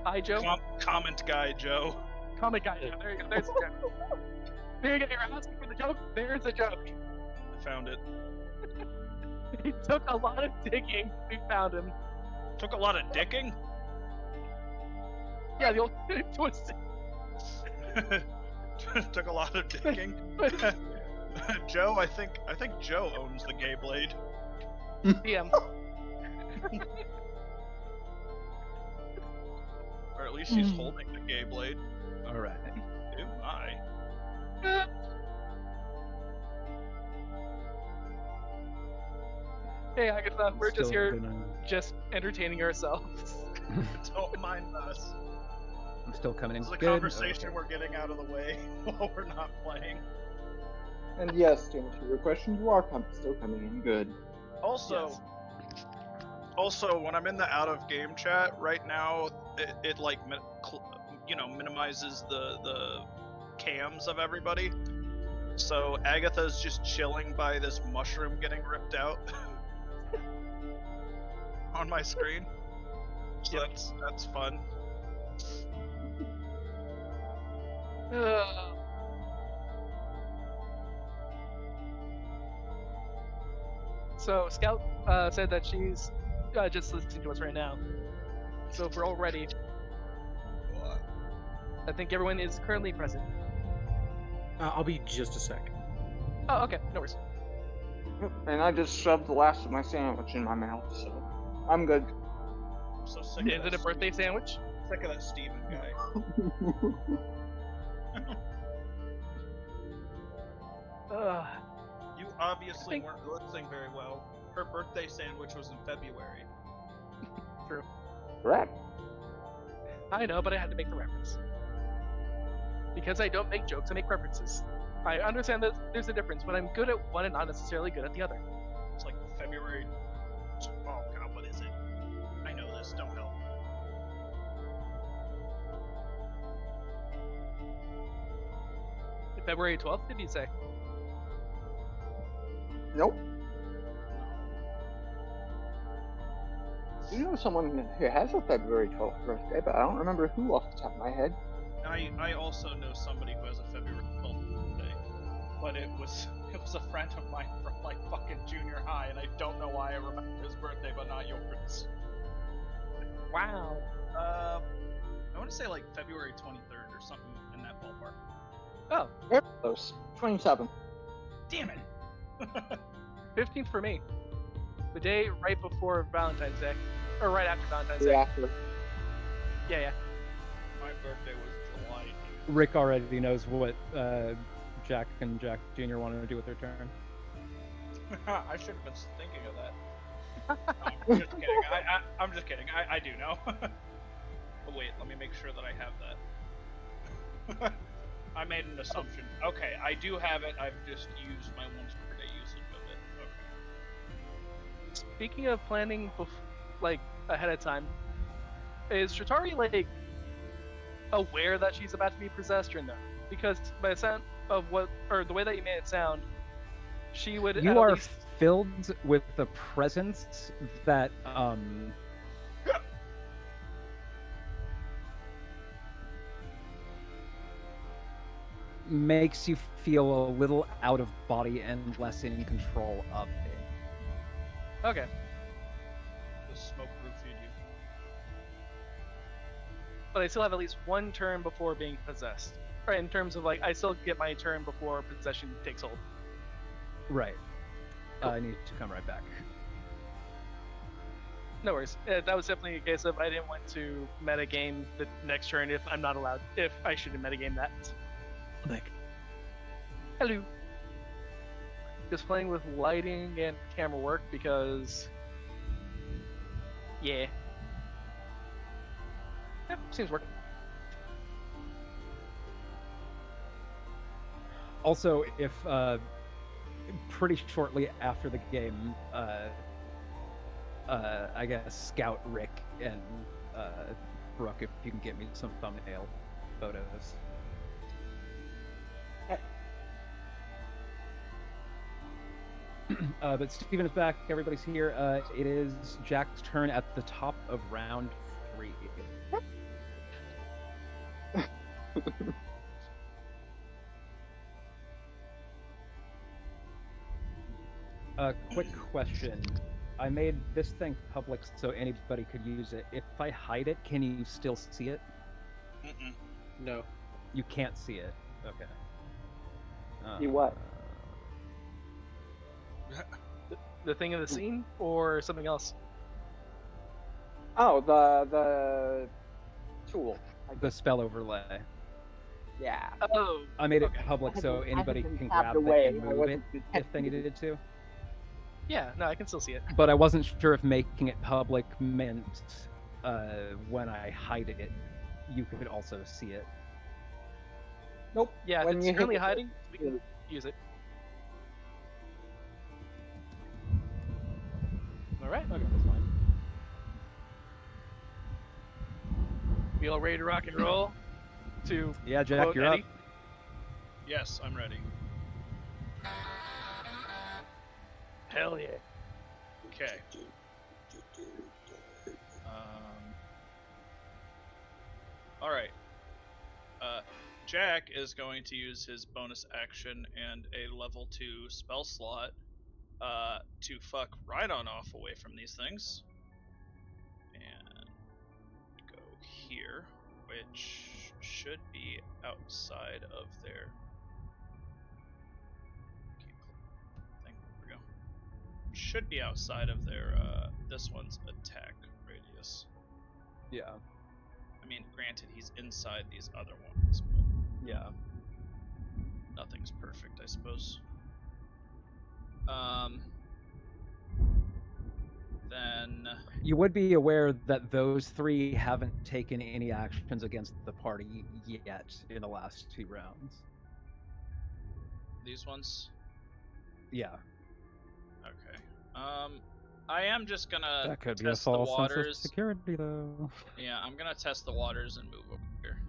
Hi, Joe. Comment guy Joe. Comment guy. Joe. There you go. There's a joke. There you go. You're asking for the joke. There's a joke. I found it. It took a lot of digging. We found him. Took a lot of dicking. Yeah, the old twist. Took a lot of dicking. Joe, I think Joe owns the gay blade. DM. Or at least he's holding the gay blade. Alright. Oh my. Hey, Agatha, we're just Still here, gonna- just entertaining ourselves. Don't mind us. I'm still coming in. This is a Good. conversation Okay. we're getting out of the way while we're not playing. And yes, to answer your question, you are still coming in good. Also, Yes. when I'm in the out of game chat right now, it like minimizes the cams of everybody. So Agatha's just chilling by this mushroom getting ripped out on my screen. So that's fun. So Scout said that she's just listening to us right now. So if we're all ready, I think everyone is currently present. I'll be just a sec. Oh, okay, no worries. Yep, and I just shoved the last of my sandwich in my mouth, so I'm good. I'm so sick Is of it a that birthday sandwich? Sick of that Steven guy. You obviously weren't listening very well. Her birthday sandwich was in February. True. Correct. I know, but I had to make the reference. Because I don't make jokes, I make references. I understand that there's a difference, but I'm good at one and not necessarily good at the other. It's like February. Oh god, what is it? I know this. Don't help. February 12th, did you say? Nope. You know someone who has a February 12th birthday, but I don't remember who off the top of my head. I also know somebody who has a February 12th birthday, but it was a friend of mine from like fucking junior high, and I don't know why I remember his birthday, but not yours. Wow. I want to say like February 23rd or something in that ballpark. Oh, Very close. 27. Damn it! 15th for me. The day right before Valentine's Day. Or right after Valentine's Day. After. Yeah. My birthday was July 8th. Rick already knows what Jack and Jack Jr. wanted to do with their turn. I should have been thinking of that. No, I'm just kidding. I'm just kidding. I do know. But wait, let me make sure that I have that. I made an assumption. Okay, I do have it. I've just used my once per day usage of it. Okay. Speaking of planning, like, ahead of time, is Shatari, like, aware that she's about to be possessed or no? Because by the sound of the way that you made it sound, she would. You at are least... filled with the presence that makes you feel a little out of body and less in control of it. Okay. The smoke roofied you. But I still have at least one turn before being possessed. Right, in terms of, like, I still get my turn before possession takes hold. Right. I need to come right back. No worries. That was definitely a case of I didn't want to metagame the next turn if I'm not allowed. If I shouldn't metagame that. Like, Hello. Just playing with lighting and camera work because. Yeah. Yeah, seems working. also, if pretty shortly after the game, I guess Scout, Rick, and Brooke, if you can get me some thumbnail photos. But Steven is back. Everybody's here. It is Jack's turn at the top of round 3. Quick question. I made this thing public so anybody could use it. If I hide it, can you still see it? Mm-mm. No. You can't see it. Okay. See what? The thing in the scene or something else? Oh, the tool. The spell overlay. Yeah. Oh, I made it okay. public so I anybody haven't can tapped grab away. it and I move it wasn't if they needed to. Yeah, no, I can still see it. But I wasn't sure if making it public meant when I hide it, you could also see it. Nope. Yeah, if When it's you hit currently it, hiding, we can use it. All right. Okay, that's fine. We all ready to rock and roll? To Yeah, Jack, quote you're Eddie? up. Yes, I'm ready. Hell yeah. Okay. All right. Jack is going to use his bonus action and a level 2 spell slot to fuck Rhydon off away from these things. And go here, which should be outside of their... There we go. Should be outside of their, this one's attack radius. Yeah. I mean, granted, he's inside these other ones, but Yeah. nothing's perfect, I suppose. Then You would be aware that those 3 haven't taken any actions against the party yet in the last 2 rounds. these ones. Yeah. Okay. I am just gonna That could be a test the false sense of waters. security, though. Yeah, I'm gonna test the waters and move over here.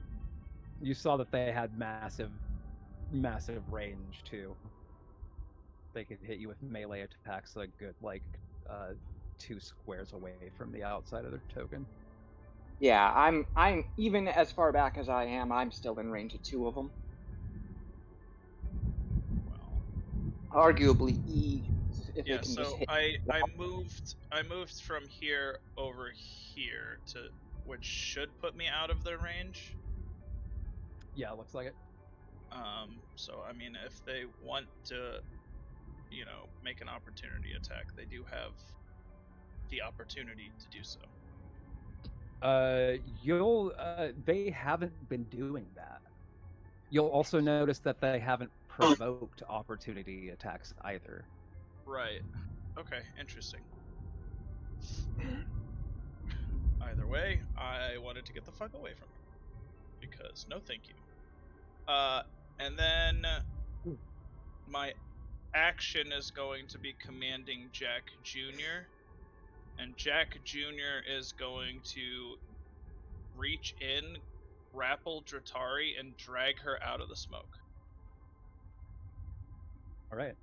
You saw that they had massive range, too. They could hit you with melee attacks a good, 2 squares away from the outside of their token. Yeah, I'm even as far back as I am. I'm still in range of 2 of them. Well, Arguably, E. If yeah. they can just So hit. I moved from here over here to, which should put me out of their range. Yeah, looks like it. So I mean, if they want to, make an opportunity attack, they do have the opportunity to do so. They haven't been doing that. You'll also notice that they haven't provoked opportunity attacks either. Right. Okay, interesting. Either way, I wanted to get the fuck away from them. Because no thank you. And then my action is going to be commanding Jack Jr. And Jack Jr. is going to reach in, grapple Dratari, and drag her out of the smoke. Alright.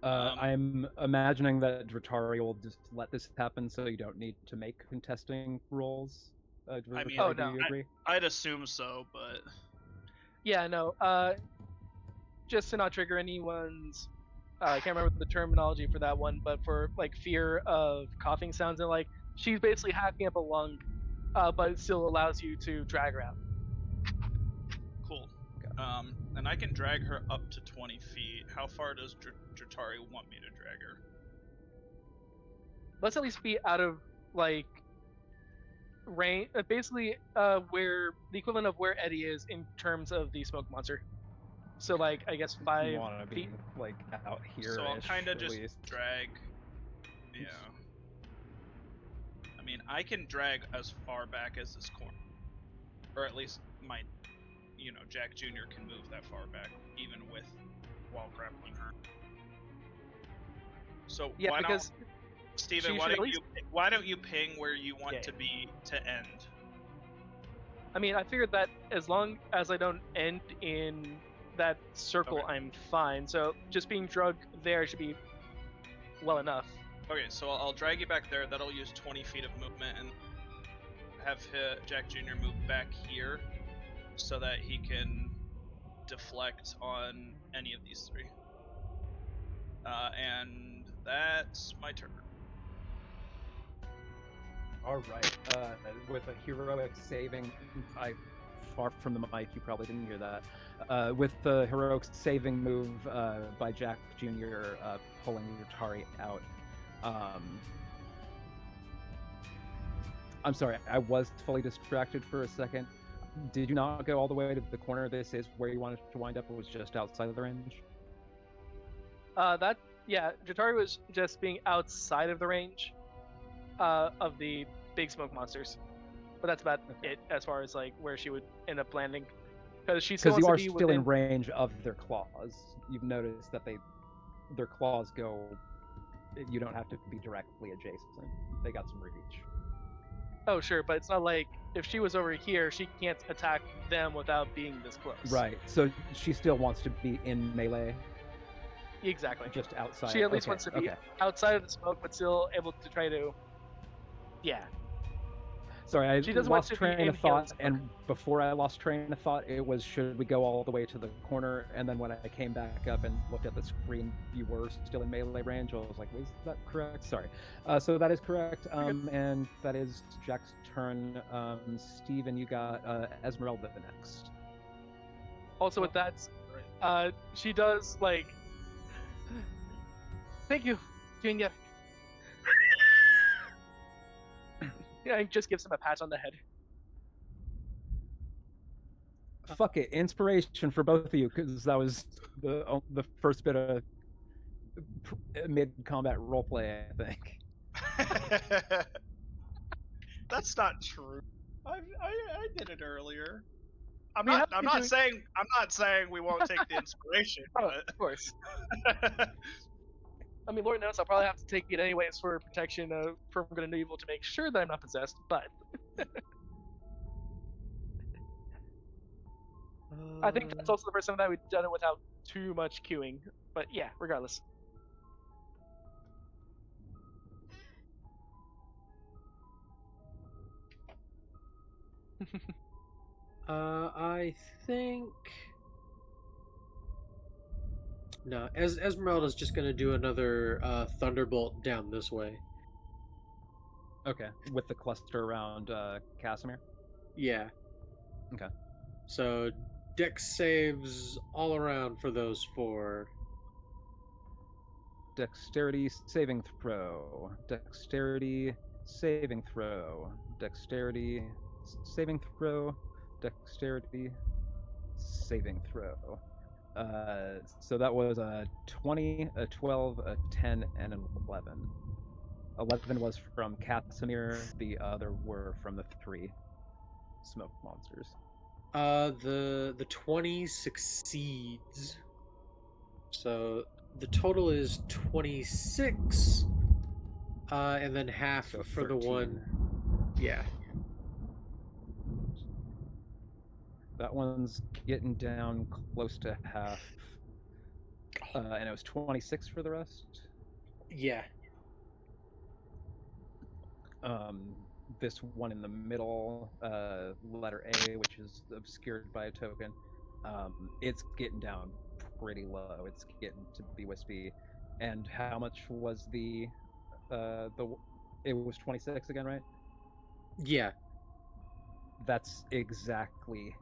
I'm imagining that Dratari will just let this happen so you don't need to make contesting rolls. I mean, Dratari, do you agree? I'd assume so, but... Yeah, no. Just to not trigger anyone's... I can't remember the terminology for that one, but for fear of coughing sounds, and she's basically hacking up a lung, but it still allows you to drag her out. Cool. And I can drag her up to 20 feet. How far does Dratari want me to drag her? Let's at least be out of range. Basically, where the equivalent of where Eddie is in terms of the smoke monster. So I guess 5 You want to be feet. out here. So I'll kind of just least. drag. Yeah. I mean, I can drag as far back as this corner, or at least my, Jack Jr. can move that far back, even while grappling her. So Yeah, why because don't, Steven, she why should don't you ping where you want to be to end? I mean, I figured that as long as I don't end in that circle, Okay. I'm fine. So just being drugged there should be well enough. Okay, so I'll drag you back there. That'll use 20 feet of movement, and have Jack Jr. move back here so that he can deflect on any of these three. And that's my turn. All right. With a heroic saving, far from the mic, you probably didn't hear that. With the heroic saving move by Jack Jr. Pulling Yutari out. I'm sorry, I was fully distracted for a second. Did you not go all the way to the corner? This is where you wanted to wind up. It was just outside of the range. Jatari was just being outside of the range of the big smoke monsters, but that's about it as far as like where she would end up landing, because you are still in range of their claws. You've noticed that their claws go. You don't have to be directly adjacent. They got some reach. Oh sure, but it's not like if she was over here, she can't attack them without being this close. Right. So she still wants to be in melee. Exactly. Just outside. She at least wants to be outside of the smoke, but still able to try to. Yeah. Sorry, I lost train of thought, and before I lost train of thought, it was should we go all the way to the corner? And then when I came back up and looked at the screen, you were still in melee range. I was like, was that correct? Sorry. So that is correct, and that is Jack's turn. Steven, you got Esmeralda next. Also with that, she does like. Thank you, Junior. Yeah, it just gives him a pat on the head. Fuck it, inspiration for both of you, because that was the first bit of mid-combat roleplay, I think. That's not true. I did it earlier. I'm not saying we won't take the inspiration. Oh, of course. I mean, Lord knows I'll probably have to take it anyways for protection from good and evil to make sure that I'm not possessed, but I think that's also the first time that we've done it without too much queuing. But yeah, regardless. I think. No, Esmeralda's just gonna do another thunderbolt down this way. Okay, with the cluster around Casimir? Yeah. Okay. So, dex saves all around for those four. Dexterity saving throw. Dexterity saving throw. Dexterity saving throw. Dexterity saving throw. So that was a 20, a 12, a 10, and an 11. 11 was from Casimir, the other were from the three smoke monsters. The 20 succeeds. So the total is 26. And then half So for 13. the one. Yeah. That one's getting down close to half. And it was 26 for the rest? Yeah. This one in the middle, letter A, which is obscured by a token, it's getting down pretty low. It's getting to be wispy. And how much was it was 26 again, right? Yeah. That's exactly.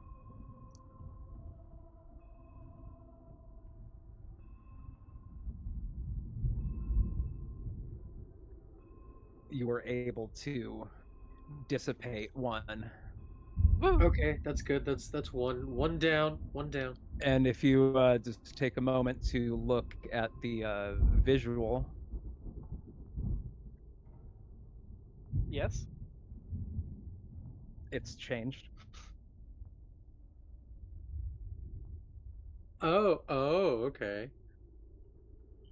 You were able to dissipate one. Okay, that's good. That's one down. And if you just take a moment to look at the visual. Yes. It's changed. Oh, okay.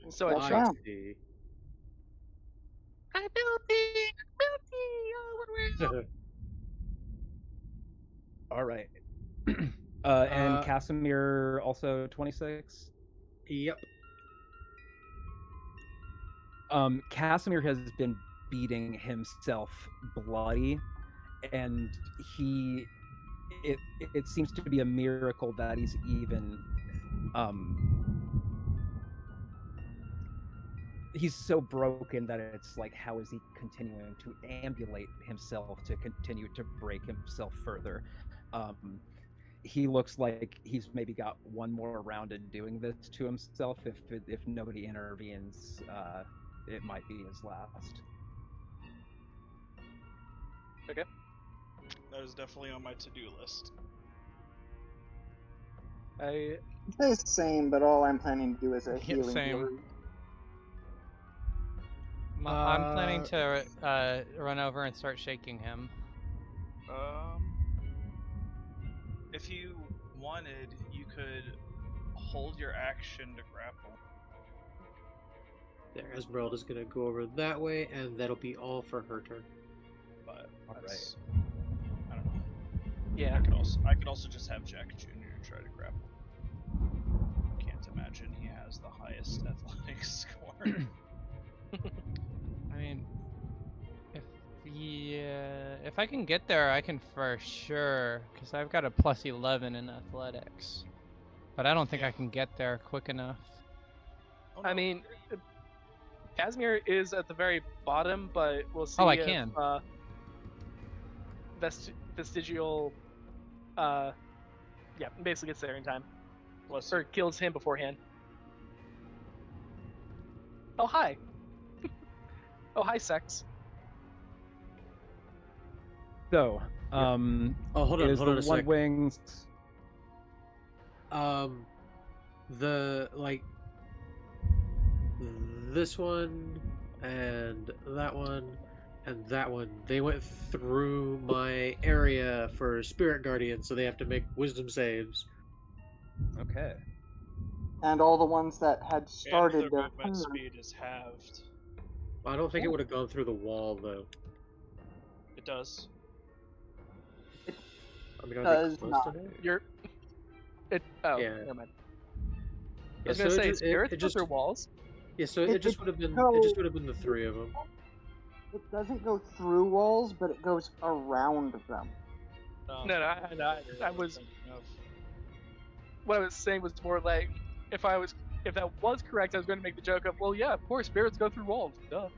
So What's it's wrong? I'm melting! Oh, what All right. And Casimir also 26? Yep. Casimir has been beating himself bloody, and it seems to be a miracle that he's even he's so broken that it's like, how is he continuing to ambulate himself to continue to break himself further? He looks like he's maybe got one more round in doing this to himself. If nobody intervenes, it might be his last. Okay. That is definitely on my to-do list. I It's the same, but all I'm planning to do is a Yeah, healing same. word. I'm planning to run over and start shaking him. If you wanted, you could hold your action to grapple. There, Esmeralda's gonna go over that way, and that'll be all for her turn. But Alright. I don't know. yeah. I could also just have Jack Jr. try to grapple. Can't imagine he has the highest athletics score. I mean, if I can get there, I can for sure, because I've got a plus 11 in athletics. But I don't think I can get there quick enough. Oh, no. I mean, Casimir is at the very bottom, but we'll see Oh, I if can. Vestigial, basically gets there in time. Plus, Or kills him beforehand. Oh, hi. Oh, hi, Sex. So, hold on is a the sec. one wings this one and that one and that one, they went through my area for Spirit Guardian, so they have to make wisdom saves. Okay. And all the ones that had started and their their movement turn. speed is halved. I don't think it would have gone through the wall, though. It does. I mean, are Does they close not. to it? You're. Oh, Yeah. never mind. I Yeah, was gonna so say it spirits just, go through walls. yeah, so It it just would have been the three of them. It doesn't go through walls, but it goes around them. No, I was. What I was saying was more like, if that was correct, I was going to make the joke of, well, yeah, of course, spirits go through walls, duh.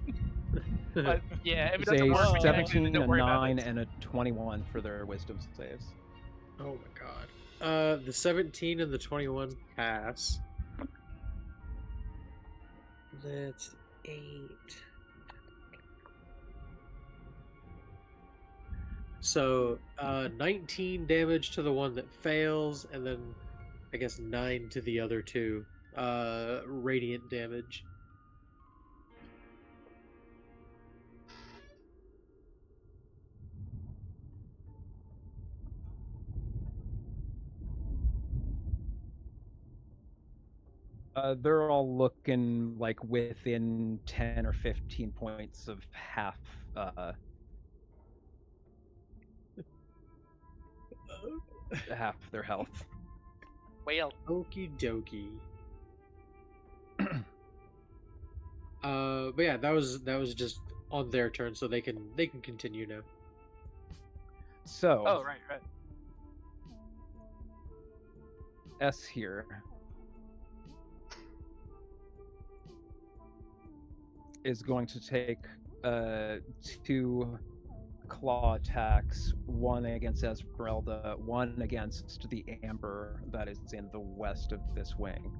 But yeah, if it It's doesn't a work mechanically, 17, then a don't worry about 9, it. and a 21 for their wisdom saves. Oh my god. The 17 and the 21 pass. That's 8. So, 19 damage to the one that fails, and then I guess 9 to the other two. Radiant damage. They're all looking like within 10 or 15 points of half their health. Well, Okie dokie. But yeah, that was just on their turn, so they can continue now. So, oh right. S here is going to take 2 claw attacks, one against Esmeralda, one against the amber that is in the west of this wing.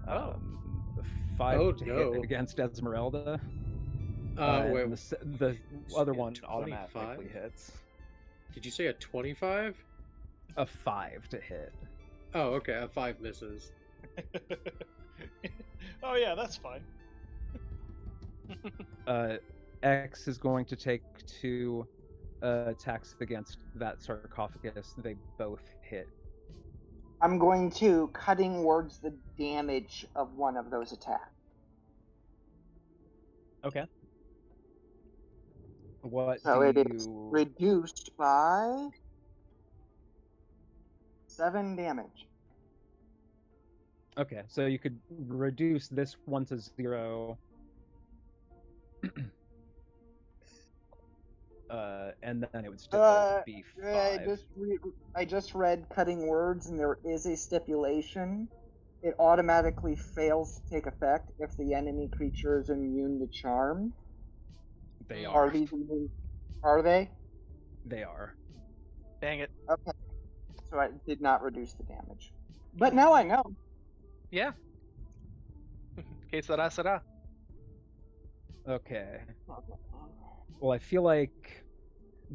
5 to hit against Esmeralda. Wait, the other one 25? automatically hits. Did you say a 25? A 5 to hit. Oh, okay, a 5 misses. Oh yeah, that's fine. X is going to take 2 attacks against that sarcophagus. They both hit. I'm going to cutting words the damage of one of those attacks. Okay. What So do it is you... reduced by 7 damage. Okay, so you could reduce this one to 0. And then it would still be 5. I just read cutting words, and there is a stipulation. It automatically fails to take effect if the enemy creature is immune to charm. They Are are. these immune? Are they? They are. Dang it. Okay. So I did not reduce the damage. But now I know. Yeah. Que sera, sera. Okay. Well, I feel like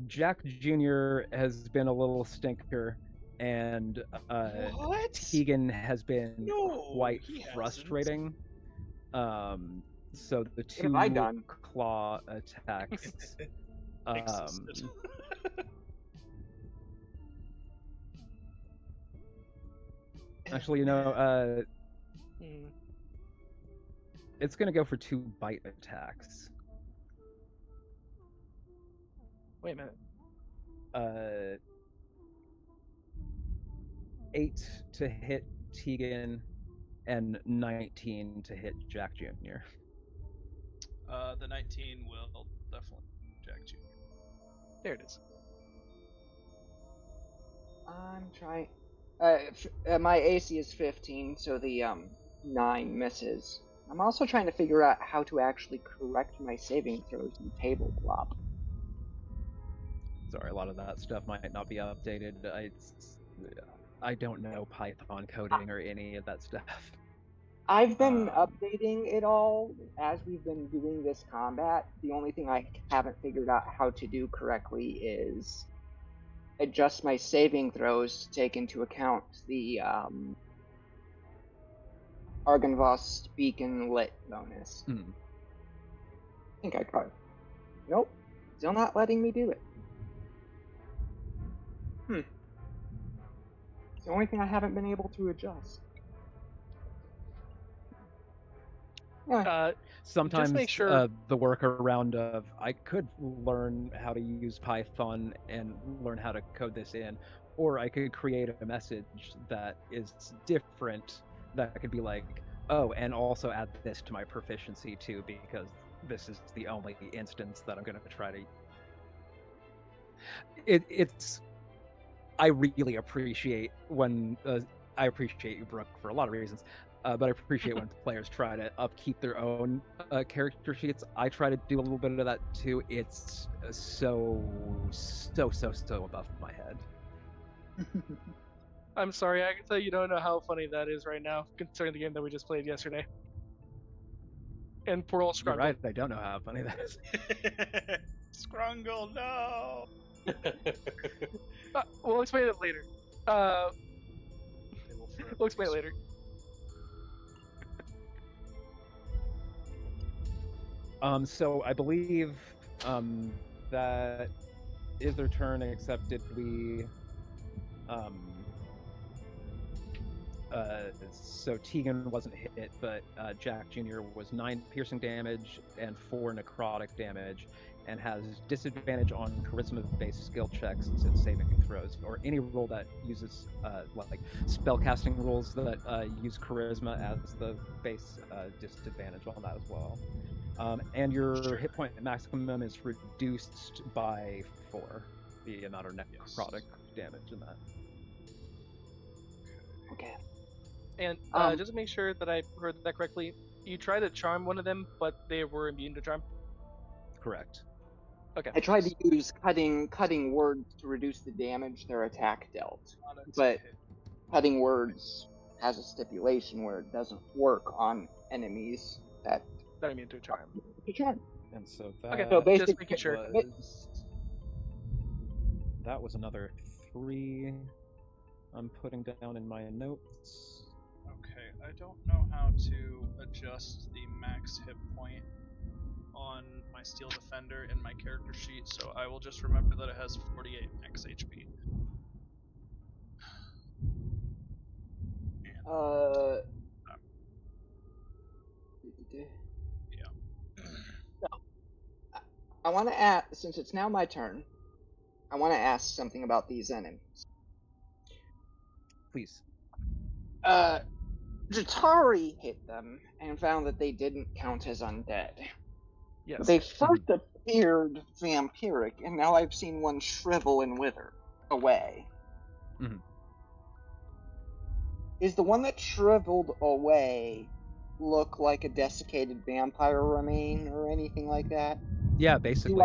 Jack Jr. has been a little stinker, and What? Tegan has been No, quite he hasn't. frustrating. So the What have I two done? claw attacks. Existed. Actually, it's gonna go for 2 bite attacks. Wait a minute. 8 to hit Tegan, and 19 to hit Jack Jr. The 19 will definitely Jack Jr. There it is. I'm trying. My AC is 15, so the 9 misses. I'm also trying to figure out how to actually correct my saving throws in tabletop. Sorry, a lot of that stuff might not be updated. I don't know Python coding or any of that stuff. I've been updating it all as we've been doing this combat. The only thing I haven't figured out how to do correctly is adjust my saving throws to take into account the Argynvost Beacon Lit bonus. I think I got it. Nope. Still not letting me do it. It's the only thing I haven't been able to adjust. Yeah. Sometimes make sure- the workaround of I could learn how to use Python and learn how to code this in, or I could create a message that is different that could be like, oh, and also add this to my proficiency too, because this is the only instance that I'm going to try to. It's. I really appreciate when I appreciate you, Brooke, for a lot of reasons. But I appreciate when players try to upkeep their own character sheets. I try to do a little bit of that too. It's so above my head. I'm sorry, I can tell you don't know how funny that is right now, concerning the game that we just played yesterday. And poor old You're Scrungle. right, I don't know how funny that is. Scrungle, no! We'll explain it later. We'll explain it later. So I believe that is their turn, except did we so Tegan wasn't hit, but Jack Jr. was 9 piercing damage and 4 necrotic damage, and has disadvantage on charisma-based skill checks and saving throws, or any roll that uses like spellcasting rolls that use charisma as the base disadvantage on that as well. And your hit point maximum is reduced by 4, the amount of necrotic damage in that. Okay. And just to make sure that I heard that correctly, you tried to charm one of them, but they were immune to charm? Correct. Okay. I tried to use cutting words to reduce the damage their attack dealt, but cutting words has a stipulation where it doesn't work on enemies that are immune to charm. And so that Okay, so basically, just making sure. That was another 3 I'm putting down in my notes. Okay, I don't know how to adjust the max hit point on my Steel Defender in my character sheet, so I will just remember that it has 48 max HP. So, I want to ask, since it's now my turn, I want to ask something about these enemies. please. Jatari hit them and found that they didn't count as undead. Yes. They first appeared vampiric, and now I've seen one shrivel and wither away. Mhm. Is the one that shriveled away look like a desiccated vampire remain or anything like that? Yeah, basically.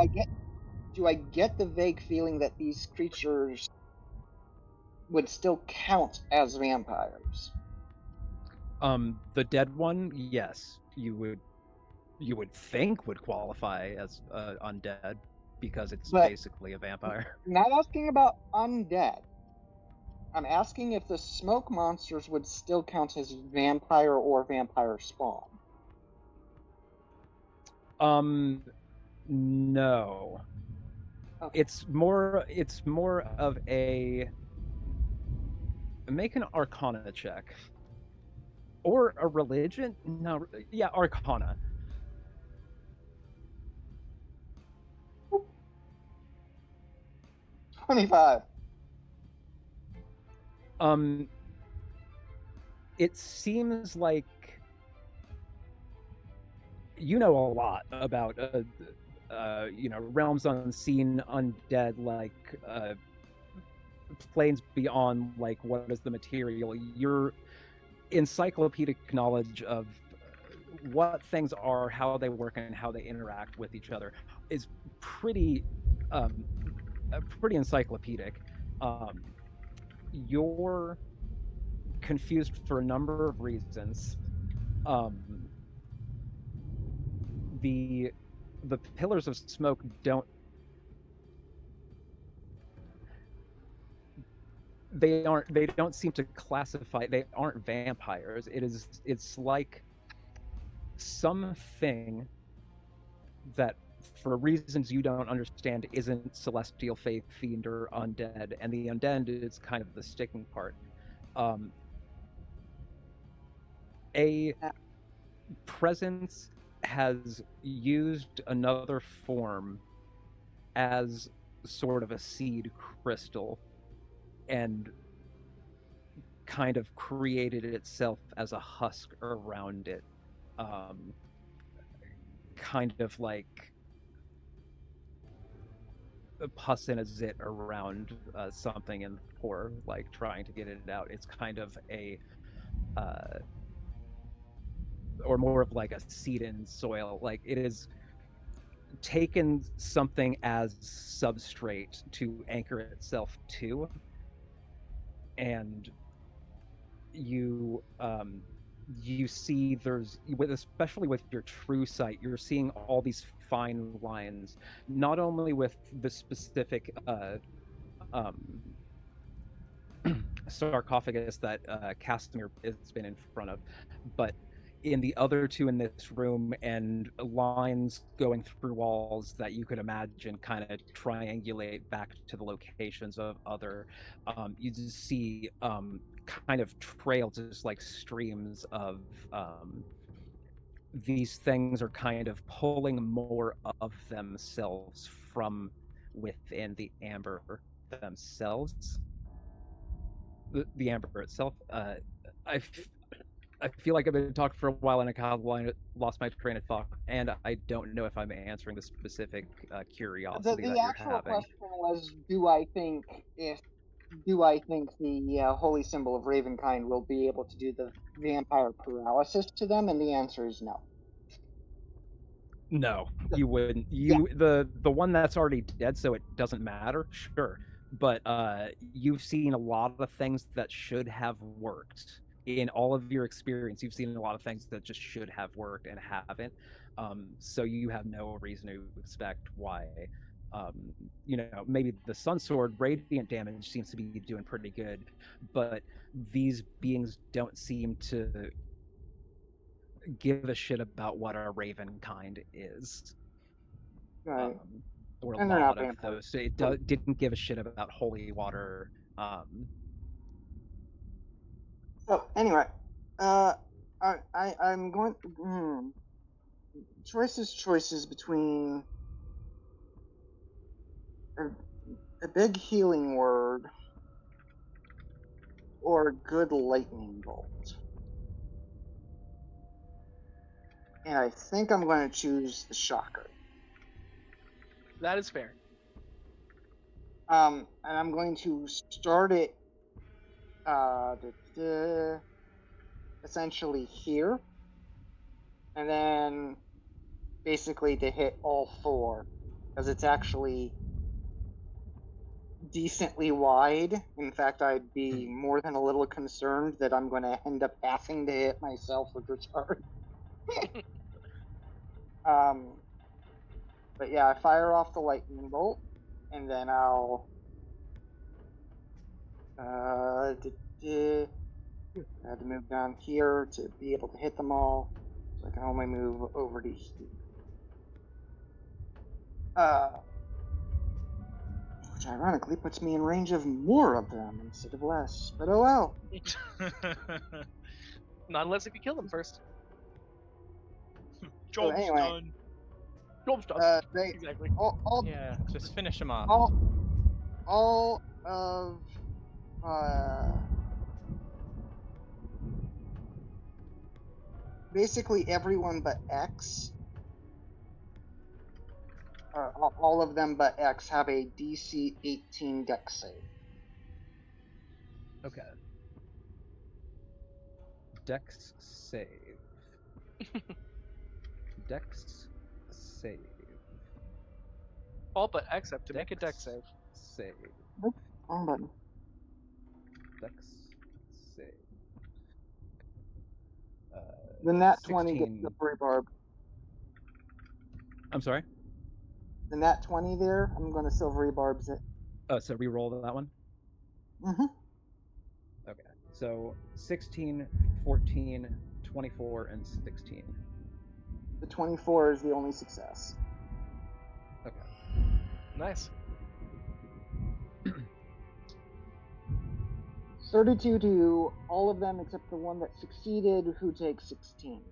Do I get the vague feeling that these creatures would still count as vampires? The dead one, yes, you would think would qualify as undead because it's But- basically a vampire. Not asking about undead. I'm asking if the smoke monsters would still count as vampire or vampire spawn. No. Okay. It's more of a make an arcana check. Or a religion? No, yeah, arcana. $25. It seems like you know a lot about realms unseen, undead, like planes beyond, like what is the material. Your encyclopedic knowledge of what things are, how they work, and how they interact with each other is pretty encyclopedic. You're confused for a number of reasons. The pillars of smoke don't seem to classify. They aren't vampires. It's like something that, for reasons you don't understand, isn't celestial, faith, fiend, or undead, and the undead is kind of the sticking part. A presence has used another form as sort of a seed crystal and kind of created itself as a husk around it, kind of like a pus in a zit around something and pour, like trying to get it out. It's kind of a or more of like a seed in soil. Like it is taken something as substrate to anchor itself to, and you see there's, especially with your true sight, you're seeing all these fine lines, not only with the specific sarcophagus that Casimir has been in front of, but in the other two in this room, and lines going through walls that you could imagine kind of triangulate back to the locations of other. You just see kind of trails, just like streams of these things are kind of pulling more of themselves from within the amber themselves. The amber itself. I feel like I've been talking for a while and I kind of lost my train of thought, and I don't know if I'm answering the specific curiosity that The you're actual having. question was, do I think the holy symbol of Ravenkind will be able to do the vampire paralysis to them? And the answer is no. No, you wouldn't. The one that's already dead, so it doesn't matter. Sure, but you've seen a lot of things that should have worked in all of your experience. You've seen a lot of things that just should have worked and haven't. So you have no reason to expect why. Maybe the Sun Sword radiant damage seems to be doing pretty good, but these beings don't seem to give a shit about what our raven kind is. Right. Or And a they're not lot of vampires. those. It didn't give a shit about holy water. So anyway, I'm going. Choices between a big healing word or good lightning bolt? And I think I'm going to choose the shocker. That is fair. And I'm going to start it essentially here, and then basically to hit all four, because it's actually decently wide. In fact, I'd be more than a little concerned that I'm going to end up having to hit myself with retard. But yeah, I fire off the lightning bolt, and then I'll I had to move down here to be able to hit them all, so I can only move over to here. Which ironically puts me in range of more of them instead of less. But oh well. Not unless if you kill them first. Job's anyway, done. Job's done. They Exactly. Yeah, just finish them off. all of basically everyone but X. All of them but X have a DC 18 Dex save. Okay. Dex save. Dex save. All but X have to make a dex save. Save. Nope, wrong button. Dex save. The nat 16. 20 gets silvery barb. I'm sorry? The nat 20 there, I'm going to silvery barbs it. Oh, so re-roll that one? Mm-hmm. Okay. So 16, 14, 24, and 16. The 24 is the only success. Okay. Nice. 32 to all of them except the one that succeeded, who takes 16.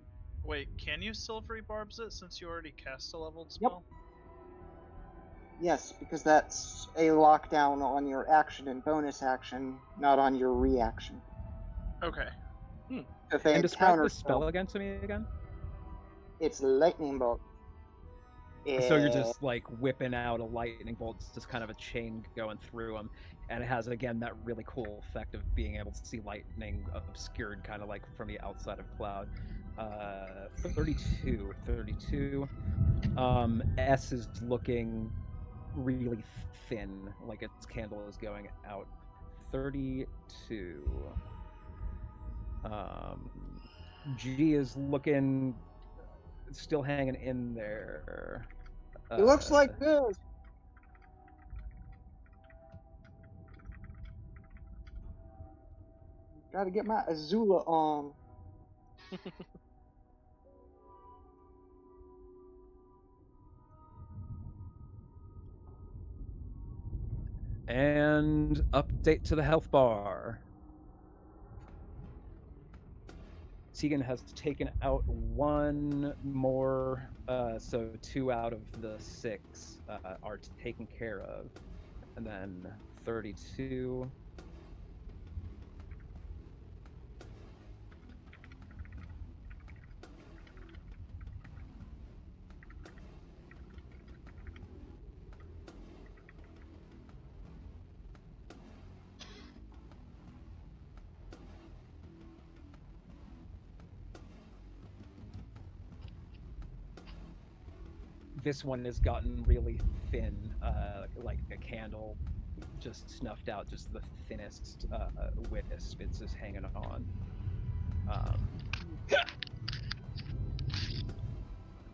Wait, can you silvery barbs it since you already cast a leveled spell? Yep. Yes, because that's a lockdown on your action and bonus action, not on your reaction. Okay. If they And describe counter the spell again to me again? It's lightning bolt. So you're just like whipping out a lightning bolt, it's just kind of a chain going through them, and it has again that really cool effect of being able to see lightning obscured kind of like from the outside of cloud. 32. S is looking really thin, like its candle is going out. 32. G is looking still hanging in there. It looks like this. Gotta get my Azula on. And update to the health bar. Tegan has taken out one more, so 2 out of the 6 are taken care of. And then 32. This one has gotten really thin, like a candle just snuffed out, just the thinnest wisp. It's just hanging on.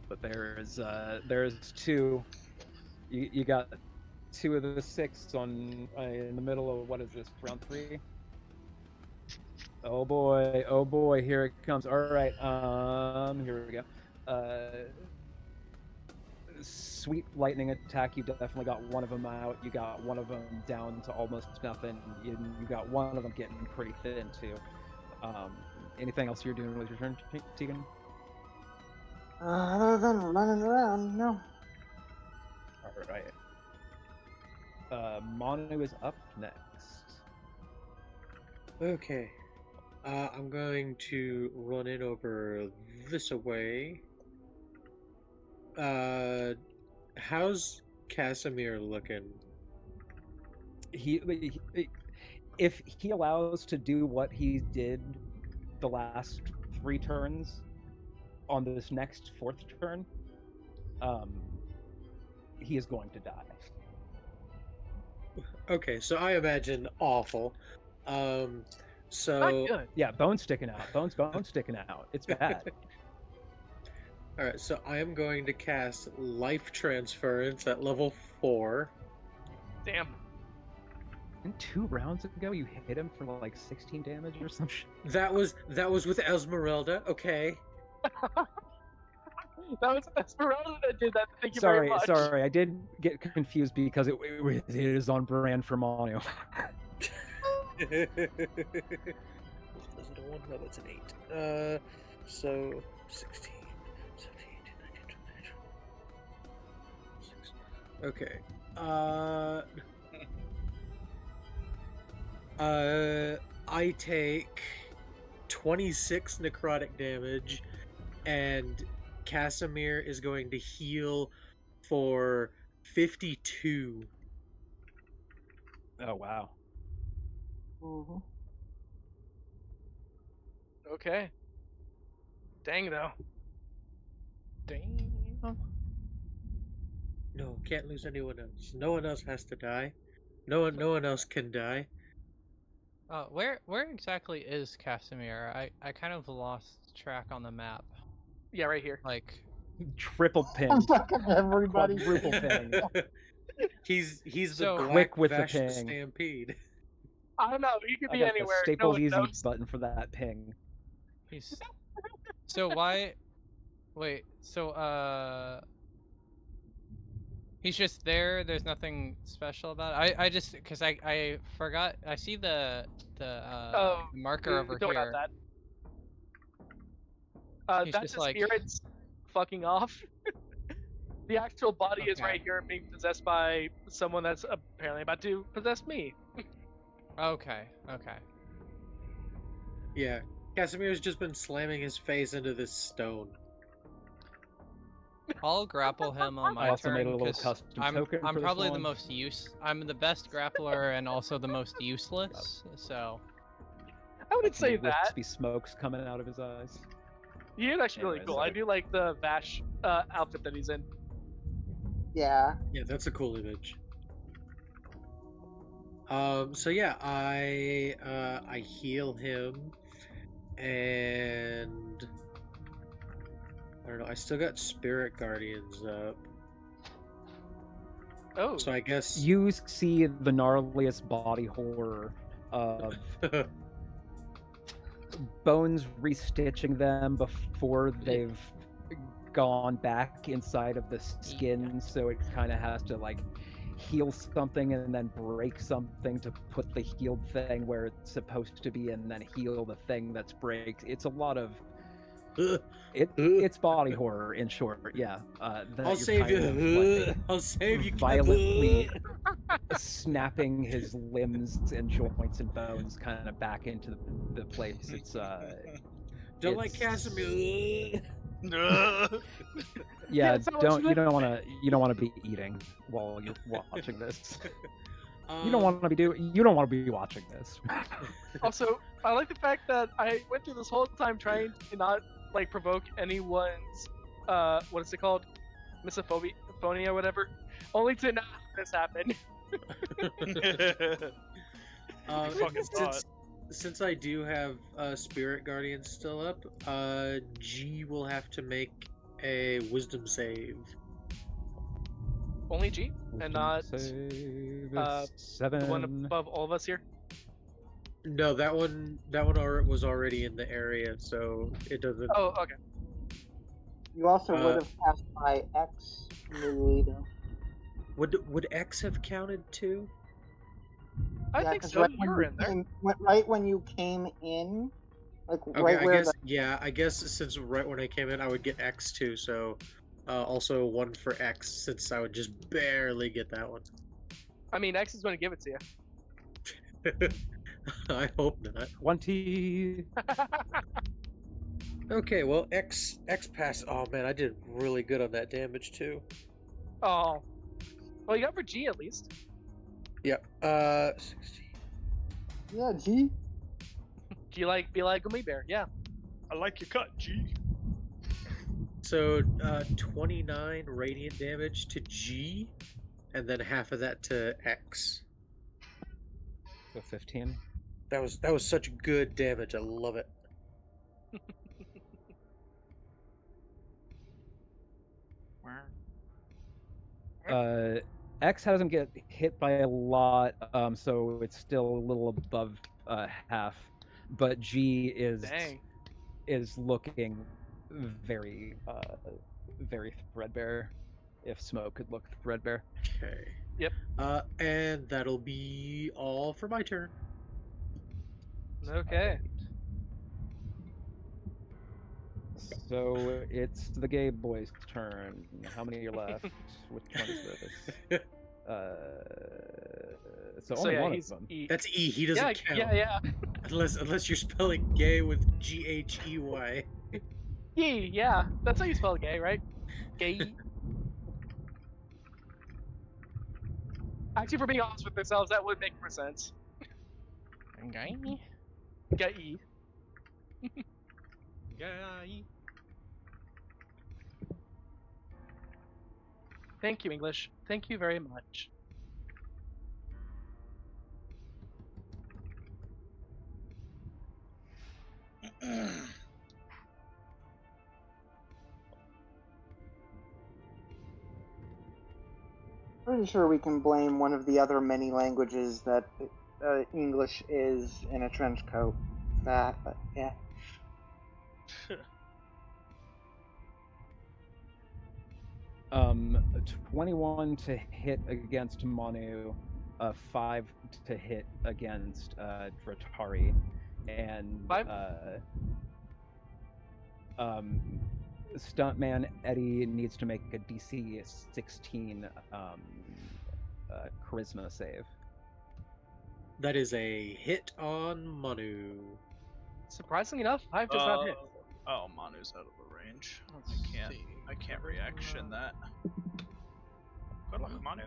But there's 2. You got 2 of the 6 on in the middle of what is this, round 3? Oh boy, here it comes. All right, here we go. Sweet lightning attack. You definitely got one of them out. You got one of them down to almost nothing. You got one of them getting pretty thin too. Anything else you're doing with your turn, Tegan? Other than running around, no. All right. Manu is up next. Okay. I'm going to run in over this away. How's Casimir looking? If he allows to do what he did the last 3 turns on this next 4th turn, he is going to die. Okay, so I imagine awful. Not So good. Yeah, bones sticking out. Bones sticking out. It's bad. all right, so I am going to cast Life Transference at level 4. Damn. And 2 rounds ago, you hit him for like 16 damage or some shit. That was with Esmeralda. Okay. That was Esmeralda that did that. Thank you very much. Sorry, I did get confused because it is on brand for Manu. Is it a 1? No, that's an 8. So 16, 17, 18, 19, 20, 6. Okay. I take 26 necrotic damage, and Casimir is going to heal for 52. Oh wow. Mm-hmm. Okay. Dang though. Damn. No, can't lose anyone else. No one else has to die. No one else can die. Where exactly is Casimir? I kind of lost track on the map. Yeah, right here. Like, Triple I'm pinned. talking to everybody. Quadruple ping. He's So- the Quick Black with the Vashta ping. Stampede. I don't know. He could I be got anywhere. the No Staples one Easy knows. button for that ping. he's. So why? Wait. So he's just there. There's nothing special about it. I just because I forgot. I see the marker over don't here. About that. He's That's just the like- spirits fucking off. The actual body is Okay. right here, being possessed by someone that's apparently about to possess me. Okay. Yeah, Casimir's just been slamming his face into this stone. I'll grapple him on I my also made a turn little because custom I'm token for this probably the one. most I'm the best grappler and also the most useless. So I wouldn't Some say that. wispy smokes coming out of his eyes. He is actually really Anyways, cool. I do like the Vash outfit that he's in. Yeah. Yeah, that's a cool image. So yeah, I heal him, and I don't know. I still got Spirit Guardians up, Oh, so I guess You see the gnarliest body horror of bones restitching them before they've gone back inside of the skin, so it kind of has to like heal something and then break something to put the healed thing where it's supposed to be and then heal the thing that's breaks. It's a lot of it's body horror in short. Yeah, that I'll you're save kind of, you. like, I'll save you. violently snapping his limbs and joints and bones kind of back into the place. It's Don't like it's- Casimir. yeah, so you don't want to be eating while you're watching this. You don't want to be watching this. also, I like the fact that I went through this whole time trying to not like provoke anyone's what is it called, misophonia or whatever, only to not have this happen. fucking thought. Since I do have Spirit Guardian still up, G will have to make a Wisdom save. Only G, and not Save the 7. one above all of us here. No, that one was already in the area, so it doesn't. Oh, okay. You also would have passed by X newly, though. Would X have counted too? I Yeah, think 'cause so. right You were in there. right when you came in, like Okay, right where I guess since right when I came in, I would get X too. So, also 1 for X, since I would just barely get that one. I mean, X is going to give it to you. I hope not. 20. Okay, well, X pass. Oh man, I did really good on that damage too. Oh. Well, you got for G at least. Yep. 16. Yeah, G. G like be like Gummy Bear. Yeah. I like your cut, G. So 29 radiant damage to G, and then half of that to X. So 15. That was such good damage. I love it. X doesn't get hit by a lot, so it's still a little above half. But G Dang. is looking very very threadbare. If smoke could look threadbare. Okay. Yep. And that'll be all for my turn. Okay. So it's the gay boy's turn. How many are left? Which one is this? So only yeah, one he's of them. E. That's E. He doesn't count. Yeah. Unless you're spelling gay with G-H-E-Y. E. Yeah. That's how you spell gay, right? Gay. Actually, for being honest with ourselves, that would make more sense. Gay? Gay. Gay. Thank you, English. Thank you very much. Pretty sure we can blame one of the other many languages that English is in a trench coat. That, but yeah. 21 to hit against Manu, 5 to hit against Dratari, and 5? Stuntman Eddie needs to make a DC 16 charisma save. That is a hit on Manu. Surprisingly enough, 5 does not hit. Oh, Manu's out of the range. Let's see. I can't reaction that. Good luck, Manu.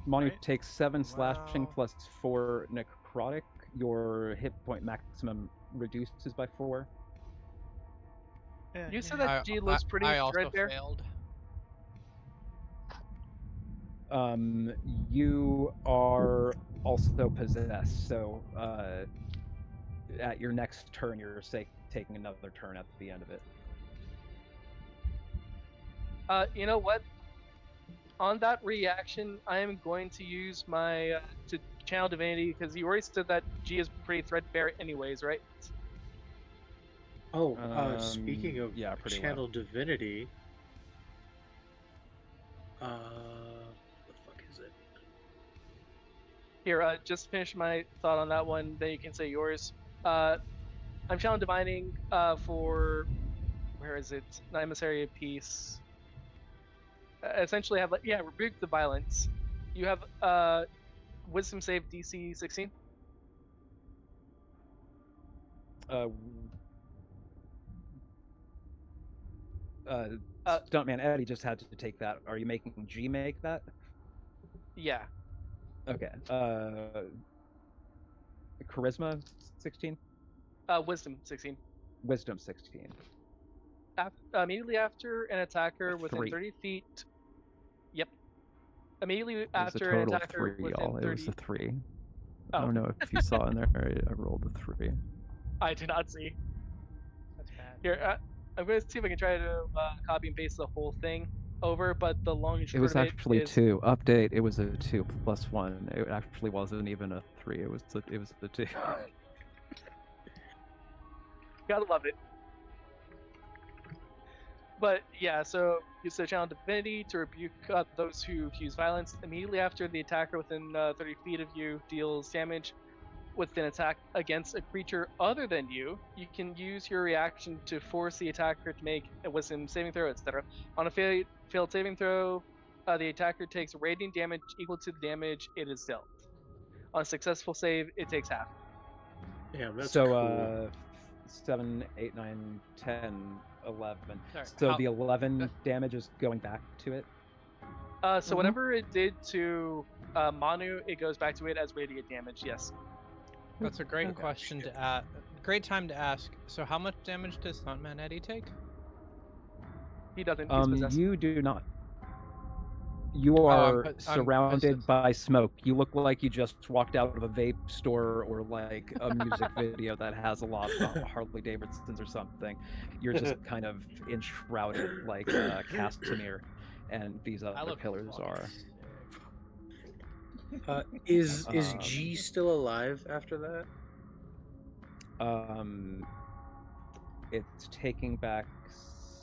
Manu Right. takes 7 slashing Wow. plus 4 necrotic. Your hit point maximum reduces by 4. You said that G looks pretty I also threadbare. failed. You are also possessed, so at your next turn, you're taking another turn at the end of it. You know what? On that reaction, I am going to use my to channel divinity because you already said that G is pretty threadbare, anyways, right? Oh, speaking of yeah, pretty channel well. divinity, what the fuck is it? Here, just finish my thought on that one, then you can say yours. I'm channel divining for where is it? Emissary of Peace. Essentially, have rebuke the violence. You have Wisdom save DC 16. Stuntman Eddie just had to take that. Are you making G make that? Yeah. Okay. Charisma 16? Wisdom 16. Wisdom 16. Immediately after an attacker within 3. 30 feet. Yep. Immediately It was a after an total of attacker 3, within y'all. 30. It was a 3. Oh. I don't know if you saw in there. I rolled a 3. I did not see. That's bad. Here, I'm going to see if I can try to copy and paste the whole thing over, but the long and short It was of it actually is 2. Update. It was a 2 plus 1. It actually wasn't even a 3. It was the 2. Gotta love it. But yeah, so use the channel divinity to rebuke those who use violence. Immediately after the attacker within 30 feet of you deals damage with an attack against a creature other than you, you can use your reaction to force the attacker to make a wisdom saving throw, etc. On a failed saving throw, the attacker takes radiant damage equal to the damage it is dealt. On a successful save, it takes half. Damn, that's so, cool. 7, 8, 9, 10, 11. Sorry, So the 11 damage is going back to it? So whatever it did to Manu, it goes back to it as radiant damage, yes. That's a great Okay. question to ask. Great time to ask. So how much damage does Stuntman Eddie take? He doesn't, he's possessed. You do not. You Oh, are I'm surrounded possessed. by smoke. You look like you just walked out of a vape store or like a music video that has a lot of Harley Davidsons or something. You're just kind of enshrouded like Casimir and these other pillars are. Is G still alive after that? It's taking back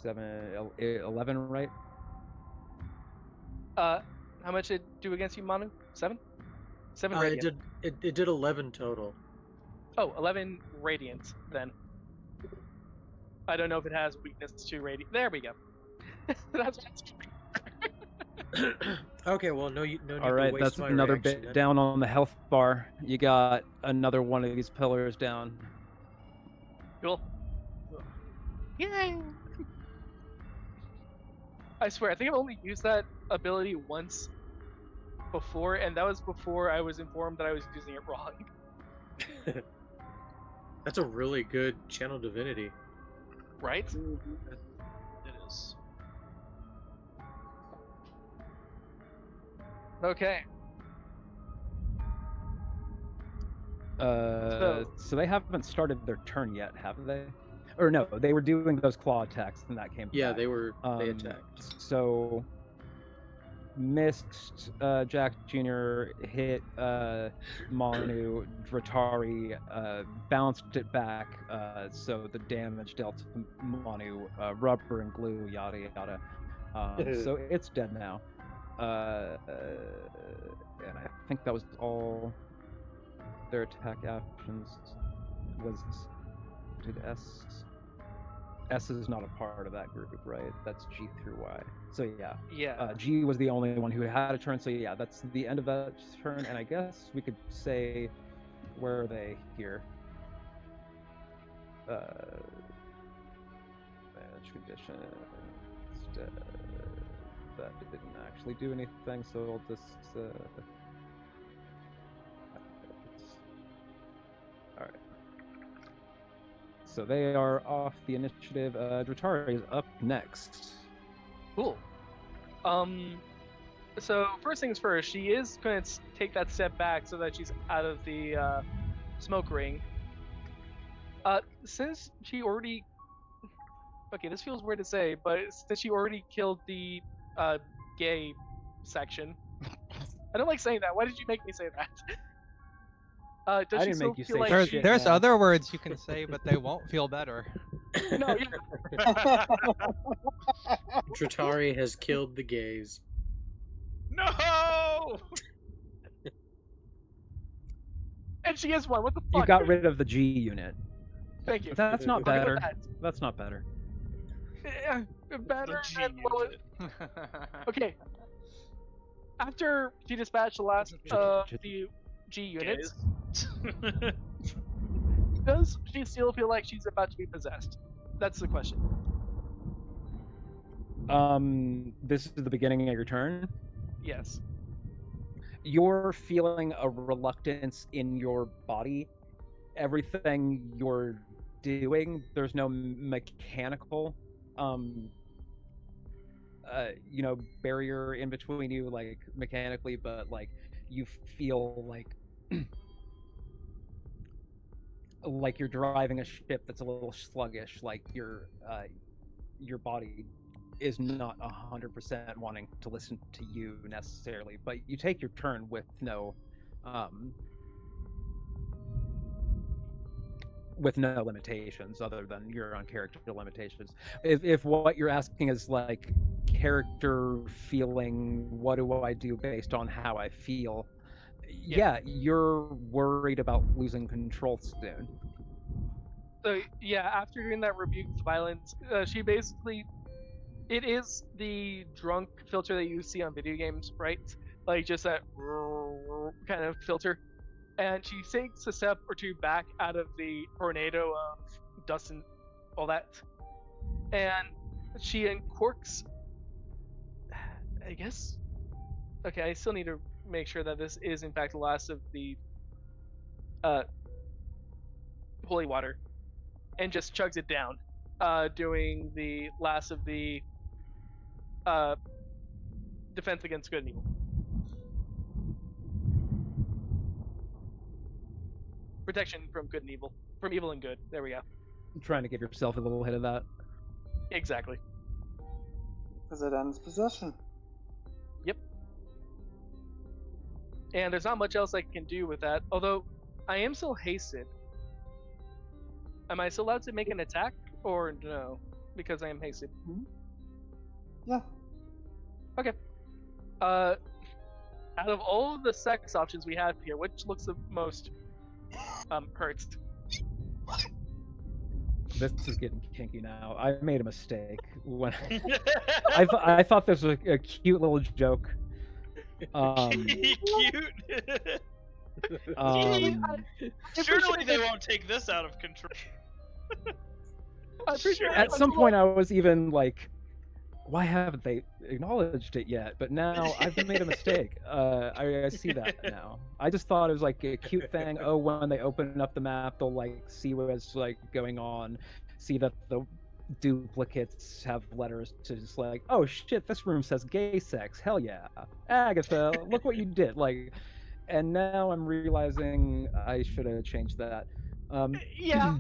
11, right? How much did it do against you, Manu? 7? 7 radiant. It did 11 total. Oh, 11 radiant then. I don't know if it has weakness to radiant. There we go. That's Okay, well, no need All right, to waste that's my another reaction bit then. down on the health bar. You got another one of these pillars down. cool. Yay! I swear, I think I've only used that ability once before, and that was before I was informed that I was using it wrong. That's a really good channel divinity. Right? It is. Okay. So they haven't started their turn yet, have they? Or no, they were doing those claw attacks, and that came. Yeah, back. they attacked. So missed Jack Jr. hit Manu. Dratari bounced it back, so the damage dealt to Manu, rubber and glue, yada yada. So it's dead now. And I think that was all their attack actions. Did S is not a part of that group, right? That's G through Y. So yeah. Yeah. G was the only one who had a turn, so yeah, that's the end of that turn, and I guess we could say, where are they here? Manage conditions. That didn't actually do anything, so I'll just. Alright. So they are off the initiative. Dratari is up next. Cool. So first things first, she is going to take that step back so that she's out of the smoke ring. Since she already... Okay, this feels weird to say, but since she already killed the gay section... I don't like saying that. Why did you make me say that? Does I she didn't still make you feel say like shit, There's man. other words you can say, but they won't feel better. No, yeah. Dratari has killed the gays. No! And she is one. What the fuck? You got rid of the G unit. Thank you. That's not I'll give it better. that. That's not better. Yeah, better The G than what- unit. Okay. After she dispatched the last the G units, does she still feel like she's about to be possessed? That's the question. This is the beginning of your turn. Yes. You're feeling a reluctance in your body. Everything you're doing, there's no mechanical barrier in between you, like mechanically, but like you feel like like you're driving a ship that's a little sluggish, like your body is not 100% wanting to listen to you necessarily, but you take your turn with no limitations other than your own character limitations. If what you're asking is like character feeling, what do I do based on how I feel? Yeah, you're worried about losing control soon. So yeah, after doing that rebuke violence, she basically, it is the drunk filter that you see on video games, right? Like just that kind of filter. and she takes a step or two back out of the tornado of dust and all that, and she uncorks. I guess. Okay, I still need to make sure that this is in fact the last of the holy water, and just chugs it down, doing the last of the defense against good and evil. Protection from good and evil. From evil and good. There we go. I'm trying to give yourself a little hit of that. Exactly. Because it ends possession. Yep. And there's not much else I can do with that, although I am still hasted. Am I still allowed to make an attack, or no? Because I am hasted. Yeah. Okay. Out of all of the sex options we have here, which looks the most hurts? This is getting kinky now. I made a mistake when I thought this was a cute little joke. Cute. Surely they won't take this out of control. I'm pretty sure At some point, I was even like, "Why haven't they acknowledged it yet?" But now I've made a mistake. I see that now. I just thought it was like a cute thing. Oh, when they open up the map, they'll like see what's like going on, see that the duplicates have letters to just like, "Oh shit, this room says gay sex. Hell yeah, Agatha, look what you did!" Like, and now I'm realizing I should have changed that. Yeah.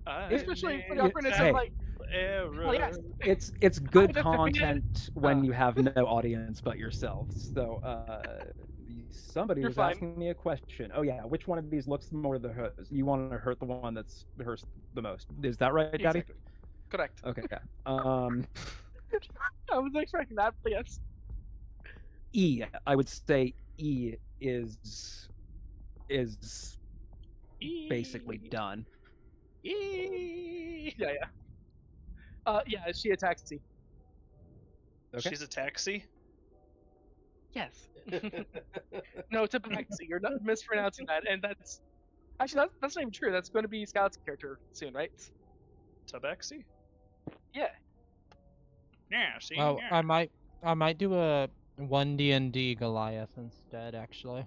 Especially for the opponents of like. Well, yes. It's good just content when you have no audience but yourself. So somebody You're was fine. asking me a question. Oh yeah, which one of these looks more the hurt? You want to hurt the one that's hurts the most. Is that right, Daddy? Exactly. Correct. Okay. I was expecting that, but yes. E. I would say E is basically done. Yeah. Yeah, she attacks C. Okay. She's a taxi. Yes. No, it's a taxi. You're not mispronouncing that, and that's actually that's not even true. That's going to be Scout's character soon, right? Tabaxi? Yeah. Yeah, see? Oh, yeah. I might do a 1D&D Goliath instead, actually.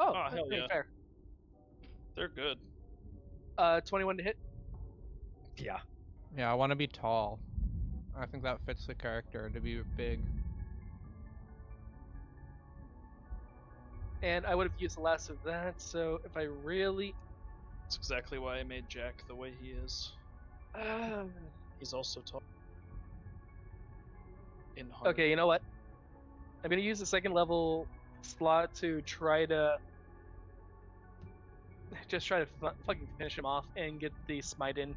Oh, Oh, hell okay, yeah. fair. They're good. 21 to hit. Yeah. Yeah, I want to be tall. I think that fits the character to be big. And I would have used the last of that, so if I really... That's exactly why I made Jack the way he is. He's also tall. In heart. Okay, you know what? I'm going to use the second level slot to try to... Just try to fucking finish him off and get the smite in.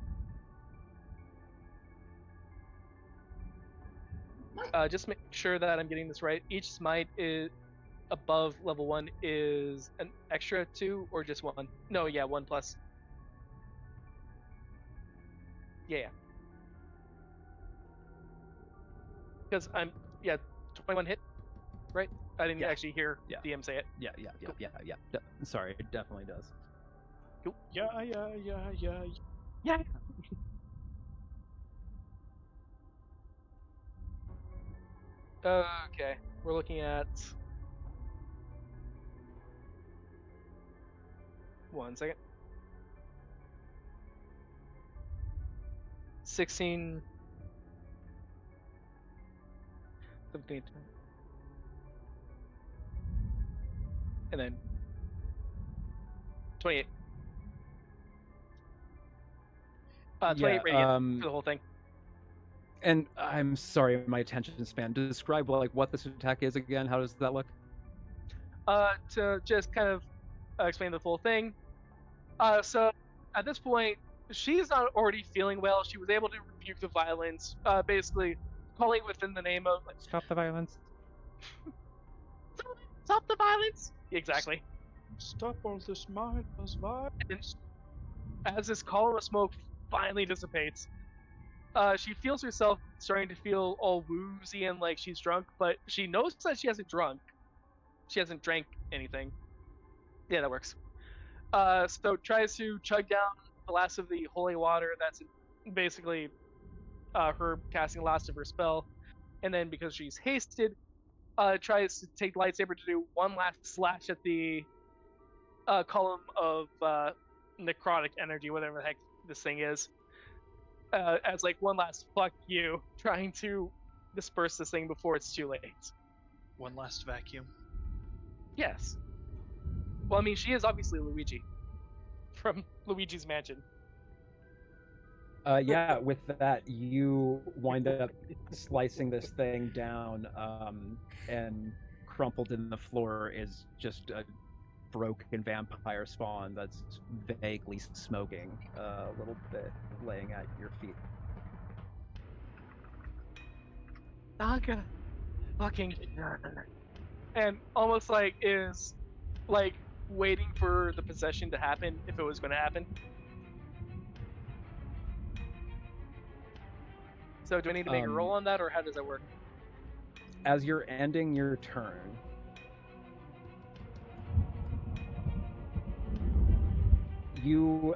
Just make sure that I'm getting this right. Each smite is above level 1 is an extra 2 or just 1? No, yeah, 1 plus. Yeah. Because I'm 21 hit, right? I didn't actually hear DM say it. Yeah. Sorry, it definitely does. Cool. Yeah. Yeah. Okay, we're looking at 1 second. 16, 17, and then 28. 28 radiant for the whole thing. And I'm sorry, my attention span. Describe what this attack is again. How does that look? To just kind of explain the full thing. So at this point, she's not already feeling well. She was able to rebuke the violence, basically calling within the name of Stop the violence. Stop the violence. Exactly. Stop all this mindless violence. And as this column of smoke finally dissipates, she feels herself starting to feel all woozy and like she's drunk, but she knows that she hasn't drunk. She hasn't drank anything. Yeah, that works. So tries to chug down the last of the holy water. That's basically her casting the last of her spell, and then because she's hasted, tries to take the lightsaber to do one last slash at the column of necrotic energy, whatever the heck this thing is, as like one last fuck you, trying to disperse this thing before it's too late. One last vacuum. Yes. Well, I mean, she is obviously Luigi from Luigi's Mansion. Yeah, with that, you wind up slicing this thing down, and crumpled in the floor is just a broken vampire spawn that's vaguely smoking a little bit, laying at your feet. Naga, fucking, and almost like is like waiting for the possession to happen if it was going to happen. So do I need to make a roll on that, or how does that work? As you're ending your turn, you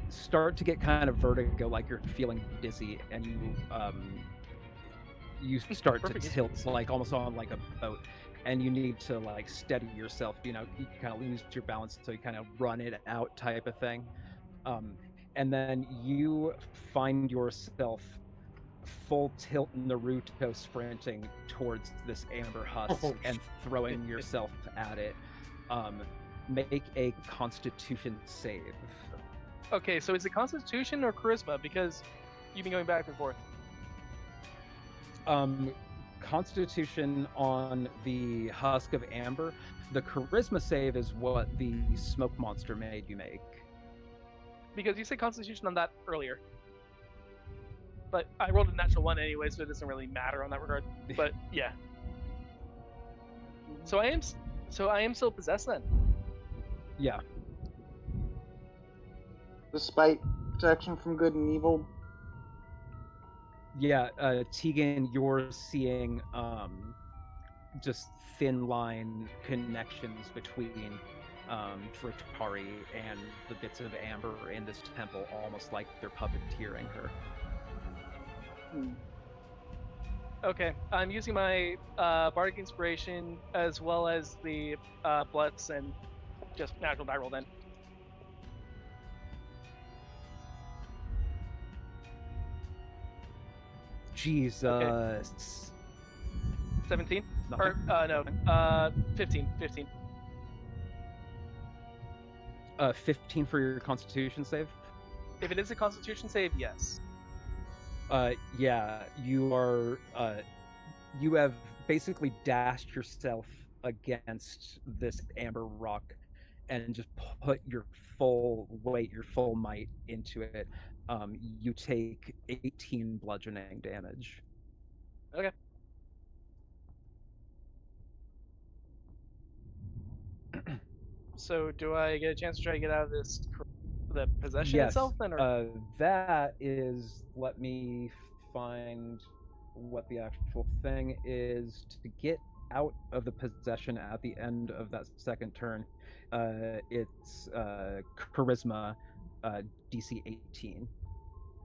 start to get kind of vertigo, like you're feeling dizzy, and you start to tilt, like almost on like a boat, and you need to like steady yourself. You kind of lose your balance, so you kind of run it out, type of thing. And then you find yourself full tilt Naruto sprinting towards this amber husk and throwing yourself at it. Make a Constitution save. Okay, so is it Constitution or Charisma? Because you've been going back and forth. Constitution on the husk of amber. The Charisma save is what the smoke monster made you make. Because you said Constitution on that earlier. But I rolled a natural 1 anyway, so it doesn't really matter on that regard. But yeah. So I am still possessed then. Yeah. Despite protection from good and evil. Yeah, Tegan, you're seeing just thin line connections between Dratari and the bits of amber in this temple, almost like they're puppeteering her. Okay, I'm using my Bardic Inspiration as well as the Bless and just natural die roll then. Jesus. Okay. 17? Nothing. Or, no, 15. 15 for your Constitution save? If it is a Constitution save, yes. Yeah, you are, you have basically dashed yourself against this amber rock and just put your full weight, your full might into it. You take 18 bludgeoning damage. Okay. So do I get a chance to try to get out of the possession itself then? Or? That is, let me find what the actual thing is. To get out of the possession at the end of that second turn, it's Charisma, DC 18.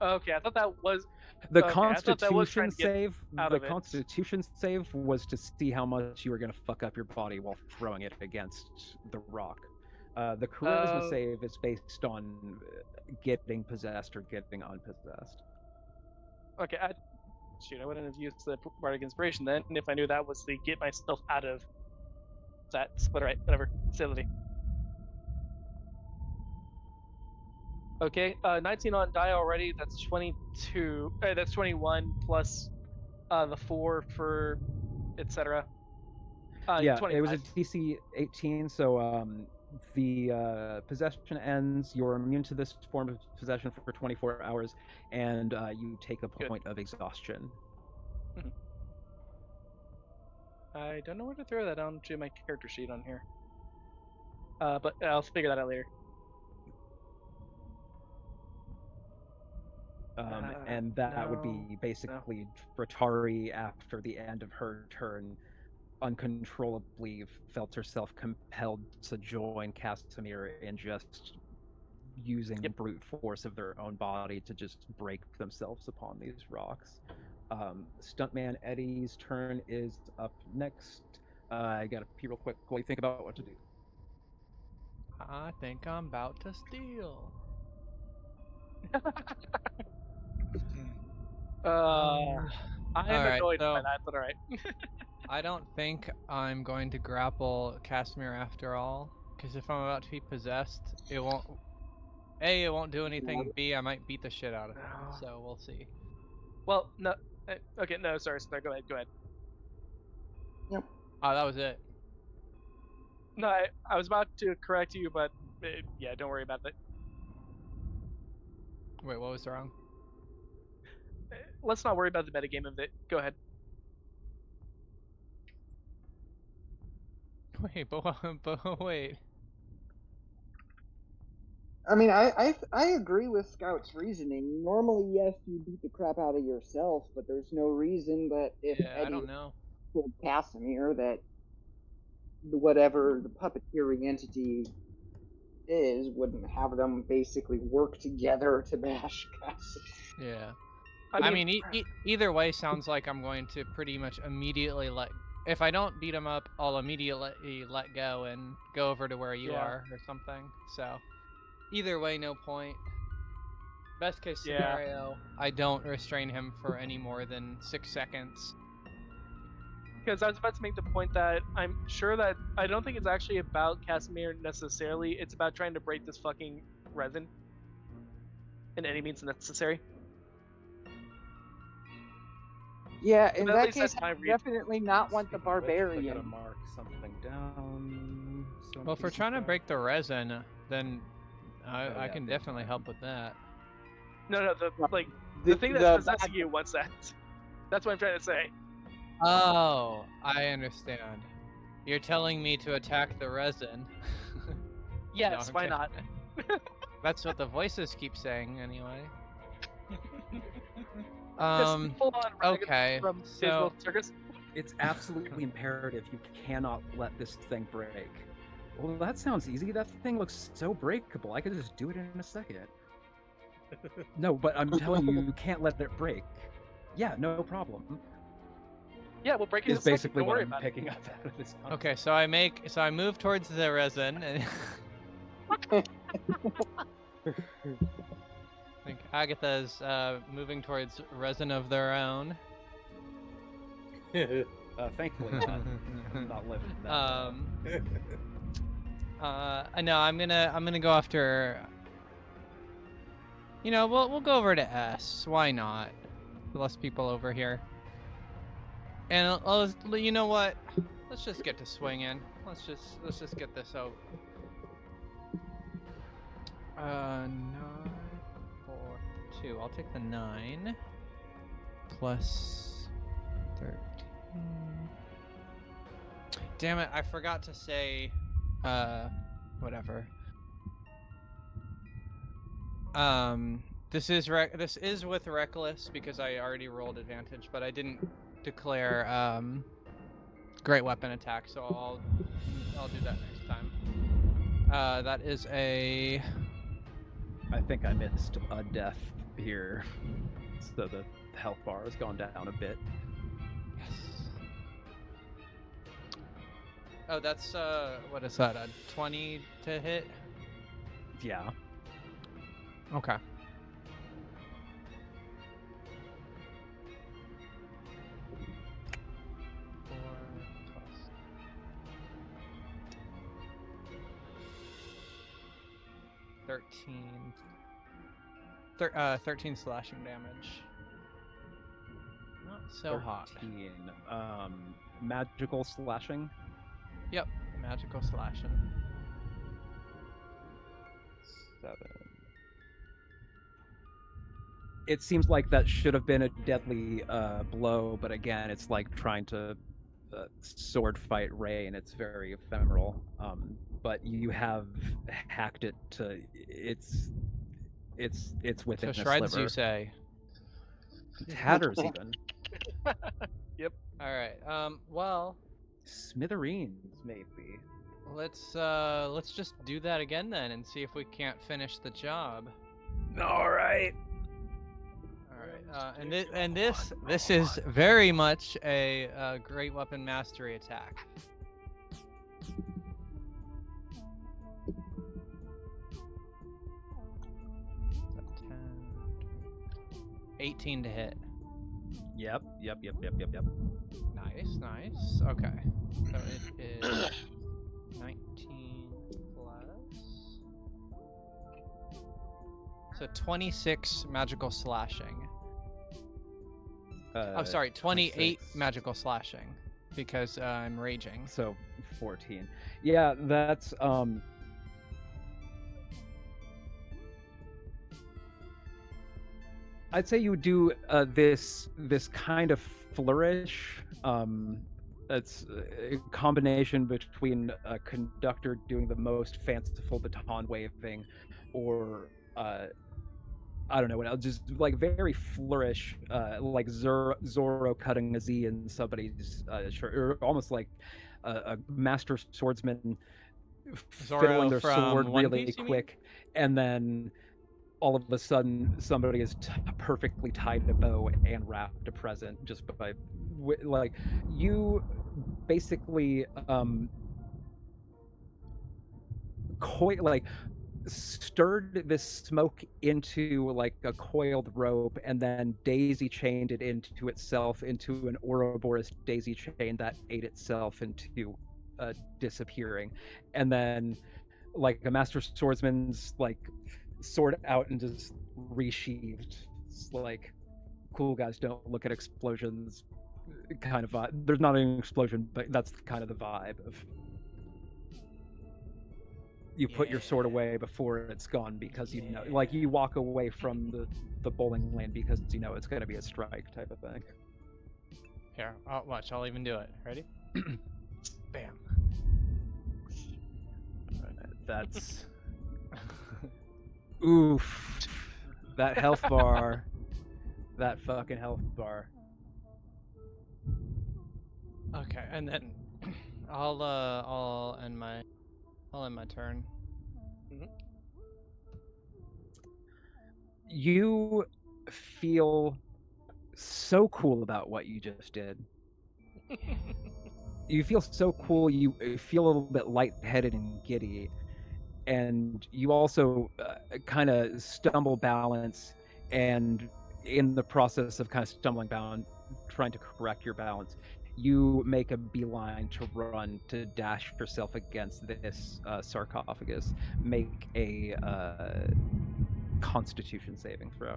Okay, I thought that was the okay, Constitution save. The Constitution save was to see how much you were going to fuck up your body while throwing it against the rock. The Charisma save is based on getting possessed or getting unpossessed. Okay, I wouldn't have used the Bardic Inspiration then, if I knew that was to get myself out of that. But alright, whatever. Facility. Okay, 19 on die already. That's 22. That's 21 plus the 4 for etc. Yeah, 25. it was a DC 18, so the possession ends. You're immune to this form of possession for 24 hours, and you take a point of exhaustion. I don't know where to throw that onto my character sheet on here. But I'll figure that out later. And that would be basically Dratari after the end of her turn, uncontrollably felt herself compelled to join Casimir in just using brute force of their own body to just break themselves upon these rocks. Stuntman Eddie's turn is up next. I gotta pee real quick while you think about what to do. I think I'm about to steal. I am Alright, annoyed so by that, but alright. I don't think I'm going to grapple Casimir after all, because if I'm about to be possessed, it won't. A, it won't do anything. B, I might beat the shit out of him. So we'll see. Well, no. Okay, no, sorry. Go ahead. Go ahead. Yep. Oh, that was it. No, I was about to correct you, but yeah, don't worry about that. Wait, what was wrong? Let's not worry about the metagame of it. Go ahead. Wait, but wait. I mean, I agree with Scout's reasoning. Normally, yes, you beat the crap out of yourself, but there's no reason that if Yeah, I Eddie don't know. told Casimir that whatever the puppeteering entity is wouldn't have them basically work together to bash Casimir. Yeah. I mean either way sounds like I'm going to pretty much immediately if I don't beat him up, I'll immediately let go and go over to where you are or something. So either way, no point. Best case scenario, I don't restrain him for any more than 6 seconds. Because I was about to make the point that I'm sure that I don't think it's actually about Casimir necessarily. It's about trying to break this fucking resin in any means necessary. Yeah, in But that case, I definitely not want the barbarian. I gotta mark something down. Well, if we're trying to break the resin, then I can definitely help with that. No, the thing that's possessing you wants that. That's what I'm trying to say. Oh, I understand. You're telling me to attack the resin. Yes, No, why not? That's what the voices keep saying, anyway. Okay, from so Circus. It's absolutely imperative you cannot let this thing break. Well, that sounds easy. That thing looks so breakable. I could just do it in a second. No, but I'm telling you, you can't let it break. Yeah, no problem. Yeah, we'll break it. Is basically what I'm picking up out of this. Okay, so I move towards the resin and I think Agatha's moving towards resin of their own. Thankfully not. I'm not living that. No, I'm gonna go after. You know, we'll go over to S. Why not? Less people over here. And you know what? Let's just get to swinging. Let's just get this out. 9 4 2. I'll take the 9 plus 13. Damn it! I forgot to say. Whatever. This is with reckless because I already rolled advantage, but I didn't declare great weapon attack, so I'll do that next time. That is a. I think I missed a death here, so the health bar has gone down a bit. Yes. Oh, that's what is that? A 20 to hit? Yeah. Okay. Thirteen slashing damage. Not so 13. hot. Magical slashing? Yep, magical slashing. 7. It seems like that should have been a deadly blow, but again, it's like trying to sword fight Ray, and it's very ephemeral. But you have hacked it to it's within to a shreds, sliver. you say? Tatters even. Yep. All right. Well. smithereens, maybe. Let's just do that again then and see if we can't finish the job. All right. All right. And this is very much a great weapon mastery attack. 18 to hit. Yep. Nice. Okay. So it is 19 plus. So 26 magical slashing. I'm sorry, 28 26. magical slashing because I'm raging. So 14. Yeah, that's I'd say you would do this kind of flourish. That's a combination between a conductor doing the most fanciful baton waving, or I don't know what else, just like very flourish, like Zorro cutting a Z in somebody's shirt, or almost like a master swordsman fiddling their from sword One really Piece, you mean? quick, and then all of a sudden somebody is perfectly tied a bow and wrapped a present just by like you basically like stirred this smoke into like a coiled rope and then daisy chained it into itself into an Ouroboros daisy chain that ate itself into disappearing, and then like a master swordsman's like sword out and just resheathed. It's like, cool guys don't look at explosions kind of vibe. There's not an explosion, but that's kind of the vibe of you put your sword away before it's gone because you know, like you walk away from the bowling lane because you know it's going to be a strike type of thing. Here, watch. I'll even do it. Ready? Bam. That's oof. That health bar. That fucking health bar. Okay, and then I'll end my turn. Mm-hmm. You feel so cool about what you just did. You feel so cool. You feel a little bit lightheaded and giddy, and you also kind of stumble balance, and in the process of kind of stumbling down, trying to correct your balance, you make a beeline to run to dash yourself against this sarcophagus. Make a Constitution saving throw.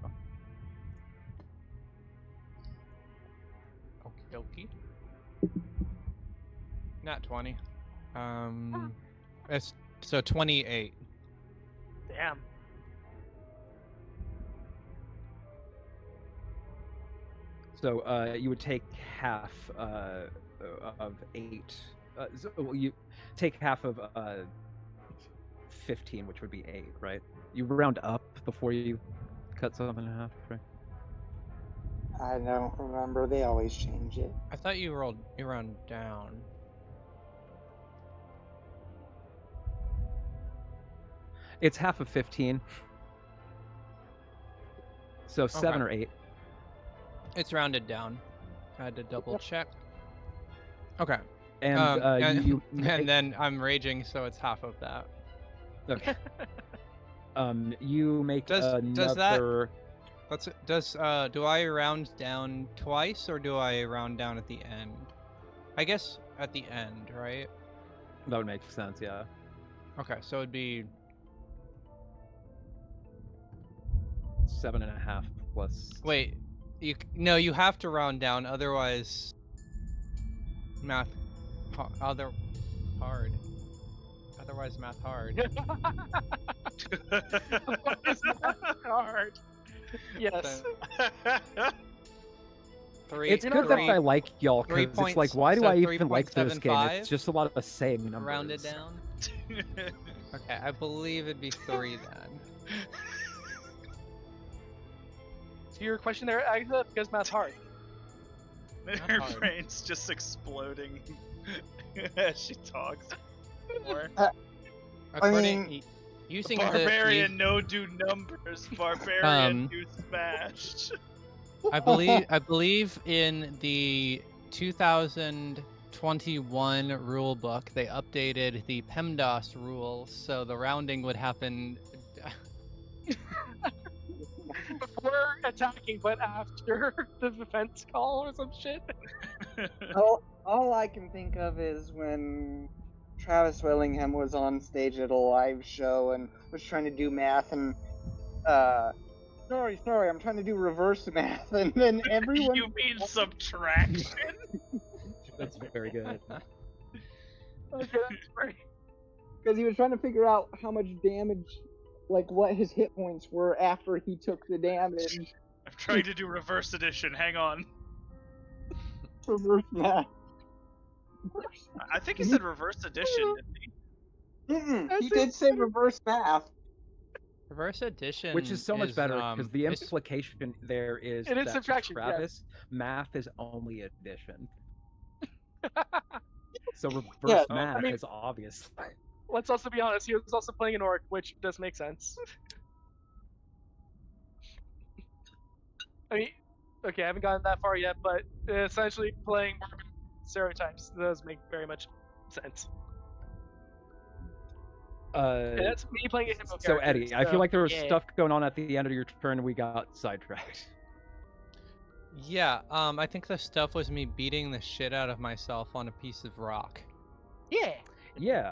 Okie dokie. Not 20. It's so 28. Damn. So you would take half of 8. So you take half of 15, which would be 8, right? You round up before you cut something in half, right? I don't remember. They always change it. I thought you round down. It's half of 15. So 7 Okay. or 8. It's rounded down. I had to double check. Okay. And you and then I'm raging, so it's half of that. okay. You make Does another. Do I round down twice or do I round down at the end? I guess at the end, right? That would make sense, yeah. Okay, so it'd be 7.5 plus. wait. You have to round down, otherwise math hard. Otherwise math hard. It's not hard. Yes. It's good that I like y'all, because it's like, why do I even like this game? 3.75? It's just a lot of the same numbers. Rounded down. Okay, I believe it'd be 3 then. To your question there, Agatha, because math's hard. Her hard. brain's just exploding as she talks. More. According, using Barbarian no do numbers. Barbarian do smashed. I believe in the 2021 rule book they updated the PEMDAS rules, so the rounding would happen Before attacking, but after the defense call or some shit. All I can think of is when Travis Willingham was on stage at a live show and was trying to do math and sorry, I'm trying to do reverse math, and then everyone. You mean subtraction? That's very good. Okay, that's great. Because he was trying to figure out how much damage, like what his hit points were after he took the damage. I'm trying to do reverse addition. Hang on. Reverse math. I think he said reverse addition, didn't he? He did say reverse math. reverse addition, Which is so much better because the implication there is It is that subtraction, for Travis, math is only addition. So reverse math is obvious. Let's also be honest, he was also playing an orc, which does make sense. I mean, okay, I haven't gotten that far yet, but essentially playing Mormon stereotypes does make very much sense. And that's me playing a hippo So character. Eddie, I feel like there was stuff going on at the end of your turn and we got sidetracked. Yeah, I think the stuff was me beating the shit out of myself on a piece of rock. Yeah. Yeah.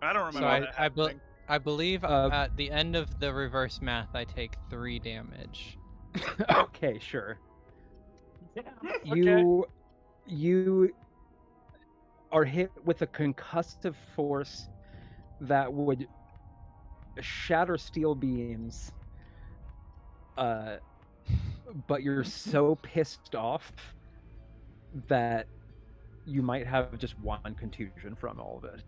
I don't So remember that happening. I believe at the end of the reverse math, I take 3 damage. Okay, sure. Yeah. You are hit with a concussive force that would shatter steel beams. But you're so pissed off that you might have just 1 contusion from all of it.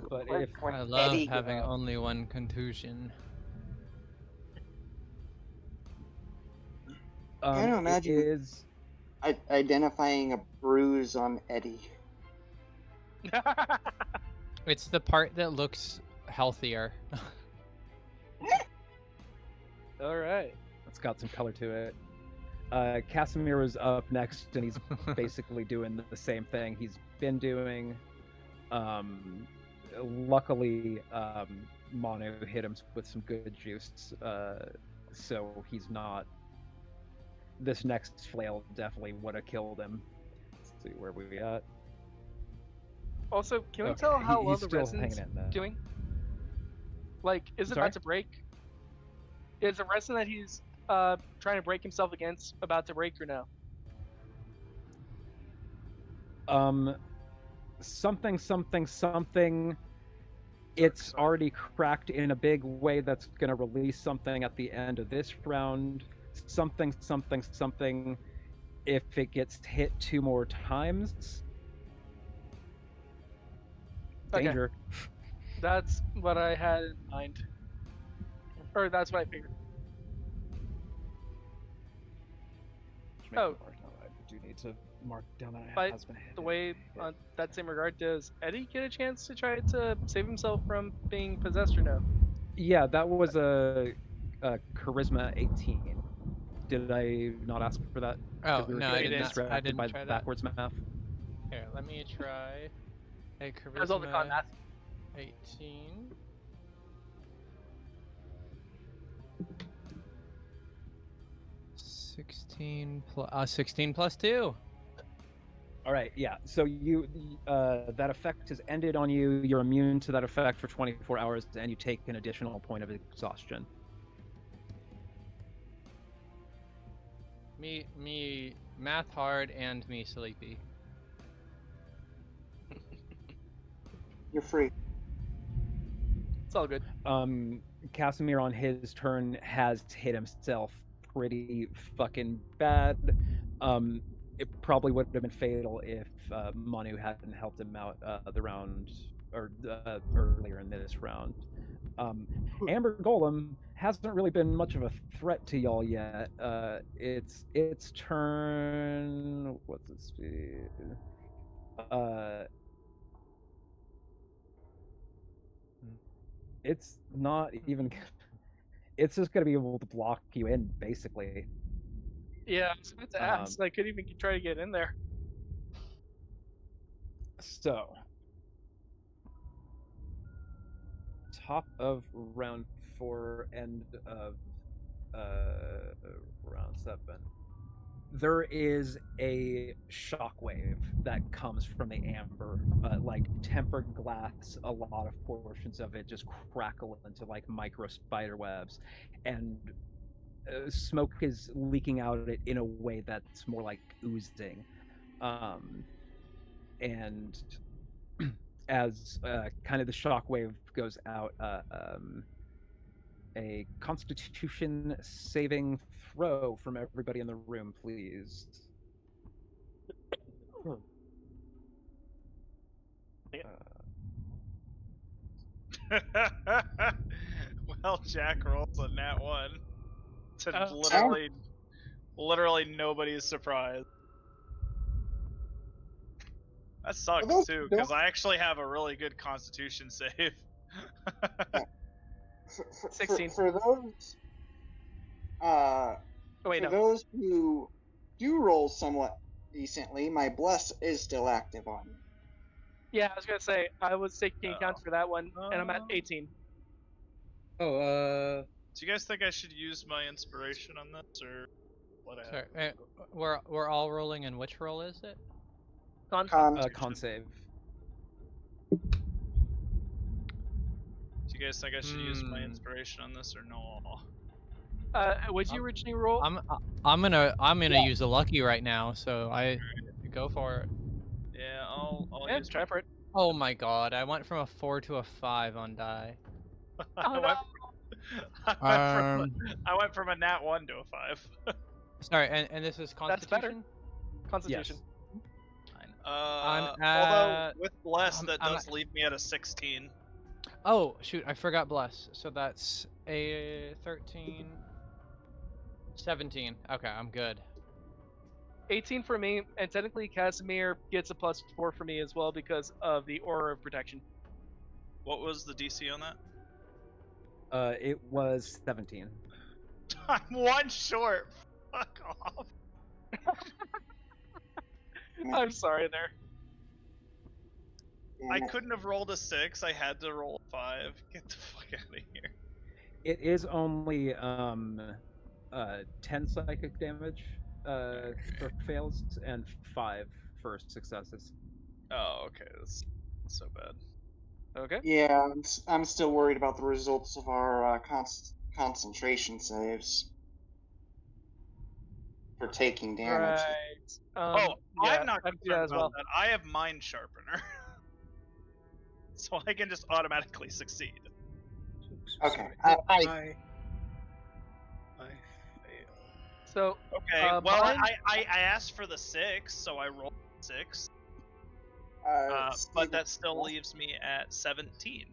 But if I love having only 1 contusion. I don't imagine is identifying a bruise on Eddie. It's the part that looks healthier. All right. It's got some color to it. Casimir was up next, and he's basically doing the same thing he's been doing. Luckily, Manu hit him with some good juice, so he's not. This next flail definitely would have killed him. Let's see where we at. Also, can we tell how well he's the still resin's hanging in there. doing? Like, is it Sorry? about to break? Is the resin that he's trying to break himself against about to break or no? Something. It's already cracked in a big way that's going to release something at the end of this round. Something. If it gets hit 2 more times. Danger. Okay. That's what I had in mind. Or that's what I figured. Oh. I do need to mark down that But it has been hit. the way, on that same regard, does Eddie get a chance to try to save himself from being possessed or no? Yeah, that was a charisma 18. Did I not ask for that? Oh, We were no, I getting didn't. I distracted didn't by try that. backwards math. Here, let me try a That's all the con charisma math. 18. $16 plus 2. All right, yeah. So you, that effect has ended on you. You're immune to that effect for 24 hours, and you take an additional point of exhaustion. Me math hard and me sleepy. You're free. It's all good. Casimir on his turn has hit himself pretty fucking bad. It probably would have been fatal if Manu hadn't helped him out the round or earlier in this round. Amber Golem hasn't really been much of a threat to y'all yet. Its turn. What's its speed? It's not even. It's just gonna be able to block you in, basically. Yeah, I was about to ask. I couldn't even try to get in there. So, top of round 4, end of round 7. There is a shockwave that comes from the amber, like tempered glass. A lot of portions of it just crackle into like micro spider webs, and smoke is leaking out it in a way that's more like oozing. And as kind of the shockwave goes out, a Constitution saving throw from everybody in the room, please. Well, Jack rolls a nat 1 to Oh. literally nobody's surprised. That sucks too, because I actually have a really good Constitution save. 16. For those, Oh, wait, for no. those who do roll somewhat decently, my bless is still active on me. Yeah, I was gonna say I was taking account for that one, and I'm at 18. Oh, Do you guys think I should use my inspiration on this, or what? Sorry, we're all rolling, and which roll is it? Con save. Do you guys think I should use my inspiration on this, or no? Would you originally roll? I'm gonna use a lucky right now, so I go for it. Yeah, I'll use try for it. Oh my god, I went from a 4 to a 5 on die. Oh no! I went from a nat 1 to a 5. Sorry, and this is Constitution? That's better. Constitution. Yes. Although with bless, that does leave me at a 16. Oh shoot, I forgot bless. So that's a 13, 17. Okay, I'm good. 18 for me, and technically Casimir gets a +4 for me as well because of the aura of protection. What was the DC on that? It was 17. I'm 1 short. Fuck off. I'm sorry there. I couldn't have rolled a 6. I had to roll a 5. Get the fuck out of here. It is only 10 psychic damage for fails and 5 for successes. Oh, okay. That's so bad. Okay. Yeah, I'm still worried about the results of our concentration saves for taking damage. Right. I'm not I concerned do that as about well. that. I have Mind Sharpener. So I can just automatically succeed. Okay. I I fail. So okay. Well, mine... I asked for the 6, so I rolled 6. But that still leaves me at 17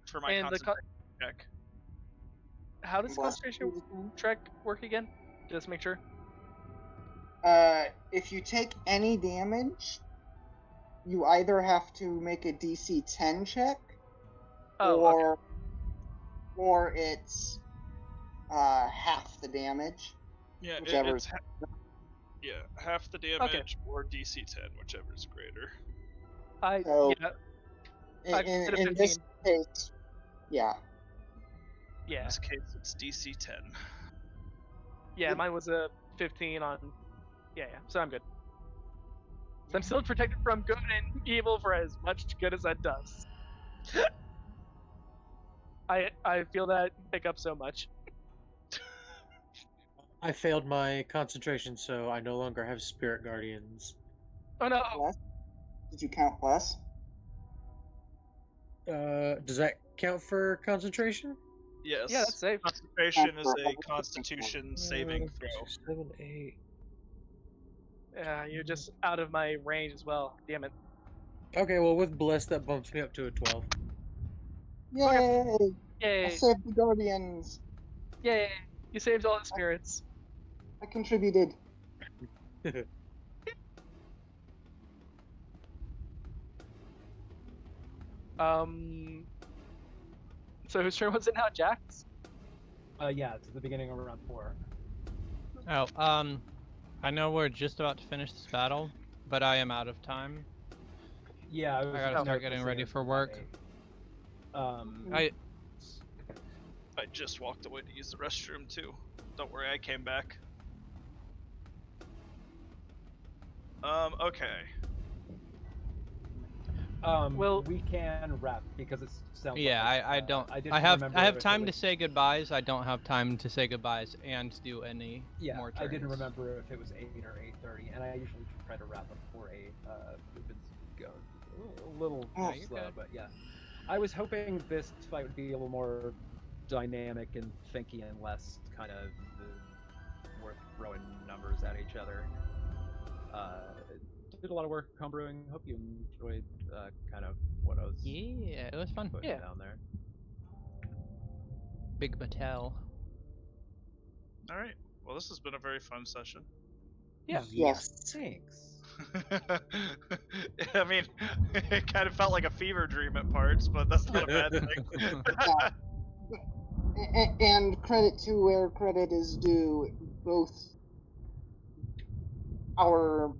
for my concentration check. How does concentration check work again? Just make sure. If you take any damage, you either have to make a DC 10 check, or it's half the damage. Yeah, whichever. it's half the damage or DC 10, whichever is greater. In this case, yeah. Yeah. In this case, it's DC 10. Yeah, mine was a 15 on. Yeah. So I'm good. So I'm still protected from good and evil for as much good as that does. I feel that pick up so much. I failed my concentration, so I no longer have spirit guardians. Oh no! Plus? Did you count plus? Does that count for concentration? Yes. Yeah, that's safe. Concentration is a Constitution saving throw. 7, 8. Yeah, you're just out of my range as well. Damn it. Okay, well with bless that bumps me up to a 12. Yay! I Yay! saved the Guardians. Yay! You saved all the spirits. I contributed. So whose turn was it now? Jack's? Yeah, it's the beginning of round 4. Oh, I know we're just about to finish this battle, but I am out of time. Yeah, I gotta start getting ready for work. I just walked away to use the restroom too. Don't worry, I came back. Okay. Well- we can wrap because it sounds. Yeah, like, I don't. didn't I have remember I have if it time to was- say goodbyes. I don't have time to say goodbyes and do any Yeah, more turns. I didn't remember if it was 8 or 8:30, and I usually try to wrap up before 8. We've been going a little Oh, you're slow, good. but yeah. I was hoping this fight would be a little more dynamic and thinky and less kind of worth throwing numbers at each other. Did a lot of work homebrewing. Hope you enjoyed kind of what I was Yeah, it was fun. putting Yeah. down there. Big Mattel. All right. Well, this has been a very fun session. Yeah. Yes. Thanks. I mean, it kind of felt like a fever dream at parts, but that's not a bad thing. And credit to where credit is due, both our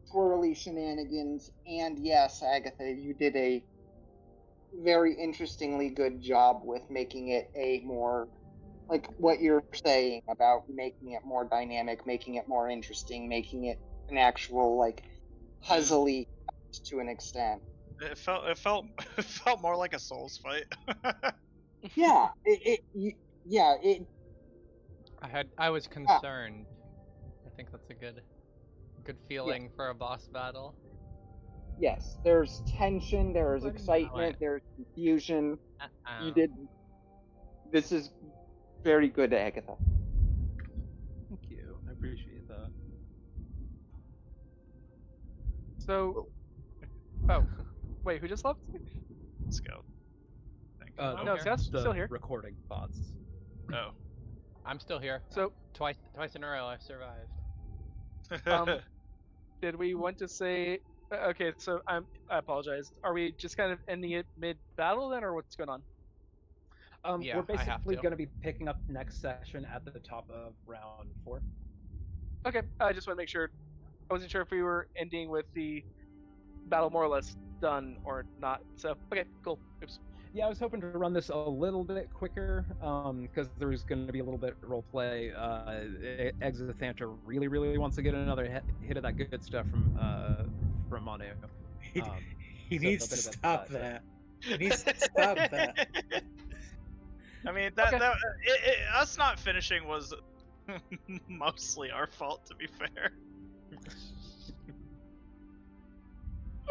twirly shenanigans and yes, Agatha, you did a very interestingly good job with making it a more, like what you're saying about making it more dynamic, making it more interesting, making it an actual like puzzly to an extent. It felt more like a Souls fight. Yeah, I was concerned. I think that's a good feeling for a boss battle. yes, there's tension, there's What do you excitement, want? there's confusion. Uh-oh. You did. This is very good, Agatha. Thank you. I appreciate that. So, oh, wait, who just left? Scout. Thank you. Oh, No, here. Scott's The still here. recording bots. Oh. I'm still here. So, Twice in a row, I've survived. did we want to say? Okay, so I apologize. Are we just kind of ending it mid-battle then, or what's going on? Yeah, We're I have basically to. going to be picking up next session at the top of round 4. Okay, I just want to make sure. I wasn't sure if we were ending with the battle more or less done or not. So, okay, cool. Oops. Yeah, I was hoping to run this a little bit quicker, because there's going to be a little bit of role play. Exothanta really, really wants to get another hit of that good stuff from Manu. He So needs a to bit of a stop cut. that. He needs to stop that. I mean, Okay. us not finishing was mostly our fault, to be fair.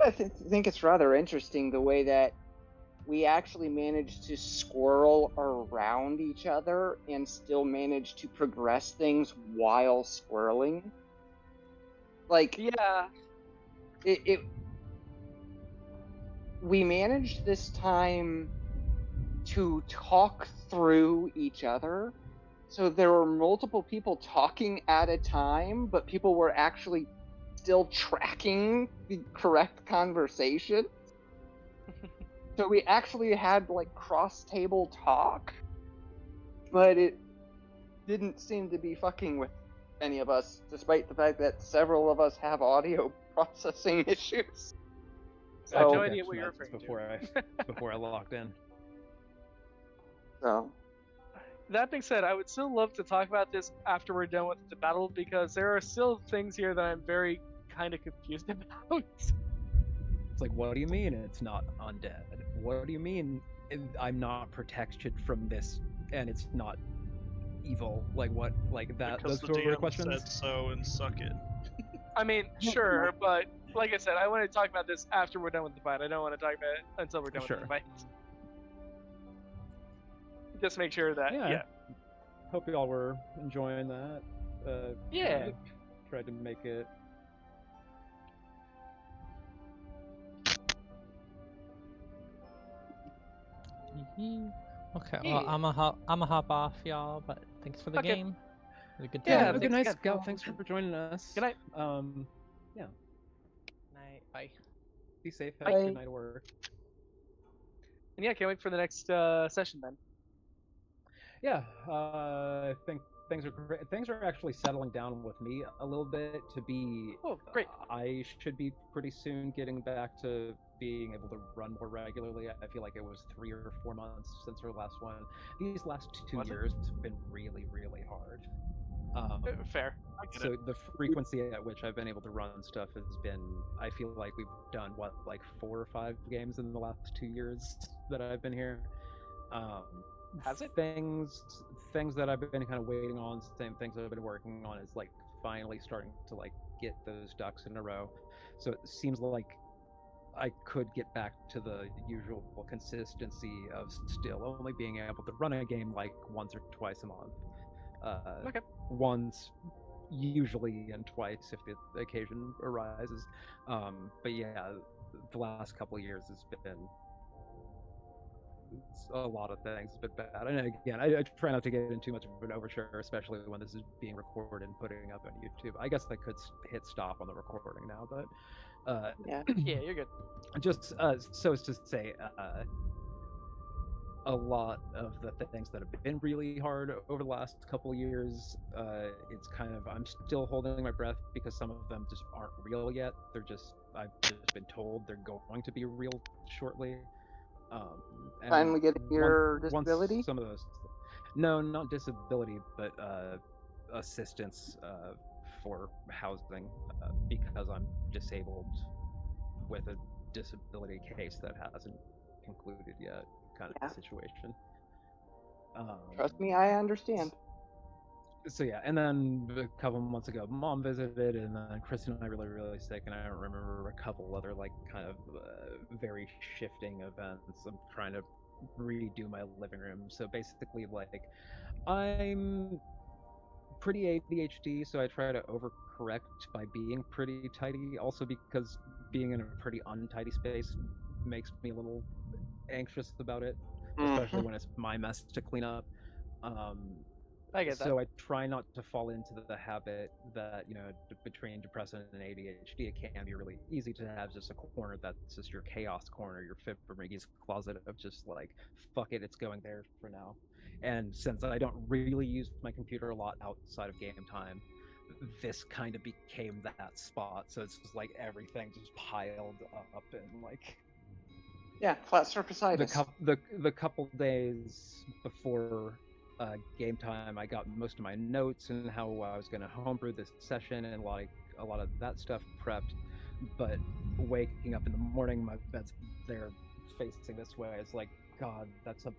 I think it's rather interesting the way that we actually managed to squirrel around each other and still manage to progress things while swirling. Like, Yeah. we managed this time to talk through each other. So there were multiple people talking at a time, but people were actually still tracking the correct conversation. So we actually had like cross-table talk, but it didn't seem to be fucking with any of us, despite the fact that several of us have audio processing issues. I have no So, idea what you're referring to. before I logged in. so That being said, I would still love to talk about this after we're done with the battle because there are still things here that I'm very kind of confused about. It's like, what do you mean it's not undead? What do you mean I'm not protected from this and it's not evil? Like what? Like that? Because Those the sort of DM questions. said so and suck it. I mean, sure, but like I said, I want to talk about this after we're done with the fight. I don't want to talk about it until we're done with the fight. Just make sure that, yeah. Hope you all were enjoying that. Yeah. Tried to make it. Okay, well, Yeah. I'm a hop off, y'all. But thanks for the Okay. game. It was a good Yeah, time. have a good thanks night, again. Scout. Thanks for joining us. Good night. Yeah. Night. Bye. Be safe. Have Bye. a good night at work. And yeah, can't wait for the next session then. Yeah, I think things are great. Things are actually settling down with me a little bit to be. Oh, great. I should be pretty soon getting back to being able to run more regularly. I feel like it was 3 or 4 months since our last one. These last 2 Was it? years have been really, really hard. Fair. So the frequency at which I've been able to run stuff has been. I feel like we've done like 4 or 5 games in the last 2 years that I've been here. Has it? Things that I've been kind of waiting on, same things that I've been working on, is like finally starting to like get those ducks in a row. So it seems like I could get back to the usual consistency of still only being able to run a game like once or twice a month. Okay. Once usually, and twice if the occasion arises. But yeah, the last couple of years has been a lot of things have been bad. And again, I try not to get into too much of an overshare, especially when this is being recorded and putting up on YouTube. I guess I could hit stop on the recording now, but Yeah. Yeah, you're good. just so as to say, a lot of the things that have been really hard over the last couple of years, it's kind of, I'm still holding my breath because some of them just aren't real yet. They're just, I've just been told they're going to be real shortly. And Finally getting your disability? Once some of those, no, not disability, but assistance for housing because I'm disabled with a disability case that hasn't concluded yet, kind of situation. Trust me, I understand. So yeah, and then a couple months ago, Mom visited, and then Chris and I really, really sick, and I don't remember a couple other like kind of very shifting events. I'm trying to redo my living room, so basically, like, I'm pretty ADHD, so I try to overcorrect by being pretty tidy. Also, because being in a pretty untidy space makes me a little anxious about it, especially when it's my mess to clean up. I get that. So I try not to fall into the habit that, you know, between depression and ADHD, it can be really easy to have just a corner that's just your chaos corner, your Fibbermiggy's closet of just like, fuck it, it's going there for now. And since I don't really use my computer a lot outside of game time, this kind of became that spot. So it's just like everything just piled up and like. Yeah, flat surfacitis. The couple days before game time, I got most of my notes and how I was going to homebrew this session and like a lot of that stuff prepped. But waking up in the morning, my bed's there facing this way. It's like, God, that's a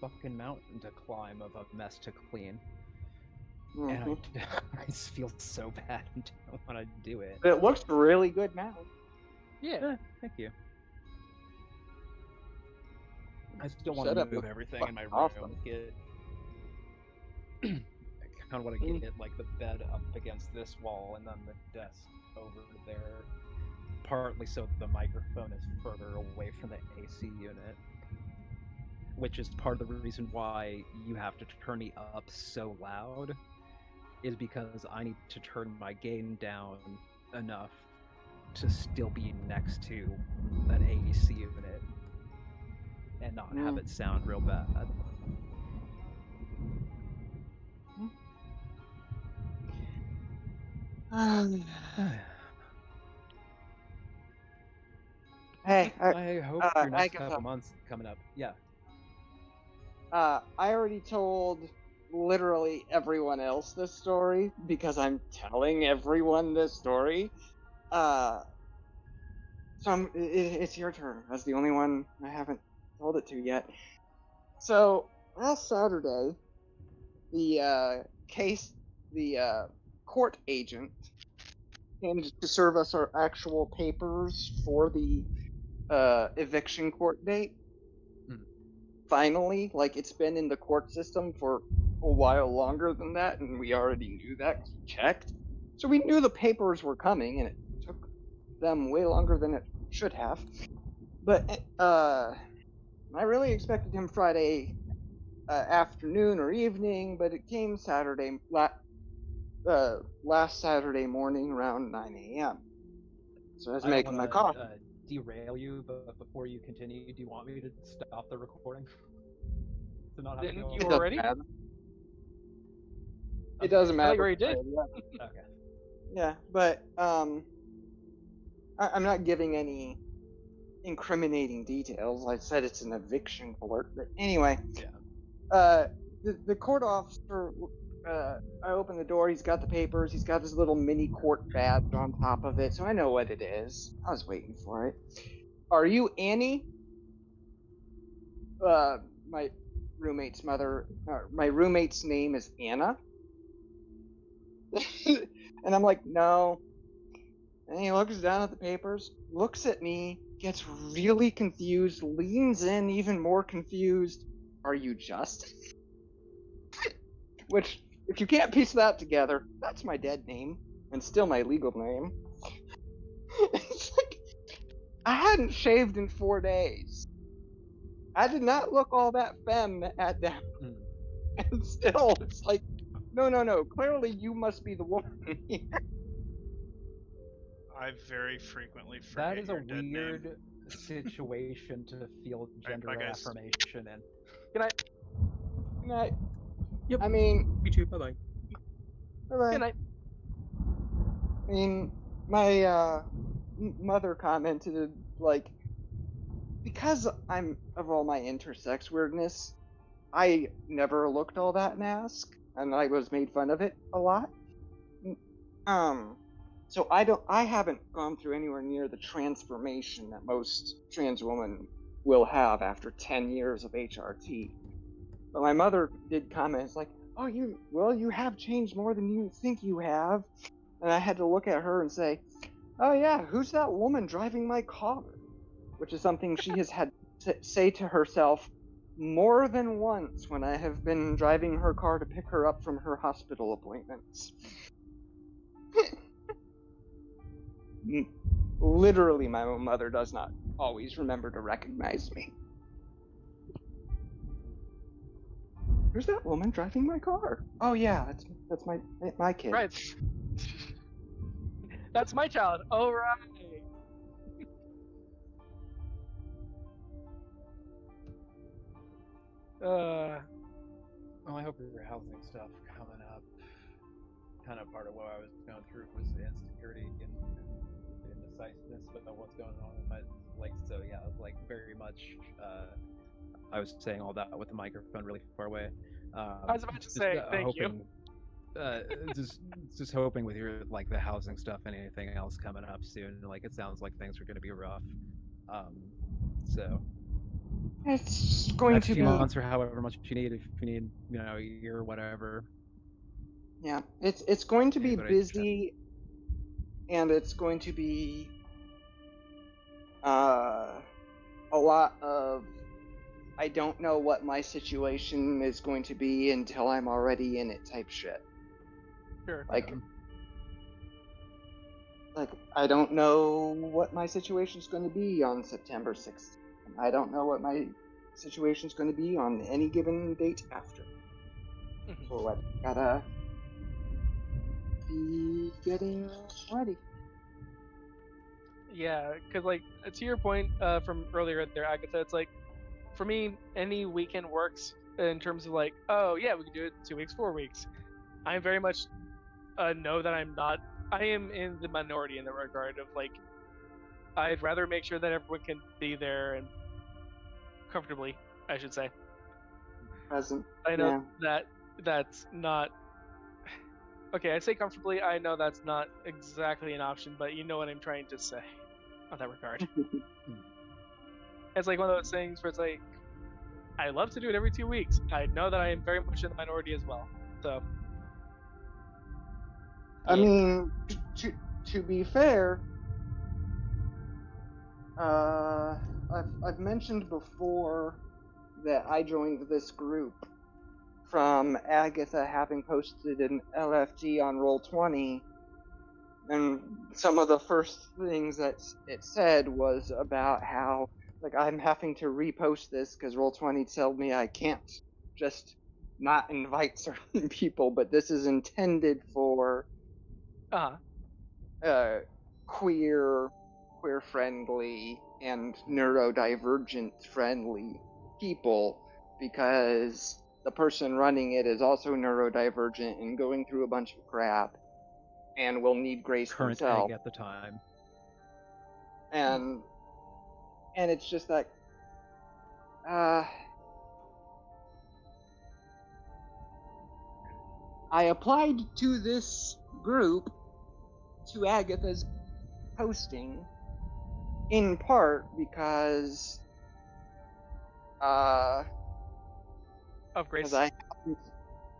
fucking mountain to climb of a mess to clean. And I just feel so bad and don't want to do it. It looks really good now. Yeah. Thank you. I still want to move everything in my room. Awesome. I kind of want to get like the bed up against this wall and then the desk over there, partly so the microphone is further away from the AC unit, which is part of the reason why you have to turn me up so loud, is because I need to turn my gain down enough to still be next to an AC unit and not have it sound real bad. Hey, I hope your next couple months coming up. Yeah. I already told literally everyone else this story because I'm telling everyone this story. So it's your turn. That's the only one I haven't told it to yet. So last Saturday, the court agent came to serve us our actual papers for the eviction court date. Finally, like, it's been in the court system for a while longer than that, and we already knew that because we checked. So we knew the papers were coming, and it took them way longer than it should have. But I really expected him Friday afternoon or evening, but it came last Saturday morning around 9 a.m. So I was I don't making my want coffee. to derail you, but before you continue, do you want me to stop the recording? To not have to Didn't go you It over? doesn't already? matter. It Okay. doesn't I thought matter. you already did. Okay. Yeah, but I'm not giving any incriminating details. I said it's an eviction court, but anyway. Yeah. The court officer. I open the door. He's got the papers. He's got his little mini court badge on top of it, so I know what it is. I was waiting for it. Are you Annie? My roommate's mother. My roommate's name is Anna. And I'm like, no. And he looks down at the papers, looks at me, gets really confused, leans in even more confused. Are you just? Which, if you can't piece that together, that's my dead name, and still my legal name. It's like, I hadn't shaved in 4 days. I did not look all that femme at them. And still, it's like, no, clearly you must be the woman here. I very frequently forget That is a your dead name. weird situation to feel gender bye, guys. affirmation in. Good night. And I, Yep. I mean, Me too. Bye bye. bye-bye. Good night. I mean, my mother commented, like, because I'm of all my intersex weirdness, I never looked all that mask, and I was made fun of it a lot. So I haven't gone through anywhere near the transformation that most trans women will have after 10 years of HRT. But my mother did comment, it's like, oh, you have changed more than you think you have. And I had to look at her and say, oh yeah, who's that woman driving my car? Which is something she has had to say to herself more than once when I have been driving her car to pick her up from her hospital appointments. Literally, my own mother does not always remember to recognize me. Who's that woman driving my car? Oh yeah, that's my kid. Right. That's my child. Oh, right. Well, I hope your housing stuff coming up. Kind of part of what I was going through was the insecurity and indecisiveness about what's going on with my so yeah, like very much. I was saying all that with the microphone really far away. I was about to say thank you. Just hoping with your like the housing stuff and anything else coming up soon. Like it sounds like things are going to be rough. So it's going next to few be months or however much you need. If you need, a year or whatever. Yeah, it's going to be Anybody busy, and it's going to be a lot of I don't know what my situation is going to be until I'm already in it type shit. Sure. Like I don't know what my situation's going to be on September 6th. I don't know what my situation's going to be on any given date after. So I gotta be getting ready. Yeah, because like to your point from earlier there, Agatha, it's like for me any weekend works in terms of like, oh yeah, we can do it 2 weeks, 4 weeks. I very much know that I am in the minority in the regard of like I'd rather make sure that everyone can be there and comfortably, I should say. Present. I know that's not okay. I say comfortably. I know that's not exactly an option, but you know what I'm trying to say on that regard. It's like one of those things where it's like I love to do it every 2 weeks. I know that I am very much in the minority as well. So I mean, to be fair, I've mentioned before that I joined this group from Agatha having posted an LFG on Roll20, and some of the first things that it said was about how like I'm having to repost this because Roll20 told me I can't just not invite certain people, but this is intended for queer friendly and neurodivergent friendly people, because the person running it is also neurodivergent and going through a bunch of crap and will need grace Current themselves. egg at the time. And it's just like I applied to this group, to Agatha's posting, in part because of Grace.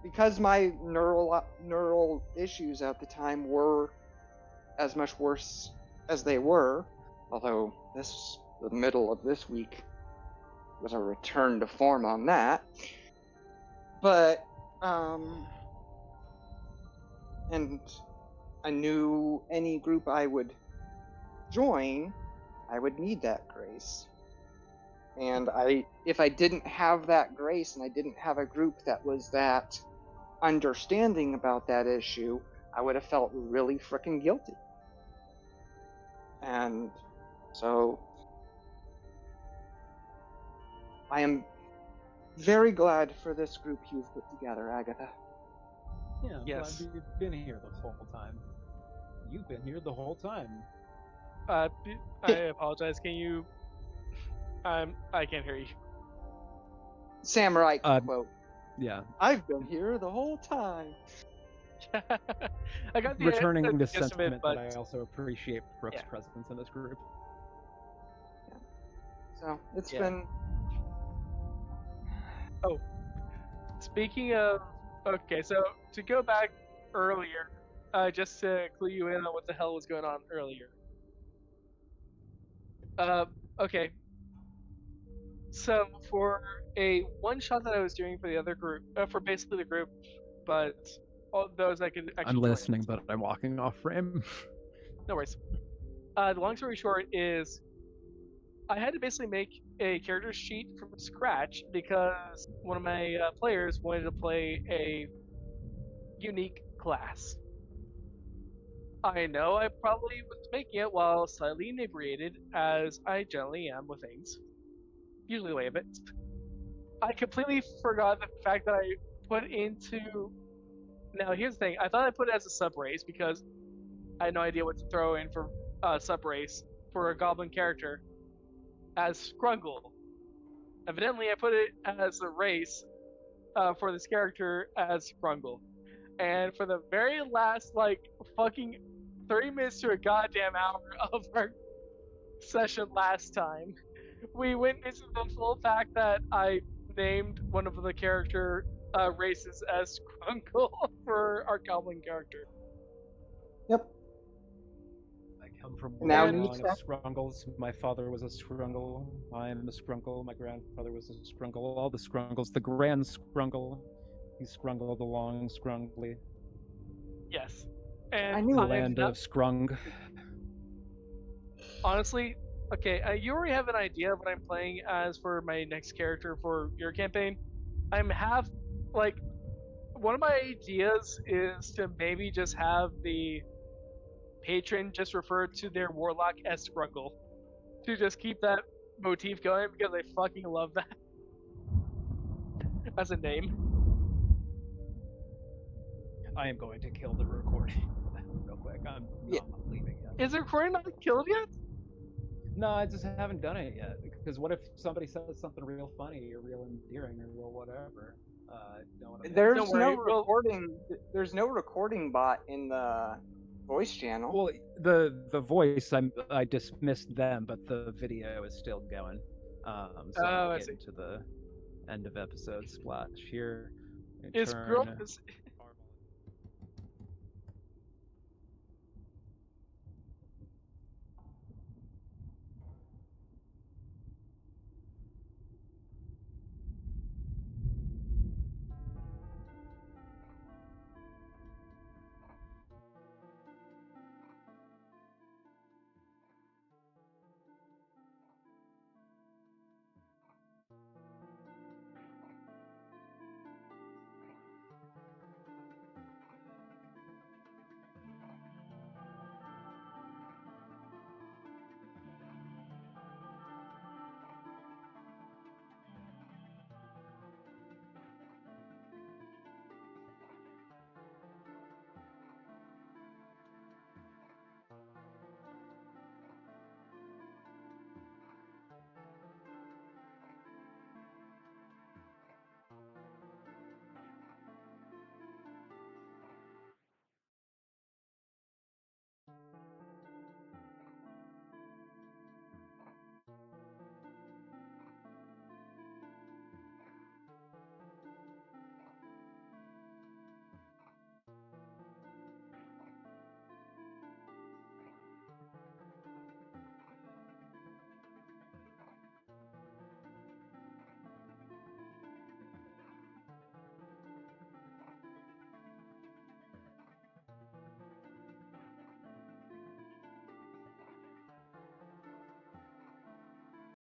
because my neural issues at the time were as much worse as they were, although the middle of this week was a return to form on that. But and I knew any group I would join, I would need that grace. And if I didn't have that grace and I didn't have a group that was that understanding about that issue, I would have felt really freaking guilty. And so I am very glad for this group you've put together, Agatha. Yeah, I'm yes. glad you've been here this whole time. You've been here the whole time. I apologize. Can you? I can't hear you. Samurai quote. Yeah. I've been here the whole time. I got the returning the sentiment, but I also appreciate Brooke's presence in this group. Yeah. So it's been. Oh, speaking of, okay, so to go back earlier, just to clue you in on what the hell was going on earlier. Okay. So for a one shot that I was doing for the other group, for basically the group, but all those I could actually. I'm listening, but I'm walking off frame. No worries. The long story short is, I had to basically make a character sheet from scratch because one of my players wanted to play a unique class. I know I probably was making it while slightly inebriated, as I generally am with things. Usually way of it. I completely forgot the fact that I put into... Now here's the thing, I thought I put it as a sub-race because I had no idea what to throw in for sub-race for a goblin character as Scrungle. Evidently I put it as a race for this character as Scrungle. And for the very last, fucking 30 minutes to a goddamn hour of our session last time, we witnessed the full fact that I named one of the character races as Scrungle for our goblin character. Yep. I come from now a line of Scrungles. My father was a Scrungle. I am a Scrungle. My grandfather was a Scrungle. All the Scrungles. The Grand Scrungle. He scrungled along scrungly. Yes. And I knew the land of Scrung. Honestly, okay, you already have an idea of what I'm playing as for my next character for your campaign. One of my ideas is to maybe just have the patron just refer to their warlock as Scrungle. To just keep that motif going because I fucking love that as a name. I am going to kill the recording real quick. I'm not leaving yet. Is the recording not killed yet? No, I just haven't done it yet. Because what if somebody says something real funny or real endearing or real whatever? There's no recording bot in the voice channel. Well, the voice, I dismissed them, but the video is still going. So I'm getting to the end of episode splash here. Is